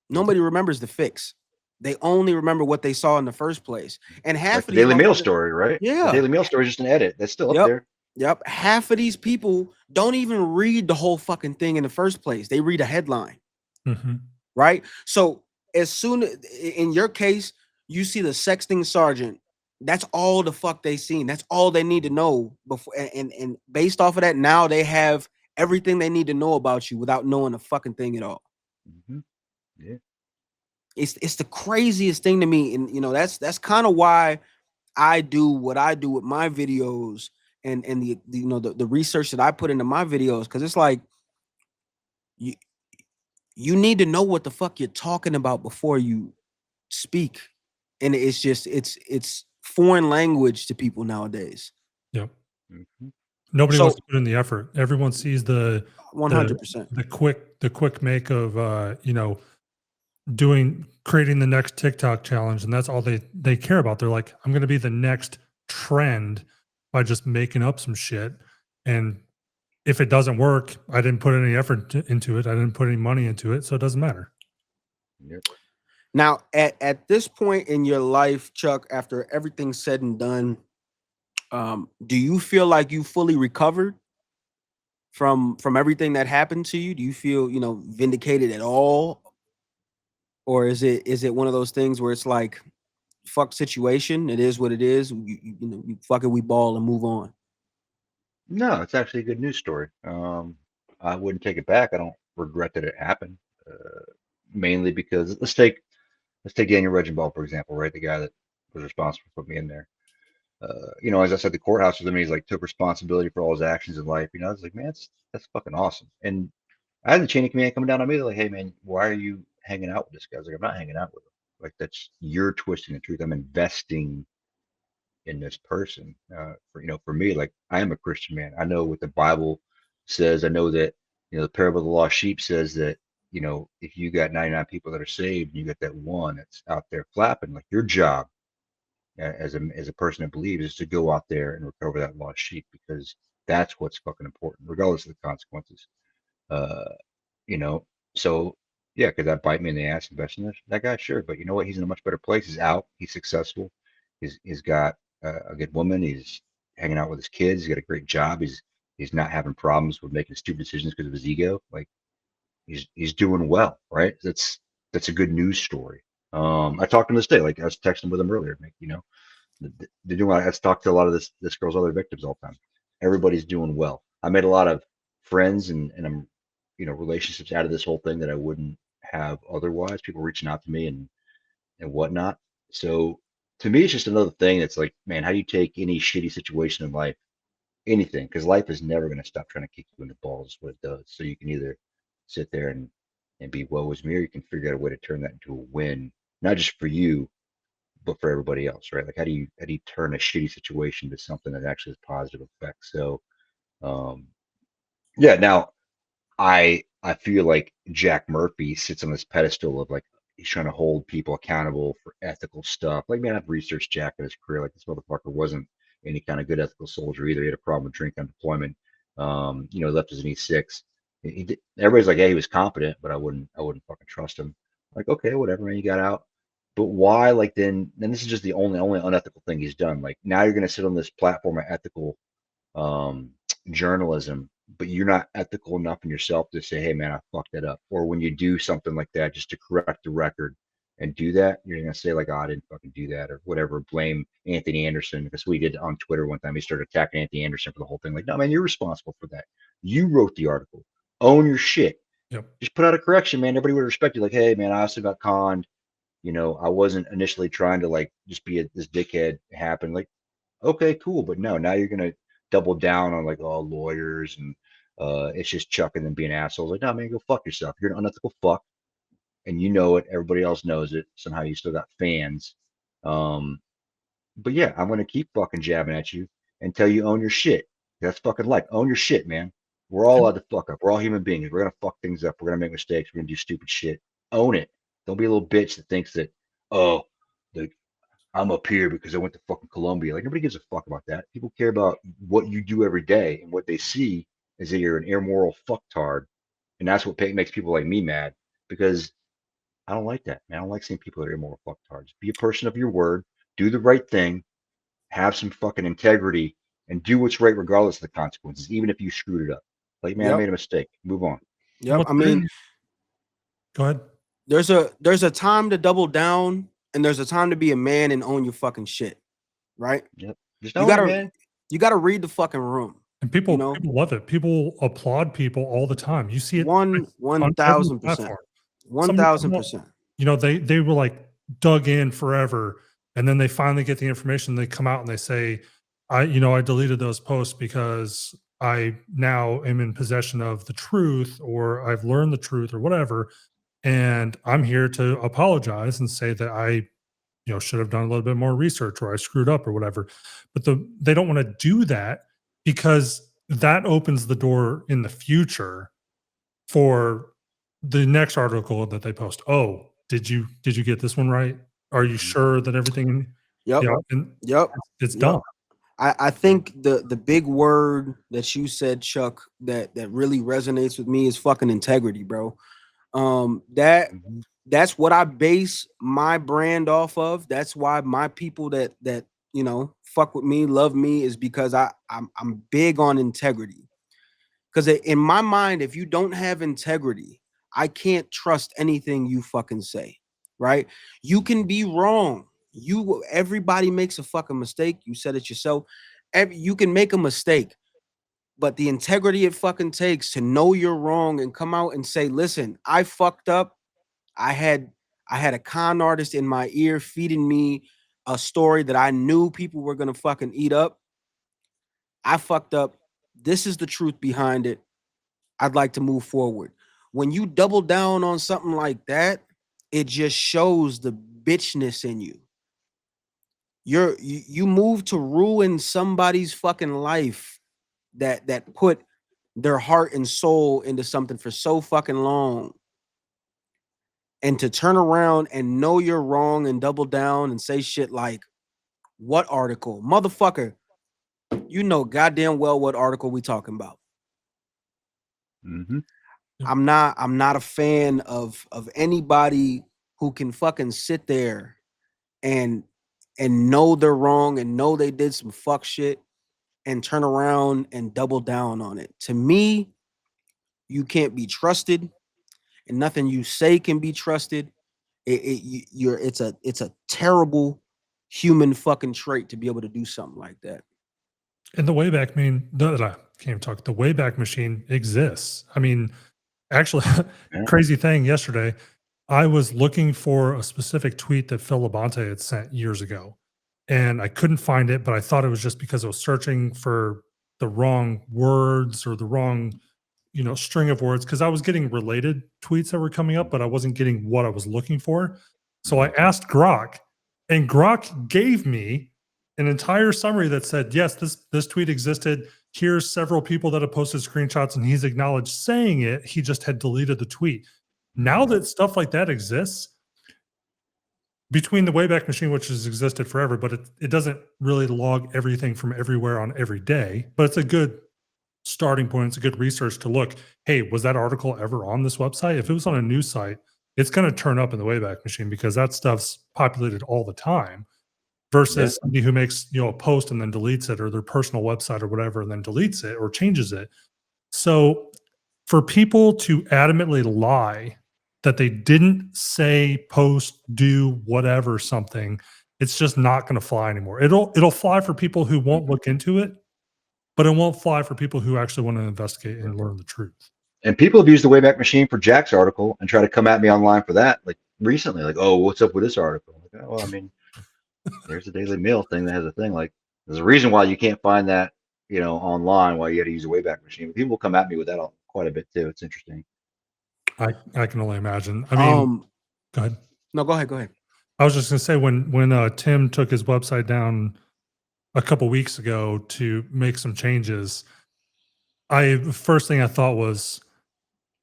Nobody remembers the fix. They only remember what they saw in the first place. And half Like of the these Daily Mail story, right? Yeah. The Daily Mail story is just an edit. That's still up there. Yep. Half of these people don't even read the whole fucking thing in the first place. They read a headline. Mm-hmm. Right? So as soon in your case, you see the sexting sergeant, that's all the fuck they seen. That's all they need to know before. And based off of that, now they have everything they need to know about you without knowing a fucking thing at all. Mm-hmm. Yeah. It's the craziest thing to me. And that's kind of why I do what I do with my videos and the research that I put into my videos, because it's like you need to know what the fuck you're talking about before you speak. And it's just it's foreign language to people nowadays. Yep. Mm-hmm. Nobody wants to put in the effort. Everyone sees the 100% the quick make of creating the next TikTok challenge, and that's all they care about. They're like, I'm going to be the next trend by just making up some shit, and if it doesn't work, I didn't put any effort into it. I didn't put any money into it, so it doesn't matter. Yep. Now, at this point in your life, Chuck, after everything's said and done, do you feel like you fully recovered from everything that happened to you? Do you feel, vindicated at all, or is it one of those things where it's like, fuck situation, it is what it is. You fuck it, we ball and move on. No, it's actually a good news story. I wouldn't take it back. I don't regret that it happened. Mainly because let's take Daniel Regenbald, for example, right? The guy that was responsible for putting me in there. As I said, the courthouse with him, he's like took responsibility for all his actions in life. I was like, man, that's fucking awesome. And I had the chain of command coming down on me. They're like, hey man, why are you hanging out with this guy? I was like, I'm not hanging out with him. Like that's you're twisting the truth. I'm investing in this person. For me, like I am a Christian man. I know what the Bible says. I know that the parable of the lost sheep says that if you got 99 people that are saved, and you got that one that's out there flapping, like your job as a person that believes is to go out there and recover that lost sheep because that's what's fucking important, regardless of the consequences. Uh, you know, so yeah, could that bite me in the ass investing in that guy? Sure, but you know what? He's in a much better place. He's out. He's successful. He's got a good woman. He's hanging out with his kids. He's got a great job. He's not having problems with making stupid decisions because of his ego. Like he's doing well, right? That's a good news story. I talked to him this day. Like I was texting with him earlier. Like, they're doing. I talked to a lot of this girl's other victims all the time. Everybody's doing well. I made a lot of friends and I'm relationships out of this whole thing that I wouldn't have otherwise. People reaching out to me and whatnot. So to me, it's just another thing that's like, man, how do you take any shitty situation in life, anything? Because life is never going to stop trying to kick you in the balls, is what it does. So you can either sit there and be woe is me, or you can figure out a way to turn that into a win, not just for you, but for everybody else, right? Like how do you turn a shitty situation to something that actually has positive effects? So um yeah, now I feel like Jack Murphy sits on this pedestal of like he's trying to hold people accountable for ethical stuff. Like, man, I've researched Jack in his career. Like this motherfucker wasn't any kind of good ethical soldier either. He had a problem with drink on deployment. Left as an E6. Everybody's like, yeah, he was competent, but I wouldn't fucking trust him. Like, okay, whatever, man, you got out. But why? Like, then this is just the only unethical thing he's done. Like, now you're gonna sit on this platform of ethical um, journalism, but you're not ethical enough in yourself to say, hey, man, I fucked that up. Or when you do something like that, just to correct the record and do that, you're going to say, like, oh, I didn't fucking do that or whatever. Blame Anthony Anderson because we did on Twitter one time. He started attacking Anthony Anderson for the whole thing. Like, no, man, you're responsible for that. You wrote the article. Own your shit. Yep. Just put out a correction, man. Everybody would respect you. Like, hey, man, I also got conned. I wasn't initially trying to like just be this dickhead happen. Like, okay, cool. But no, now you're gonna double down on like all lawyers and it's just chucking them being assholes. Like, no, man, go fuck yourself. You're an unethical fuck, and you know it. Everybody else knows it. Somehow you still got fans. Um, but yeah, I'm gonna keep fucking jabbing at you until you own your shit. That's fucking life. Own your shit, man. We're all allowed to fuck up. We're all human beings. We're gonna fuck things up. We're gonna make mistakes. We're gonna do stupid shit. Own it. Don't be a little bitch that thinks that, oh, the I'm up here because I went to fucking Columbia. Like nobody gives a fuck about that. People care about what you do every day, and what they see is that you're an immoral fucktard, and that's what makes people like me mad because I don't like that, man. I don't like seeing people that are immoral fucktards. Be a person of your word, do the right thing, have some fucking integrity, and do what's right regardless of the consequences, even if you screwed it up. Like, man, I Yep. made a mistake. Move on. Yep. What's I mean, Go ahead. there's a time to double down, and there's a time to be a man and own your fucking shit, right? Yep. Just You own it, gotta man. you gotta read the fucking room. And people know? people love it. People applaud people all the time. You see it One on every 1000%. platform. 1000%. They were like dug in forever, and then they finally get the information. They come out and they say, I deleted those posts because I now am in possession of the truth, or I've learned the truth, or whatever. And I'm here to apologize and say that I, should have done a little bit more research, or I screwed up, or whatever. But they don't want to do that because that opens the door in the future for the next article that they post. Oh, did you get this one right? Are you sure that everything? Yep. And Yep. it's Yep. done. I think the big word that you said, Chuck, that really resonates with me is fucking integrity, bro. That Mhm. that's what I base my brand off of. That's why my people that you know fuck with me, love me, is because I'm big on integrity. Because in my mind, if you don't have integrity, I can't trust anything you fucking say. Right? You can be wrong. Everybody makes a fucking mistake. You said it yourself. You can make a mistake, but the integrity it fucking takes to know you're wrong and come out and say, "Listen, I fucked up. I had a con artist in my ear feeding me a story that I knew people were gonna fucking eat up. I fucked up. This is the truth behind it. I'd like to move forward." When you double down on something like that, it just shows the bitchness in you. You move to ruin somebody's fucking life that put their heart and soul into something for so fucking long. And to turn around and know you're wrong and double down and say shit like, "What article? Motherfucker, you know goddamn well what article we talking about." Mm-hmm. I'm not a fan of anybody who can fucking sit there and know they're wrong and know they did some fuck shit and turn around and double down on it. To me, you can't be trusted and nothing you say can be trusted. It's a terrible human fucking trait to be able to do something like that. And the Wayback Machine, I can't even talk. The Wayback Machine exists. I mean, actually, Yeah. crazy thing yesterday, I was looking for a specific tweet that Phil Labonte had sent years ago, and I couldn't find it, but I thought it was just because I was searching for the wrong words or the wrong, string of words, because I was getting related tweets that were coming up, but I wasn't getting what I was looking for. So I asked Grok, and Grok gave me an entire summary that said, yes, this tweet existed. Here's several people that have posted screenshots, and he's acknowledged saying it. He just had deleted the tweet. Now that stuff like that exists, between the Wayback Machine, which has existed forever, but it doesn't really log everything from everywhere on every day, but it's a good starting point. It's a good research to look, hey, was that article ever on this website? If it was on a news site, it's going to turn up in the Wayback Machine because that stuff's populated all the time versus somebody who makes, a post and then deletes it, or their personal website or whatever, and then deletes it or changes it. So for people to adamantly lie that they didn't say, post, do whatever something, it's just not going to fly anymore. It'll fly for people who won't look into it, but it won't fly for people who actually want to investigate and learn the truth. And people have used the Wayback Machine for Jack's article and try to come at me online for that, like recently, like, "Oh, what's up with this article?" Like, "Oh, well, I mean, there's a Daily Mail thing that has a thing like there's a reason why you can't find that, online, why you got to use a Wayback Machine." People come at me with that quite a bit too. It's interesting. I can only imagine. I mean, go ahead. No, go ahead. I was just gonna say when Tim took his website down a couple weeks ago to make some changes, first thing I thought was,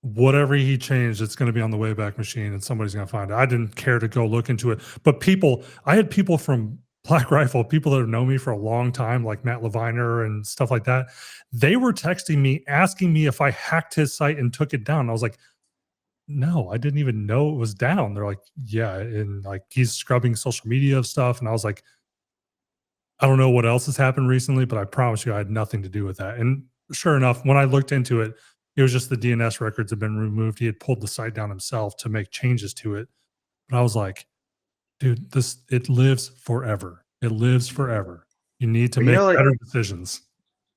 whatever he changed, it's going to be on the Wayback Machine and somebody's going to find it. I didn't care to go look into it, but I had people from Black Rifle, people that have known me for a long time, like Matt Leviner and stuff like that. They were texting me, asking me if I hacked his site and took it down. I was like, no, I didn't even know it was down. They're like, yeah. And like, he's scrubbing social media stuff. And I was like, I don't know what else has happened recently, but I promise you I had nothing to do with that. And sure enough, when I looked into it, it was just the DNS records had been removed. He had pulled the site down himself to make changes to it. But I was like, dude, it lives forever. It lives forever. You need to make better decisions.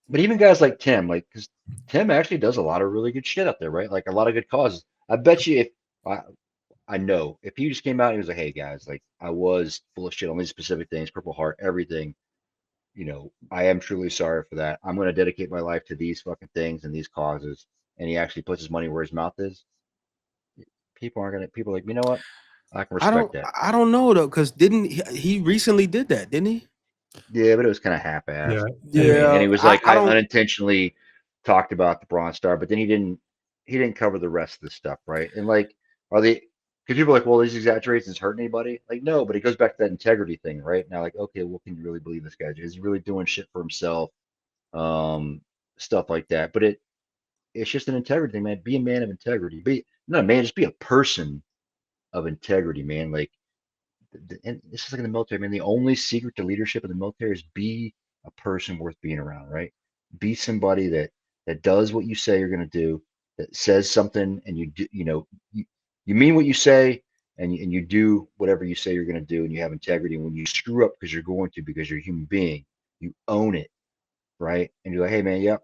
But even guys like Tim, because Tim actually does a lot of really good shit up there, right? Like a lot of good causes. I bet you I know if he just came out and he was like, "Hey guys, like I was full of shit on these specific things, Purple Heart, everything. I am truly sorry for that. I'm going to dedicate my life to these fucking things and these causes." And he actually puts his money where his mouth is. People are like, you know what? I can respect that. I don't know though, because didn't he recently did that, didn't he? Yeah, but it was kind of half-assed. Yeah. And he was like, I unintentionally talked about the Bronze Star, but then he didn't cover the rest of the stuff, right? And like, because people are like, well, these exaggerations hurt anybody? Like, no, but it goes back to that integrity thing, right? Now, like, okay, well, can you really believe this guy? Is he really doing shit for himself? Stuff like that. But it's just an integrity thing, man. Be a man of integrity. Not a man, just be a person of integrity, man. Like, and this is like in the military, man. The only secret to leadership in the military is be a person worth being around, right? Be somebody that does what you say you're going to do, that says something, and you do, you mean what you say, and you do whatever you say you're going to do, and you have integrity. And when you screw up because you're going to, because you're a human being, you own it, right? And you're like, hey, man, yep,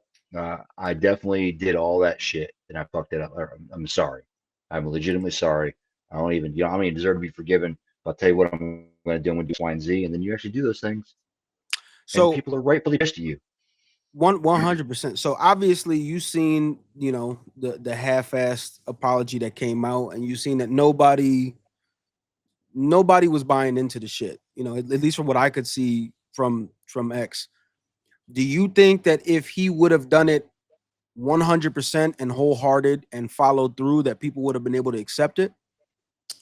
I definitely did all that shit, and I fucked it up. I'm sorry. I'm legitimately sorry. I don't even, I don't even deserve to be forgiven. I'll tell you what I'm going to do. I'm going to do Y and Z, and then you actually do those things, and So people are rightfully pissed at you. 100%. So obviously you seen, the half-assed apology that came out, and you seen that nobody was buying into the shit. At least from what I could see from X. Do you think that if he would have done it 100% and wholehearted and followed through, that people would have been able to accept it?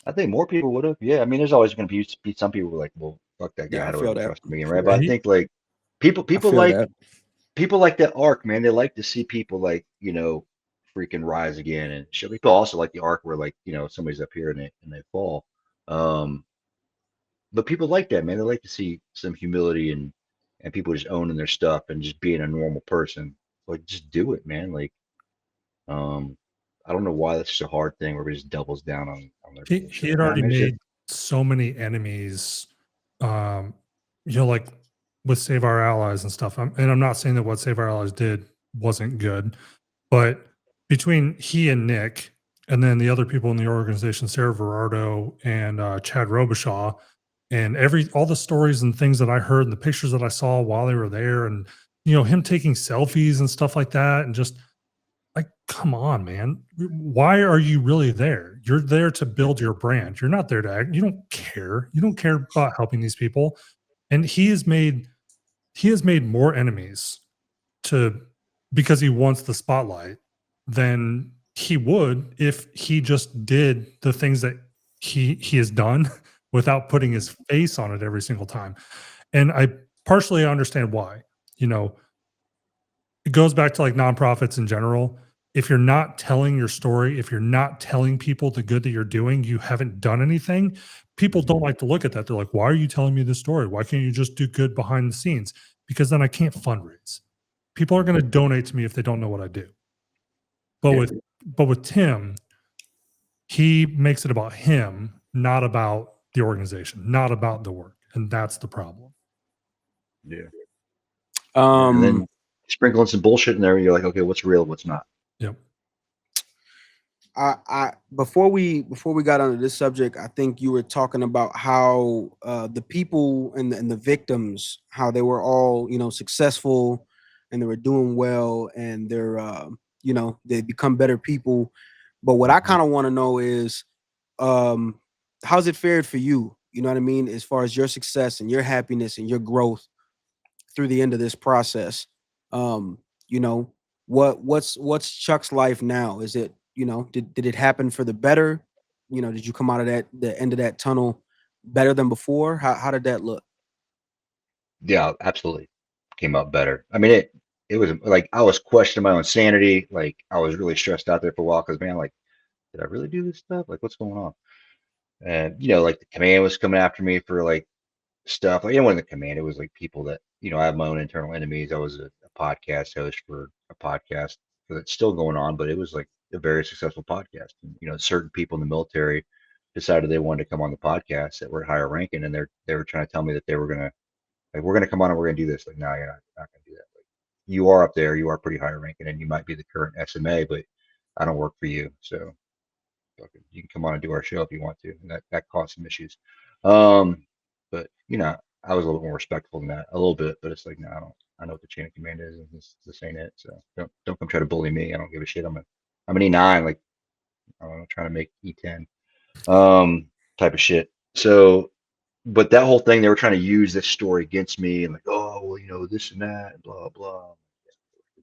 I think more people would have. Yeah, I mean, there's always going to be some people who are like, well, fuck that guy. Yeah, How I do I feel ever that. trust him again, I right? feel But I that. think like people I feel that. people like that arc, man. They like to see people like, freaking rise again and shit. People also like the arc where like, somebody's up here and they fall. Um, but people like that, man. They like to see some humility and people just owning their stuff and just being a normal person. Like, just do it, man. Like, um, I don't know why that's such a hard thing where everybody just doubles down on their He bullshit. had I already mean, it's just made so many enemies, um, like with Save Our Allies and stuff. And I'm not saying that what Save Our Allies did wasn't good, but between he and Nick, and then the other people in the organization, Sarah Verardo and Chad Robichaud, and all the stories and things that I heard and the pictures that I saw while they were there, and him taking selfies and stuff like that, and just like, come on, man. Why are you really there? You're there to build your brand. You're not there to act. You don't care. You don't care about helping these people. And he has made more enemies to because he wants the spotlight than he would if he just did the things that he has done without putting his face on it every single time. And I partially understand why. You know, it goes back to like nonprofits in general. If you're not telling your story, if you're not telling people the good that you're doing, you haven't done anything. People don't like to look at that. They're like, why are you telling me this story? Why can't you just do good behind the scenes? Because then I can't fundraise. People are going to donate to me if they don't know what I do. But Yeah. with Tim, he makes it about him, not about the organization, not about the work. And that's the problem. yeah. And then sprinkling some bullshit in there, you're like, okay, what's real, what's not? Yep. I before we got onto this subject, I think you were talking about how the people and the victims, how they were all successful and they were doing well, and they're they become better people. But what I kind of want to know is, how's it fared for you? You know what I mean, as far as your success and your happiness and your growth through the end of this process. Um, you know, what's Chuck's life now? Is it, did it happen for the better? Did you come out of the end of that tunnel better than before? How did that look? Yeah, absolutely. Came out better. I mean, it was like I was questioning my own sanity. Like I was really stressed out there for a while because, man, like, did I really do this stuff? Like, what's going on? And like the command was coming after me for like stuff. Like, it wasn't the command. It was like people that, I have my own internal enemies. I was a podcast host for a podcast that's still going on, but it was like a very successful podcast. And, certain people in the military decided they wanted to come on the podcast that were higher ranking, and they were trying to tell me that they were gonna, like, we're gonna come on and we're gonna do this. Like, no, you're not gonna do that. Like, you are up there, you are pretty high ranking, and you might be the current SMA, but I don't work for you. So you can come on and do our show if you want to. And that caused some issues. But I was a little bit more respectful than that, a little bit. But it's like, no, I know what the chain of command is, and this ain't it. So don't come try to bully me. I don't give a shit. I'm an E9, like, I don't know, trying to make E10, type of shit. So, but that whole thing, they were trying to use this story against me, and like, oh well, this and that, and blah blah.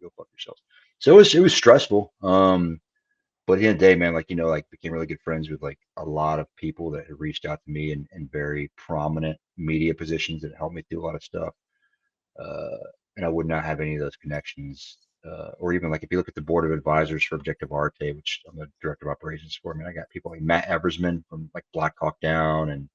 Go fuck yourself. So it was stressful. But at the end of the day, man, like, like, became really good friends with like a lot of people that had reached out to me in very prominent media positions that helped me through a lot of stuff. Uh, and I would not have any of those connections or even like if you look at the board of advisors for Objective Arte, which I'm the director of operations for, I mean, I got people like Matt Eversman from like Black Hawk Down, and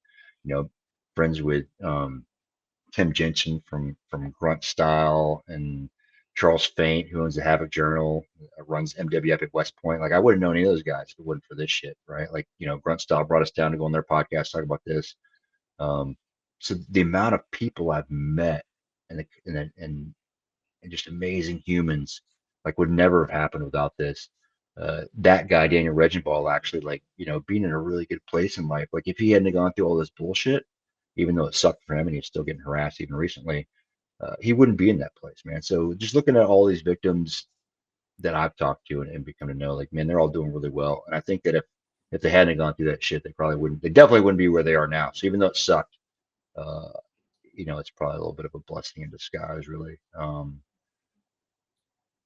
friends with Tim Jensen from Grunt Style, and Charles Faint, who owns the Havoc Journal, runs MWF at West Point. Like I wouldn't know any of those guys if it wasn't for this shit, right? Like Grunt Style brought us down to go on their podcast talk about this. So the amount of people I've met and just amazing humans like would never have happened without this. That guy Daniel Regenball actually being in a really good place in life. Like if he hadn't gone through all this bullshit, even though it sucked for him and he's still getting harassed even recently, he wouldn't be in that place, man. So just looking at all these victims that I've talked to and become to know, like, man, they're all doing really well. And I think that if they hadn't gone through that shit, they definitely wouldn't be where they are now. So even though it sucked, it's probably a little bit of a blessing in disguise, really.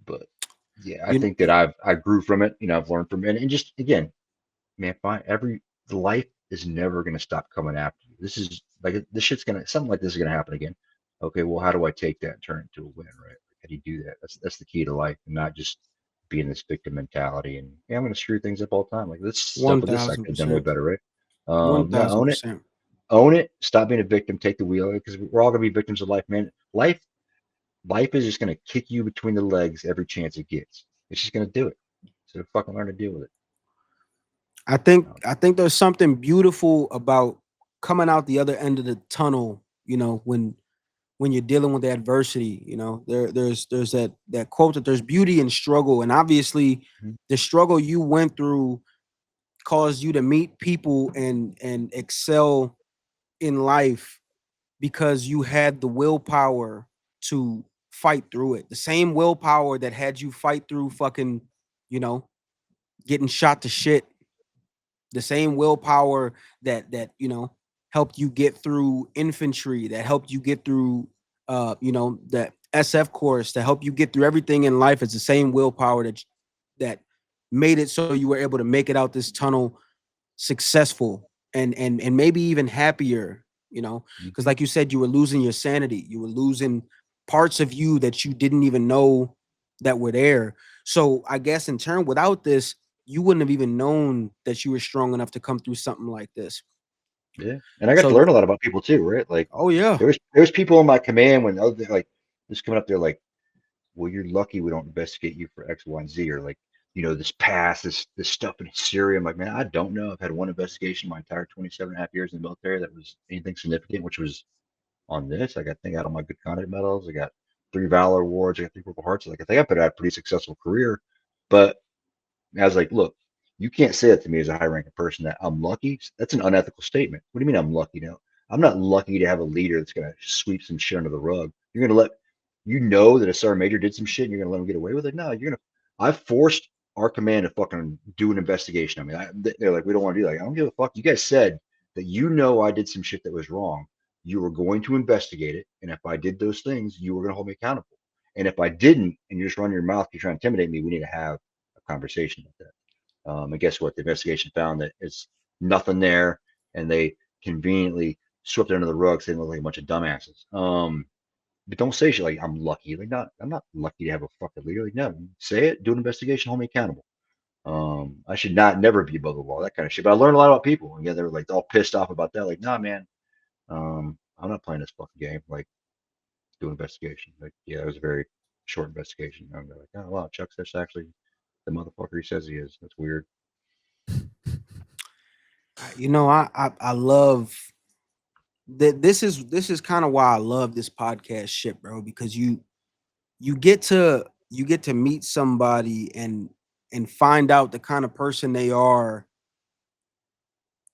But yeah, I You, think that I grew from it. I've learned from it, and just again, man, the life is never gonna stop coming after you. This is like this shit's something like this is gonna happen again. Okay, well, how do I take that and turn it into a win, right? How do you do that? That's the key to life, and not just being this victim mentality. And yeah, I'm gonna screw things up all the time. Like this stuff with this, I could have done way 1000%, better, right? No, 1000%. own it. Stop being a victim. Take the wheel, because we're all gonna be victims of life, man. Life is just going to kick you between the legs every chance it gets. It's just going to do it. So fucking learn to deal with it. I think there's something beautiful about coming out the other end of the tunnel, when you're dealing with adversity. There's that quote that there's beauty in struggle, and obviously the struggle you went through caused you to meet people and excel in life because you had the willpower to fight through it. The same willpower that had you fight through fucking, getting shot to shit. The same willpower that helped you get through infantry, that helped you get through the SF course, to help you get through everything in life. It's the same willpower that made it so you were able to make it out this tunnel successful and maybe even happier, because like you said, you were losing your sanity, you were losing parts of you that you didn't even know that were there. So I guess in turn, without this, you wouldn't have even known that you were strong enough to come through something like this. Yeah, and I got to So, learn a lot about people too, right? Like oh yeah, there was people in my command when just coming up there like, well, you're lucky we don't investigate you for X, Y, and Z, or like this stuff in Syria. I'm like, man, I don't know. I've had one investigation my entire 27 and a half years in the military that was anything significant, which was on this. I got out of my good conduct medals. I got 3 Valor Awards. I got 3 Purple Hearts. Like I think I put out a pretty successful career, but I was like, look, you can't say that to me as a high ranking person that I'm lucky. That's an unethical statement. What do you mean I'm lucky now? I'm not lucky to have a leader that's going to sweep some shit under the rug. You're going to that a sergeant major did some shit and you're going to let him get away with it? No, I forced our command to fucking do an investigation. I mean, they're like, we don't want to do that. I don't give a fuck. You guys said that I did some shit that was wrong. You were going to investigate it. And if I did those things, you were going to hold me accountable. And if I didn't, and you're just running your mouth, you're trying to intimidate me, we need to have conversation with that. And guess what? The investigation found that it's nothing there, and they conveniently swept it under the rug, saying look like a bunch of dumbasses. But don't say shit like I'm lucky. Like, I'm not lucky to have a fucking leader. Like, no, say it, do an investigation, hold me accountable. I should never be above the law, that kind of shit. But I learned a lot about people. And yeah, they were like all pissed off about that. Like, nah, man, I'm not playing this fucking game. Like, do an investigation. Like, yeah, it was a very short investigation. I'm like, oh wow, Chuck's that's actually the motherfucker he says he is. That's weird. I love that. This is kind of why I love this podcast shit, bro, because you get to meet somebody and find out the kind of person they are,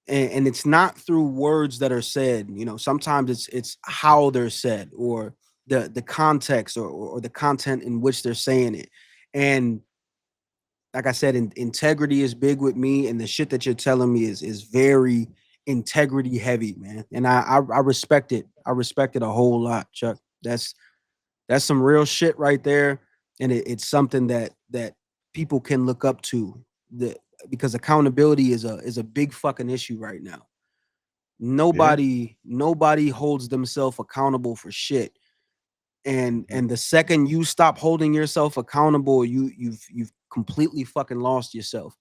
and it's not through words that are said. Sometimes it's how they're said, or the context, or the content in which they're saying it. And like I said, integrity is big with me, and the shit that you're telling me is very integrity heavy, man. And I respect it. I respect it a whole lot, Chuck. That's some real shit right there, and it's something that people can look up to. Because accountability is a big fucking issue right now. Nobody holds themselves accountable for shit. and the second you stop holding yourself accountable, you've completely fucking lost yourself.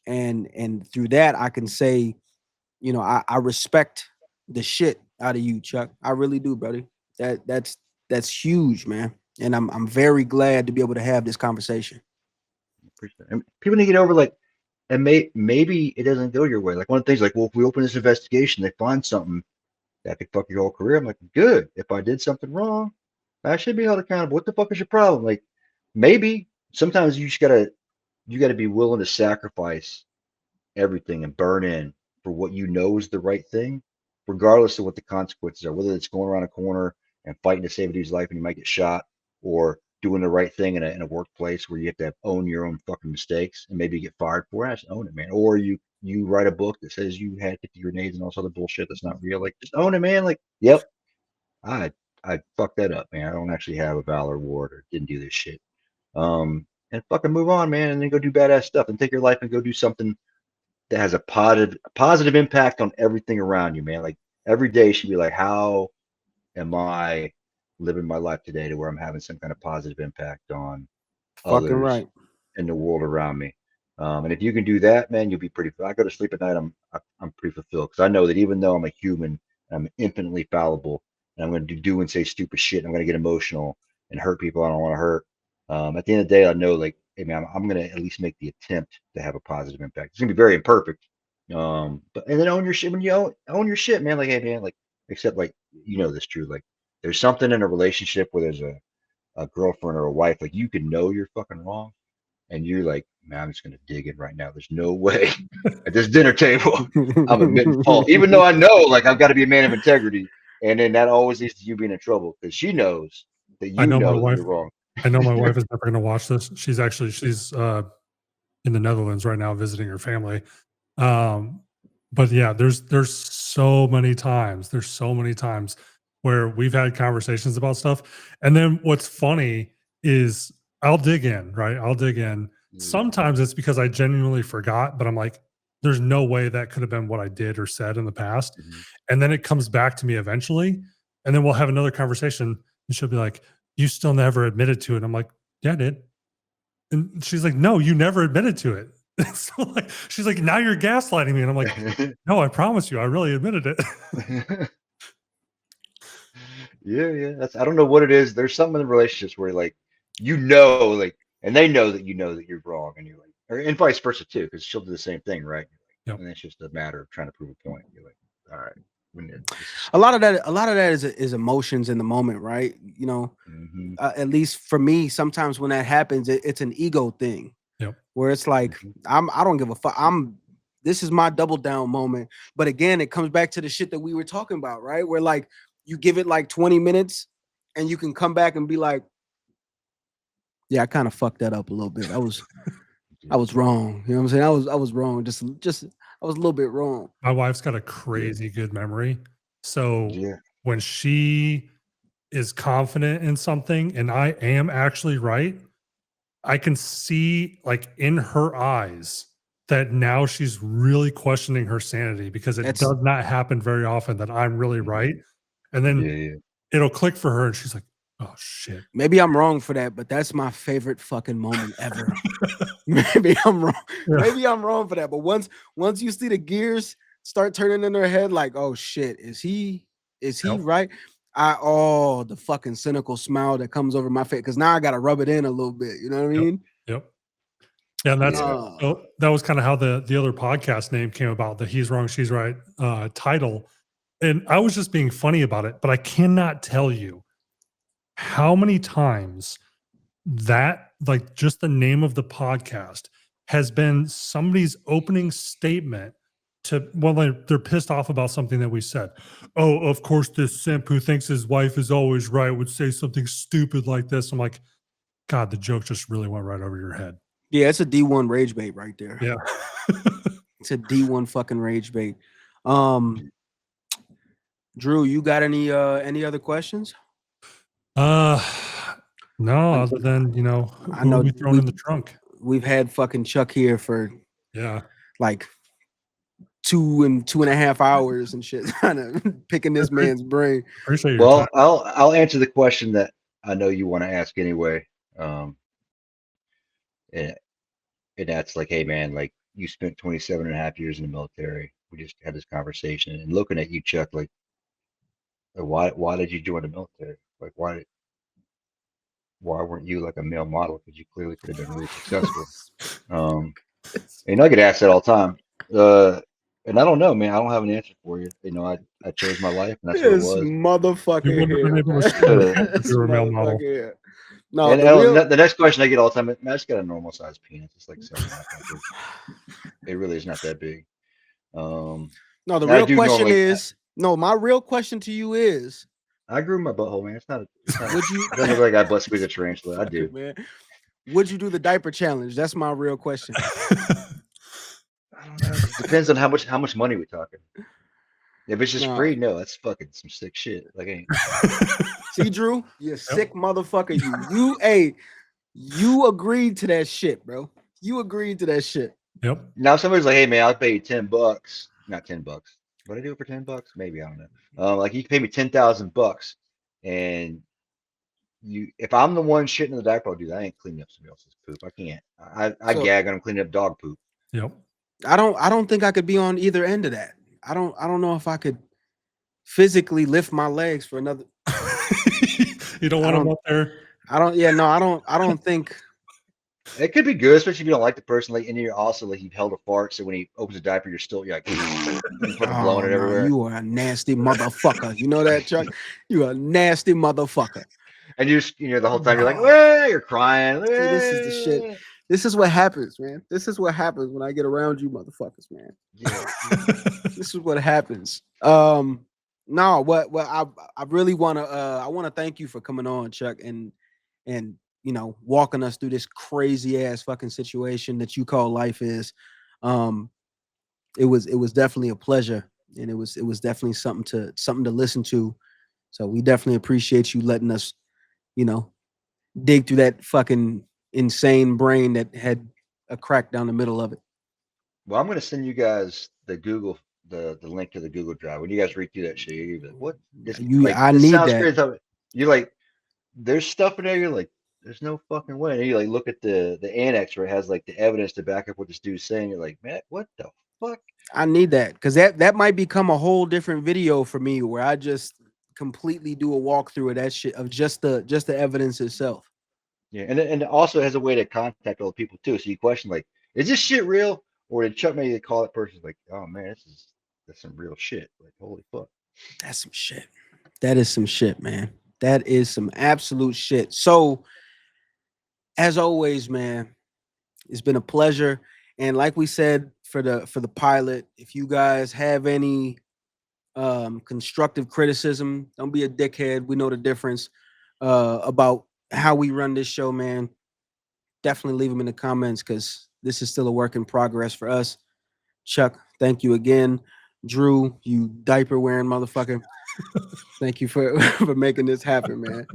And through that, I can say, you know, I respect the shit out of you, Chuck. I really do, buddy. That's huge, man. And I'm very glad to be able to have this conversation. Appreciate it. And people need to get over like, and maybe it doesn't go your way. Like one of the things, like, well, if we open this investigation, they find something that could fuck your whole career. I'm like, good. If I did something wrong, I should be held accountable. What the fuck is your problem? Like, maybe sometimes you gotta be willing to sacrifice everything and burn in for what you know is the right thing, regardless of what the consequences are, whether it's going around a corner and fighting to save a dude's life and you might get shot, or doing the right thing in a workplace where you have to own your own fucking mistakes and maybe you get fired for it. Just own it, man. Or you write a book that says you had 50 grenades and all this other bullshit that's not real. Like, just own it, man. Like, yep, I I fucked that up, man. I don't actually have a Valor Award or didn't do this shit. And fucking move on, man, and then go do badass stuff and take your life and go do something that has a positive impact on everything around you, man. Like every day should be like, how am I living my life today to where I'm having some kind of positive impact on Fucking others right. in the world around me. And if you can do that, man, you'll be pretty. I go to sleep at night, I'm pretty fulfilled because I know that even though I'm a human, I'm infinitely fallible, and I'm going to do and say stupid shit. And I'm going to get emotional and hurt people I don't want to hurt. At the end of the day, I know, like, hey, man, I'm going to at least make the attempt to have a positive impact. It's going to be very imperfect, but and then own your shit. When you own your shit, man, like, hey, man, like, except like, you know this true, like, there's something in a relationship where there's a girlfriend or a wife, like, you can know you're fucking wrong, and you're like, man, I'm just gonna dig in right now. There's no way at this dinner table I'm admitting fault, even though I know, like, I've got to be a man of integrity. And then that always leads to you being in trouble because she knows that I you know my know that wife. you're wrong. I know my wife is never going to watch this. She's in the Netherlands right now visiting her family. But yeah, there's so many times. There's so many times where we've had conversations about stuff, and then what's funny is I'll dig in, right? I'll dig in. Sometimes it's because I genuinely forgot, but I'm like, there's no way that could have been what I did or said in the past. Mhm. And then it comes back to me eventually, and then we'll have another conversation, and she'll be like, "You still never admitted to it." And I'm like, "Yeah, I did." And she's like, "No, you never admitted to it." So like, she's like, "Now you're gaslighting me," and I'm like, "No, I promise you, I really admitted it." Yeah. That's, I don't know what it is. There's something in relationships where, like, like, and they know that you're wrong, and you're like, or and vice versa too, because she'll do the same thing, right? Yep. And it's just a matter of trying to prove a point. You're like, all right, a lot of that is emotions in the moment, right? You know, Mhm. at least for me, sometimes when that happens, it's an ego thing. Yep. Where it's like, I don't give a fuck. This is my double down moment. But again, it comes back to the shit that we were talking about, right? Where like you give it like 20 minutes and you can come back and be like, yeah, I kind of fucked that up a little bit. I was wrong. You know what I'm saying? I was wrong. Just I was a little bit wrong. My wife's got a crazy good memory. So Yeah. when she is confident in something and I am actually right, I can see like in her eyes that now she's really questioning her sanity because it does not happen very often that I'm really right. And then Yeah. it'll click for her and she's like, "Oh shit." Maybe I'm wrong for that, but that's my favorite fucking moment ever. Maybe I'm wrong. Yeah. Maybe I'm wrong for that. But once you see the gears start turning in their head, like, oh shit, is he Yep. right? The fucking cynical smile that comes over my face because now I gotta rub it in a little bit. You know what I mean? Yep. Yeah, and that's Yeah. that was kind of how the other podcast name came about, the He's Wrong, She's Right title. And I was just being funny about it, but I cannot tell you how many times that, like, just the name of the podcast has been somebody's opening statement to, well, they're pissed off about something that we said. Oh, of course, this simp who thinks his wife is always right would say something stupid like this. I'm like, God, the joke just really went right over your head. Yeah, it's a D1 rage bait right there. Yeah. It's a D1 fucking rage bait. Drew, you got any other questions? No, other than, you know, I know who we thrown in the trunk. We've had fucking Chuck here for like 2.5 hours and shit, kind of picking this man's brain. Appreciate your Well, time. I'll answer the question that I know you want to ask anyway. Um, and that's like, hey man, like you spent 27 and a half years in the military. We just had this conversation and looking at you, Chuck, like why did you join the military? Like why weren't you like a male model? Because you clearly could have been really successful. And I get asked that all the time. And I don't know, man. I don't have an answer for you. You know, I chose my life, and that's what it This was. motherfucker You wouldn't have been here. able to man. share it if This you were a male model. motherfucker here. No, And the real, the next question I get all the time, man, I just got a normal sized penis. It's like 7.5 inches. It really is not that big. no, the and I real do question normally- is, no, my real question to you is, I grew my butthole, man. It's not. would you, It doesn't look like I butt squeeze a tarantula. I do. man, would you do the diaper challenge? That's my real question. I don't know. It depends on how much money we're talking. If it's just No. free, no, that's fucking some sick shit. Like, ain't. See, Drew, you sick motherfucker. You agreed to that shit, bro. You agreed to that shit. Yep. Now somebody's like, hey man, I'll pay you $10. Not $10. What I do it for $10? Maybe, I don't know. Like you can pay me $10,000 and if I'm the one shitting in the diaper, I'll do that. I ain't cleaning up somebody else's poop. I can't. I So- gag when I'm cleaning up dog poop. Yep. I don't think I could be on either end of that. I don't know if I could physically lift my legs for another. You don't I want him don't- up there. I don't think. It could be good, especially if you don't like the person. Like, and you're also like you've held a fart, so when he opens the diaper, you're like fucking blowing it no, everywhere. you are a nasty motherfucker. You know that, Chuck? You are a nasty motherfucker. And the whole time you're like, "Way!" You're crying. this is the shit. "Way!" This is what happens, man. This is what happens when I get around you motherfuckers, man. Yeah. This is what happens. No, I really want to thank you for coming on, Chuck, and walking us through this crazy ass fucking situation that you call life is. It was definitely a pleasure, and it was definitely something to listen to. So we definitely appreciate you letting us, dig through that fucking insane brain that had a crack down the middle of it. Well, I'm gonna send you guys the link to the Google Drive. When you guys read through that shit, you're like, "What? I this need sounds that. crazy." You're like, "There's stuff in there." You're like, "There's no fucking way." And you like look at the annex where it has like the evidence to back up what this dude's saying. You're like, "Man, what the fuck?" I need that because that might become a whole different video for me where I just completely do a walkthrough of that shit of just the evidence itself. Yeah, and it also has a way to contact all the people too. So you question like, "Is this shit real?" Or did Chuck maybe call that person like, "Oh man, that's some real shit." Like, holy fuck. That's some shit. That is some shit, man. That is some absolute shit. So, as always, man, it's been a pleasure. And like we said for the pilot, if you guys have any constructive criticism, don't be a dickhead. We know the difference about how we run this show, man. Definitely leave them in the comments because this is still a work in progress for us. Chuck, thank you again. Drew, you diaper wearing motherfucker. Thank you for making this happen, man.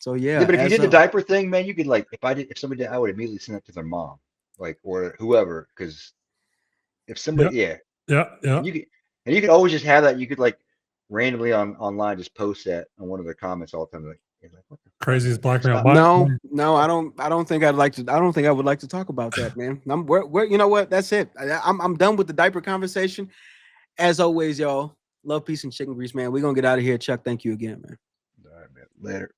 So yeah, But if you as did the a- diaper thing, man, you could like if somebody did, I would immediately send it to their mom, like or whoever, because if somebody, yeah, Yeah. you could always just have that. You could like randomly online just post that on one of their comments all the time. Like, you're like what the Craziest blackmail. no, I don't think I would like to talk about that, man. We're you know what? That's it. I'm done with the diaper conversation. As always, y'all, love, peace, and chicken grease, man. We're gonna get out of here. Chuck, thank you again, man. All right, man. Later.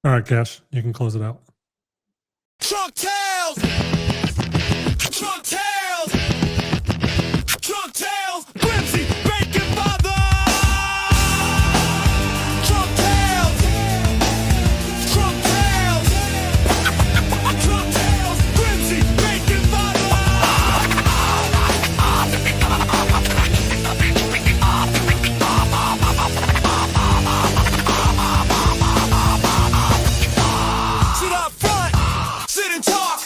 All right, Cash, you can close it out. Trunk Tales! Trunk Tales! Trunk Tales! Whimsy, Bacon Father! Trunk Tales! Trunk Tales! Trunk Tales! Whimsy, Bacon Father! Sit up front, sit and talk.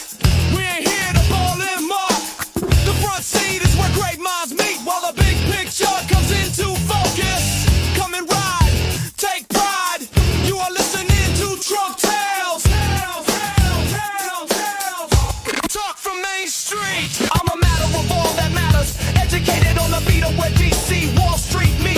We ain't here to ball and mark. The front seat is where great minds meet, while the big picture comes into focus. Come and ride, take pride. You are listening to Trunk Tales. Talk from Main Street. I'm a matter of all that matters. Educated on the beat of where DC, Wall Street meet.